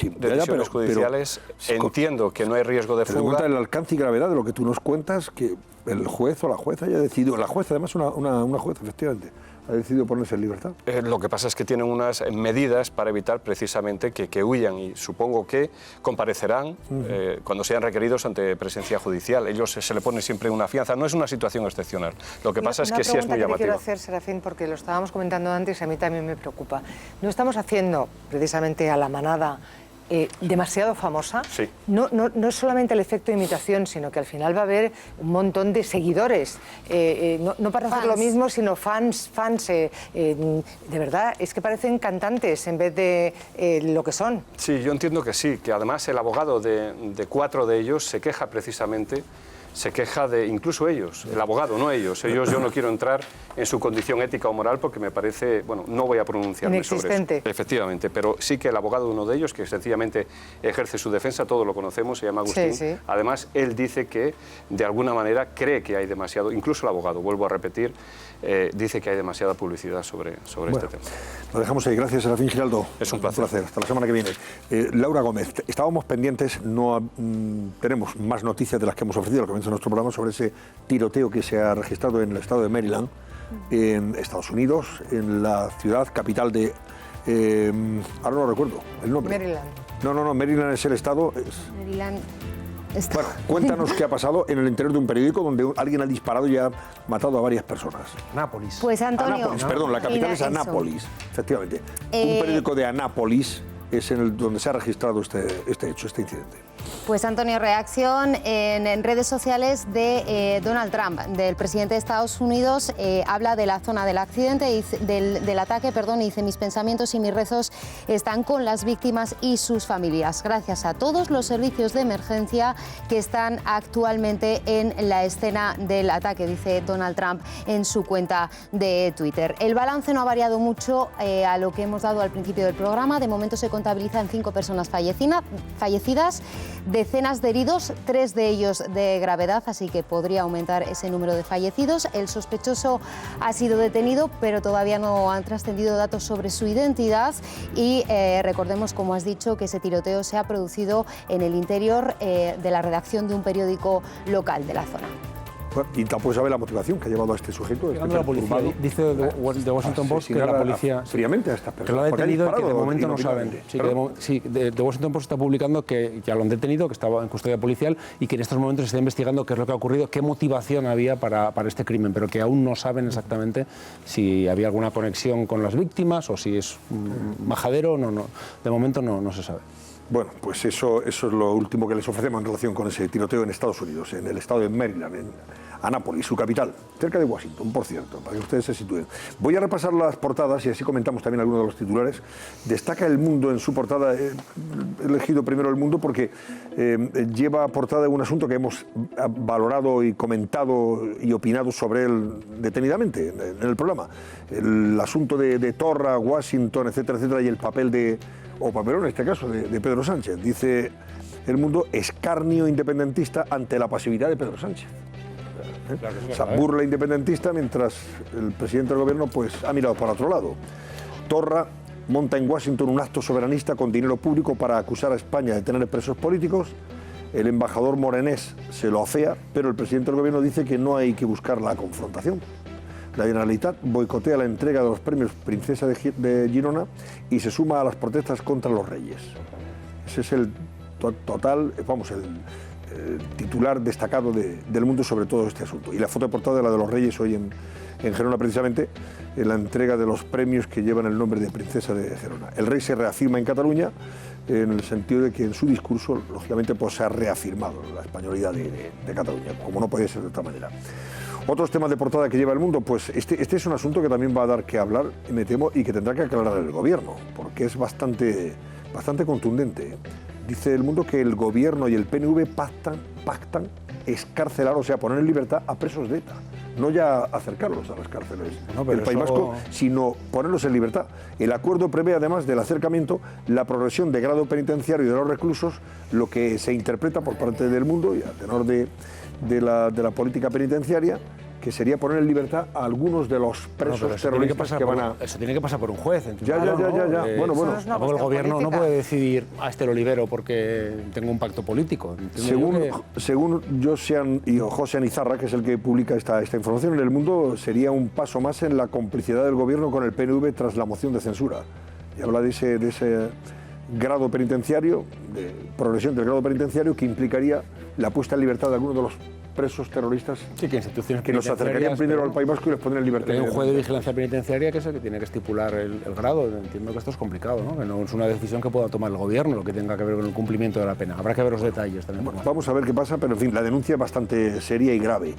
judiciales. Entiendo que no hay riesgo de fuga. Pregunta el alcance y gravedad de lo que tú nos cuentas, que el juez o la jueza haya decidido, la jueza además una jueza efectivamente, ha decidido ponerse en libertad. Lo que pasa es que tienen unas medidas para evitar precisamente que huyan y supongo que comparecerán cuando sean requeridos ante presencia judicial. Ellos se le pone siempre una fianza. No es una situación excepcional. Lo que pasa es que sí es muy llamativo. Una pregunta que quiero hacer, Serafín, porque lo estábamos comentando antes y a mí también me preocupa. ¿No estamos haciendo precisamente a la manada demasiado famosa? Sí. No es solamente el efecto de imitación, sino que al final va a haber un montón de seguidores. No para hacer lo mismo, sino fans. De verdad, es que parecen cantantes en vez de lo que son. Sí, yo entiendo que sí, que además el abogado de 4 de ellos se queja precisamente, incluso ellos, el abogado, no ellos. Ellos yo no quiero entrar en su condición ética o moral porque me parece, bueno, no voy a pronunciarme sobre eso. Efectivamente, pero sí que el abogado de uno de ellos, que sencillamente ejerce su defensa, todos lo conocemos, se llama Agustín. Sí. Además, él dice que de alguna manera cree que hay demasiado, incluso el abogado, vuelvo a repetir, dice que hay demasiada publicidad sobre este tema. Lo dejamos ahí. Gracias, Serafín Giraldo. Es un placer. Hasta la semana que viene. Laura Gómez, estábamos pendientes, tenemos más noticias de las que hemos ofrecido al comienzo de nuestro programa sobre ese tiroteo que se ha registrado en el estado de Maryland, en Estados Unidos, en la ciudad capital de... ahora no recuerdo el nombre. Maryland. No, Maryland es el estado... Maryland... Bueno, cuéntanos qué ha pasado en el interior de un periódico donde alguien ha disparado y ha matado a varias personas. Anápolis. Pues Antonio... Anápolis, perdón, la capital es Anápolis, efectivamente. Un periódico de Anápolis es donde se ha registrado este hecho, este incidente. Pues Antonio, reacción en redes sociales de Donald Trump, del presidente de Estados Unidos. Habla de la zona del accidente, del ataque, y dice: mis pensamientos y mis rezos están con las víctimas y sus familias. Gracias a todos los servicios de emergencia que están actualmente en la escena del ataque, dice Donald Trump en su cuenta de Twitter. El balance no ha variado mucho a lo que hemos dado al principio del programa. De momento se contabilizan 5 personas fallecidas, decenas de heridos, 3 de ellos de gravedad, así que podría aumentar ese número de fallecidos. El sospechoso ha sido detenido, pero todavía no han trascendido datos sobre su identidad y recordemos, como has dicho, que ese tiroteo se ha producido en el interior de la redacción de un periódico local de la zona. Y tampoco sabe la motivación que ha llevado a este sujeto. La policía dice de Washington Post que la policía fríamente a estas personas, que lo ha detenido y que de momento no saben. Sí, de Washington Post está publicando que ya lo han detenido, que estaba en custodia policial y que en estos momentos se está investigando qué es lo que ha ocurrido, qué motivación había para este crimen, pero que aún no saben exactamente si había alguna conexión con las víctimas o si es majadero. No, de momento no se sabe. Bueno, pues eso es lo último que les ofrecemos en relación con ese tiroteo en Estados Unidos, en el estado de Maryland, en Anápolis, su capital, cerca de Washington, por cierto, para que ustedes se sitúen. Voy a repasar las portadas y así comentamos también algunos de los titulares. Destaca El Mundo en su portada, he elegido primero El Mundo porque lleva portada un asunto que hemos valorado y comentado y opinado sobre él detenidamente en el programa. El asunto de Torra, Washington, etcétera, etcétera, y el papel o papelón en este caso, de Pedro Sánchez. Dice El Mundo: escarnio independentista ante la pasividad de Pedro Sánchez. O sea, burla independentista mientras el presidente del gobierno pues ha mirado para otro lado. Torra monta en Washington un acto soberanista con dinero público para acusar a España de tener presos políticos. El embajador morenés se lo afea, pero el presidente del gobierno dice que no hay que buscar la confrontación. La Generalitat boicotea la entrega de los premios Princesa de Girona y se suma a las protestas contra los reyes. Ese es el titular destacado del Mundo sobre todo este asunto. Y la foto de portada de la de los reyes hoy en Gerona precisamente, en la entrega de los premios que llevan el nombre de Princesa de Gerona. El rey se reafirma en Cataluña en el sentido de que en su discurso, lógicamente, pues se ha reafirmado la españolidad de Cataluña, como no podía ser de otra manera. Otros temas de portada que lleva el mundo, pues este es un asunto que también va a dar que hablar, me temo, y que tendrá que aclarar el gobierno, porque es bastante contundente. Dice el mundo que el gobierno y el PNV pactan escarcelar, o sea, poner en libertad a presos de ETA. No ya acercarlos a las cárceles del País Vasco, sino ponerlos en libertad. El acuerdo prevé, además del acercamiento, la progresión de grado penitenciario de los reclusos, lo que se interpreta por parte del mundo y a tenor de la política penitenciaria, que sería poner en libertad a algunos de los presos terroristas que van a... Eso tiene que pasar por un juez. Ya. Bueno. Tampoco el gobierno no puede decidir a este lo libero porque tengo un pacto político. Según Josean Izarra, que es el que publica esta información en El Mundo, sería un paso más en la complicidad del gobierno con el PNV tras la moción de censura. Y habla de ese grado penitenciario, de progresión del grado penitenciario, que implicaría la puesta en libertad de algunos de los presos terroristas que los acercarían primero al País Vasco y les pondrían en libertad. Hay un juez de vigilancia penitenciaria que es el que tiene que estipular el grado. Entiendo que esto es complicado, ¿no? Que no es una decisión que pueda tomar el gobierno, lo que tenga que ver con el cumplimiento de la pena. Habrá que ver los detalles también. Bueno, vamos a ver qué pasa, pero en fin, la denuncia es bastante seria y grave,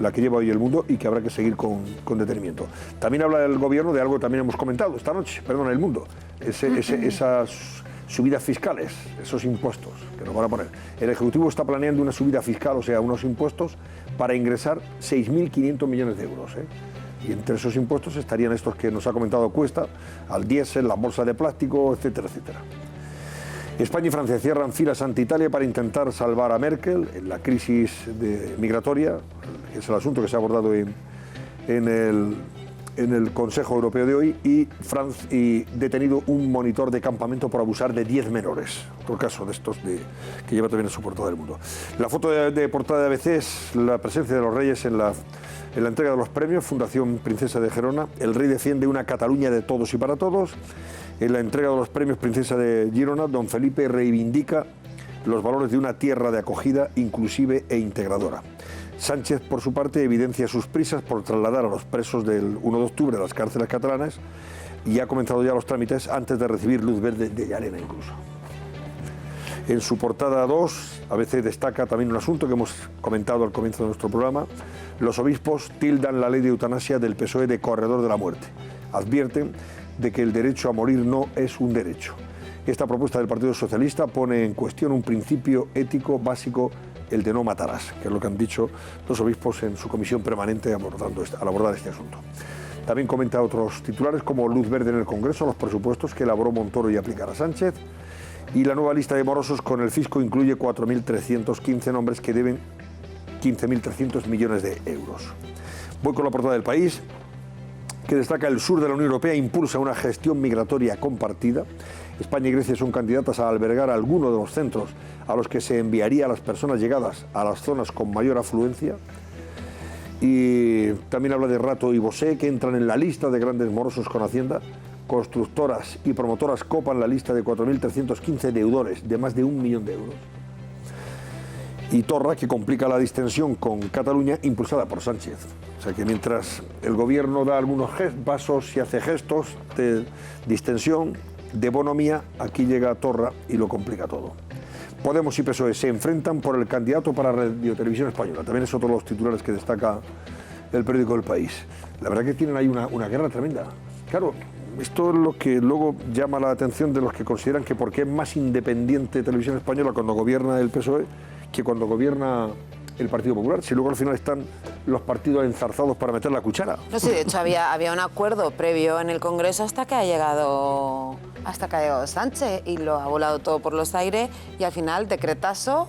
la que lleva hoy El Mundo, y que habrá que seguir con detenimiento. También habla el gobierno de algo que también hemos comentado esta noche, El Mundo, esas subidas fiscales, esos impuestos que nos van a poner. El Ejecutivo está planeando una subida fiscal, o sea, unos impuestos para ingresar 6.500 millones de euros. Y entre esos impuestos estarían estos que nos ha comentado Cuesta, al diésel, la bolsa de plástico, etcétera, etcétera. España y Francia cierran filas ante Italia para intentar salvar a Merkel en la crisis migratoria, que es el asunto que se ha abordado en el Consejo Europeo de hoy, y detenido un monitor de campamento por abusar de 10 menores. Otro caso de estos que lleva también en su portada del Mundo. La foto de portada de ABC es la presencia de los reyes en la entrega de los premios, Fundación Princesa de Gerona. El rey defiende una Cataluña de todos y para todos. En la entrega de los premios Princesa de Girona, don Felipe reivindica los valores de una tierra de acogida inclusive e integradora. Sánchez, por su parte, evidencia sus prisas por trasladar a los presos del 1 de octubre a las cárceles catalanas y ha comenzado ya los trámites antes de recibir luz verde de Llarena incluso. En su portada 2, ABC destaca también un asunto que hemos comentado al comienzo de nuestro programa. Los obispos tildan la ley de eutanasia del PSOE de corredor de la muerte. Advierten de que el derecho a morir no es un derecho. Esta propuesta del Partido Socialista pone en cuestión un principio ético básico, el de no matarás, que es lo que han dicho los obispos en su comisión permanente al abordar este asunto. También comenta otros titulares como luz verde en el Congreso, los presupuestos que elaboró Montoro y aplicará Sánchez, y la nueva lista de morosos con el fisco incluye 4.315 nombres que deben 15.300 millones de euros. Voy con la portada del País, que destaca el sur de la Unión Europea impulsa una gestión migratoria compartida. España y Grecia son candidatas a albergar alguno de los centros a los que se enviaría a las personas llegadas a las zonas con mayor afluencia. Y también habla de Rato y Bosé, que entran en la lista de grandes morosos con Hacienda. Constructoras y promotoras copan la lista de 4.315 deudores de más de 1 millón de euros. Y Torra, que complica la distensión con Cataluña, impulsada por Sánchez. O sea que mientras el gobierno da algunos pasos y hace gestos de distensión, de bonomía, aquí llega Torra y lo complica todo. Podemos y PSOE se enfrentan por el candidato para Radio Televisión Española. También es otro de los titulares que destaca el periódico El País. La verdad que tienen ahí una guerra tremenda. Claro, esto es lo que luego llama la atención de los que consideran que por qué es más independiente Televisión Española cuando gobierna el PSOE que cuando gobierna el Partido Popular, si luego al final están los partidos enzarzados para meter la cuchara. No sé, de hecho había un acuerdo previo en el Congreso hasta que ha llegado Sánchez y lo ha volado todo por los aires y al final decretazo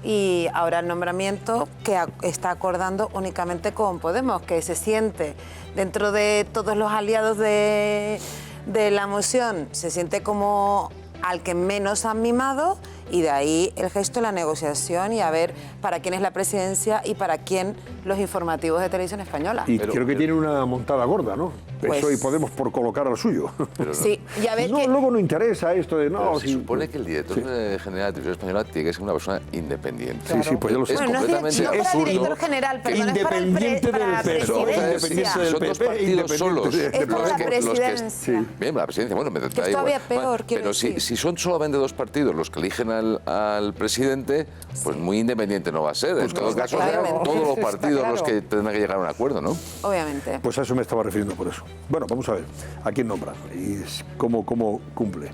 y ahora el nombramiento que está acordando únicamente con Podemos, que se siente dentro de todos los aliados de la moción, se siente como al que menos han mimado y de ahí el gesto de la negociación y a ver para quién es la presidencia y para quién los informativos de Televisión Española. Y creo que tiene una montada gorda, ¿no? Pues, PSOE y Podemos por colocar al suyo. Sí, ya ves no, que... luego no interesa esto de... No, se supone que el director general de Televisión Española tiene que ser una persona independiente. Sí, sí, pues ya lo sé. Es Bueno, completamente no para absurdo. director general, perdón, Independiente para la del PSOE, presidencia. independiente del Son dos PP, partidos solos. Es para la presidencia. Bien, la presidencia, bueno, me da Que es todavía peor, quiero pero decir. si son solamente dos partidos los que eligen al presidente, pues muy independiente no va a ser. En todo caso, serán todos los partidos los que tendrán que llegar a un acuerdo, ¿no? Obviamente. Pues a eso me estaba refiriendo por eso. Bueno, vamos a ver a quién nombra y cómo cumple.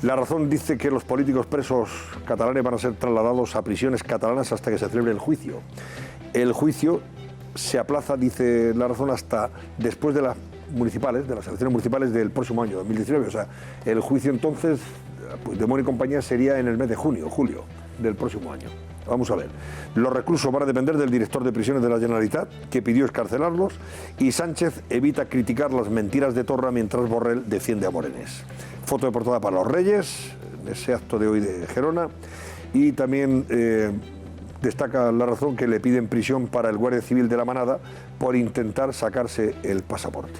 La Razón dice que los políticos presos catalanes van a ser trasladados a prisiones catalanas hasta que se celebre el juicio. El juicio se aplaza, dice La Razón, hasta después de las municipales, de las elecciones municipales del próximo año, 2019. O sea, el juicio entonces, pues de Puigdemont y compañía, sería en el mes de julio del próximo año. Vamos a ver. Los reclusos van a depender del director de prisiones de la Generalitat, que pidió excarcelarlos, y Sánchez evita criticar las mentiras de Torra mientras Borrell defiende a Morenés. Foto de portada para los Reyes, en ese acto de hoy de Gerona, y también destaca La Razón que le piden prisión para el guardia civil de la Manada por intentar sacarse el pasaporte.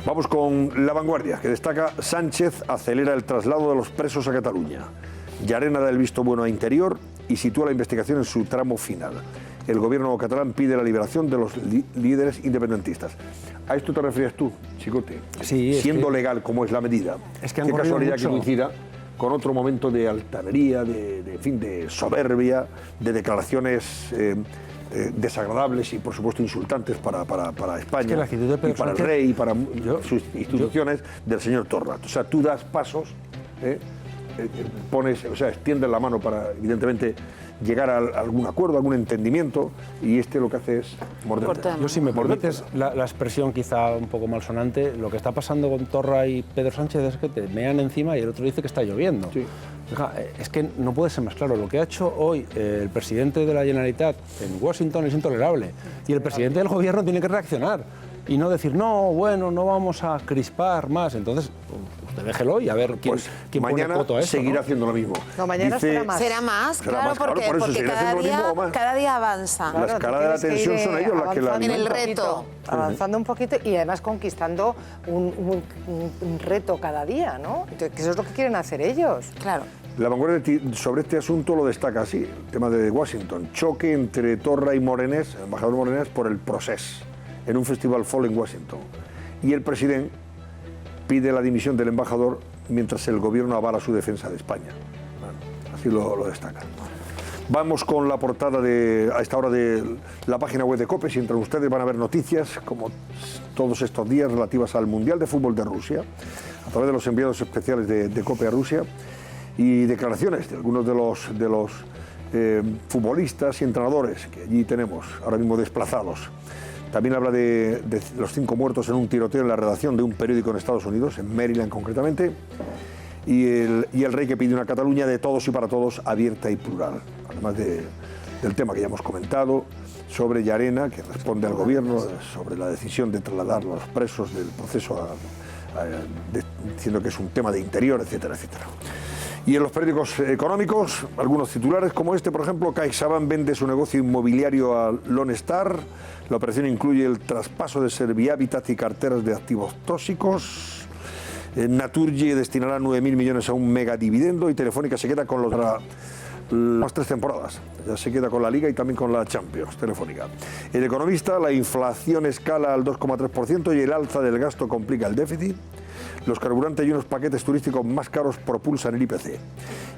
Vamos con La Vanguardia, que destaca: Sánchez acelera el traslado de los presos a Cataluña. Llarena da el visto bueno a Interior y sitúa la investigación en su tramo final. El gobierno catalán pide la liberación de los líderes independentistas. ¿A esto te referías tú, Chicote? Sí, siendo legal como es la medida. Es que han qué corrido casualidad mucho. que coincida con otro momento de altanería, de soberbia, de declaraciones desagradables y, por supuesto, insultantes para España, Es que la actitud de Pedro y para el Sánchez- rey y para sus instituciones del señor Torra. O sea, tú das pasos, pones, o sea, extiendes la mano para, evidentemente, llegar a algún acuerdo, algún entendimiento, y lo que hace es morderte. Yo, si me permites la expresión quizá un poco malsonante, lo que está pasando con Torra y Pedro Sánchez es que te mean encima y el otro dice que está lloviendo. Sí. Fija, es que no puede ser más claro. Lo que ha hecho hoy el presidente de la Generalitat en Washington es intolerable, y el presidente del gobierno tiene que reaccionar y no decir, no, bueno, no vamos a crispar más. Entonces, usted déjelo y a ver quién pone mañana coto a eso, seguirá ¿no? haciendo lo mismo. No, mañana será más. Será más, Será claro, más, claro, porque, por eso porque seguirá cada, haciendo lo mismo o más. cada día avanza. La escalada de la tensión son ellos las que la En el alimentan. reto. Avanzando un poquito y además conquistando un reto cada día, ¿no? Que eso es lo que quieren hacer ellos. Claro. La Vanguardia sobre este asunto lo destaca así, el tema de Washington. Choque entre Torra y Morenés, el embajador Morenés, por el Procés, en un festival folk en Washington. Y el presidente pide la dimisión del embajador mientras el gobierno avala su defensa de España. Bueno, así lo destaca. Vamos con la portada a esta hora de la página web de COPE. Si entran ustedes van a ver noticias, como todos estos días, relativas al Mundial de Fútbol de Rusia, a través de los enviados especiales de COPE a Rusia, y declaraciones de algunos de los futbolistas y entrenadores que allí tenemos ahora mismo desplazados. También habla de los 5 muertos en un tiroteo en la redacción de un periódico en Estados Unidos, en Maryland concretamente, y el rey que pide una Cataluña de todos y para todos, abierta y plural. Además del tema que ya hemos comentado, sobre Llarena, que responde al gobierno, sobre la decisión de trasladar a los presos del proceso diciendo que es un tema de interior, etcétera, etcétera. Y en los periódicos económicos, algunos titulares como este, por ejemplo: CaixaBank vende su negocio inmobiliario a Lone Star. La operación incluye el traspaso de Servihabitat y carteras de activos tóxicos. Naturgy destinará 9.000 millones a un megadividendo, y Telefónica se queda con las 3 temporadas. Ya se queda con la Liga y también con la Champions, Telefónica. El Economista: la inflación escala al 2,3% y el alza del gasto complica el déficit. Los carburantes y unos paquetes turísticos más caros propulsan el IPC.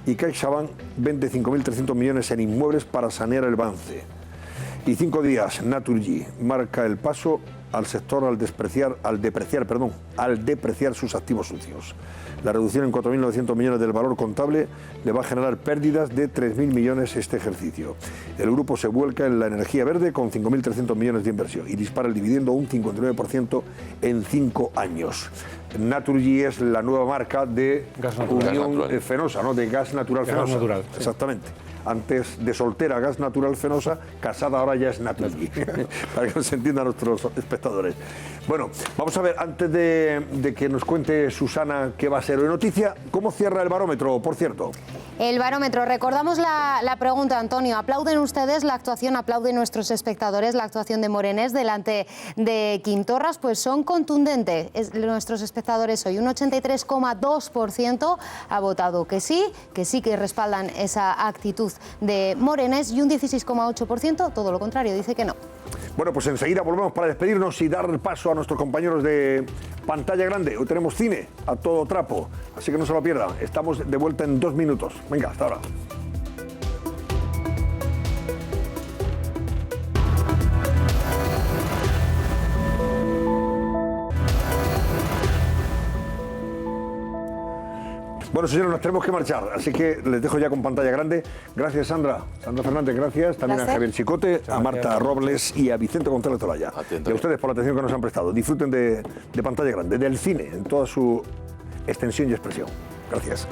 Y CaixaBank vende 5.300 millones en inmuebles para sanear el Bance. Y 5 días, Naturgy marca el paso al sector al depreciar sus activos sucios. La reducción en 4.900 millones del valor contable le va a generar pérdidas de 3.000 millones este ejercicio. El grupo se vuelca en la energía verde con 5.300 millones de inversión y dispara el dividendo un 59% en 5 años. Naturgy es la nueva marca de Unión Fenosa, ¿no? De gas natural Fenosa. Natural, sí. Exactamente. Antes de soltera, gas natural fenosa, casada ahora ya es naturgi, para que nos entiendan nuestros espectadores. Bueno, vamos a ver, antes de que nos cuente Susana qué va a ser hoy noticia, ¿cómo cierra el barómetro, por cierto? El barómetro, recordamos la pregunta, Antonio. ¿Aplauden ustedes la actuación, aplauden nuestros espectadores la actuación de Morenés delante de Quim Torras? Pues son contundentes nuestros espectadores hoy. Un 83,2% ha votado que sí que respaldan esa actitud de Morenés, y un 16,8%, todo lo contrario, dice que no. Bueno, pues enseguida volvemos para despedirnos y dar paso a nuestros compañeros de pantalla grande. Hoy tenemos cine a todo trapo, así que no se lo pierdan. Estamos de vuelta en 2 minutos. Venga, hasta ahora. Bueno, señores, nos tenemos que marchar, así que les dejo ya con pantalla grande. Gracias, Sandra. Sandra Fernández, gracias. También a Javier Chicote, a Marta Robles y a Vicente González Tolaya. Y a ustedes por la atención que nos han prestado. Disfruten de pantalla grande, del cine, en toda su extensión y expresión. Gracias.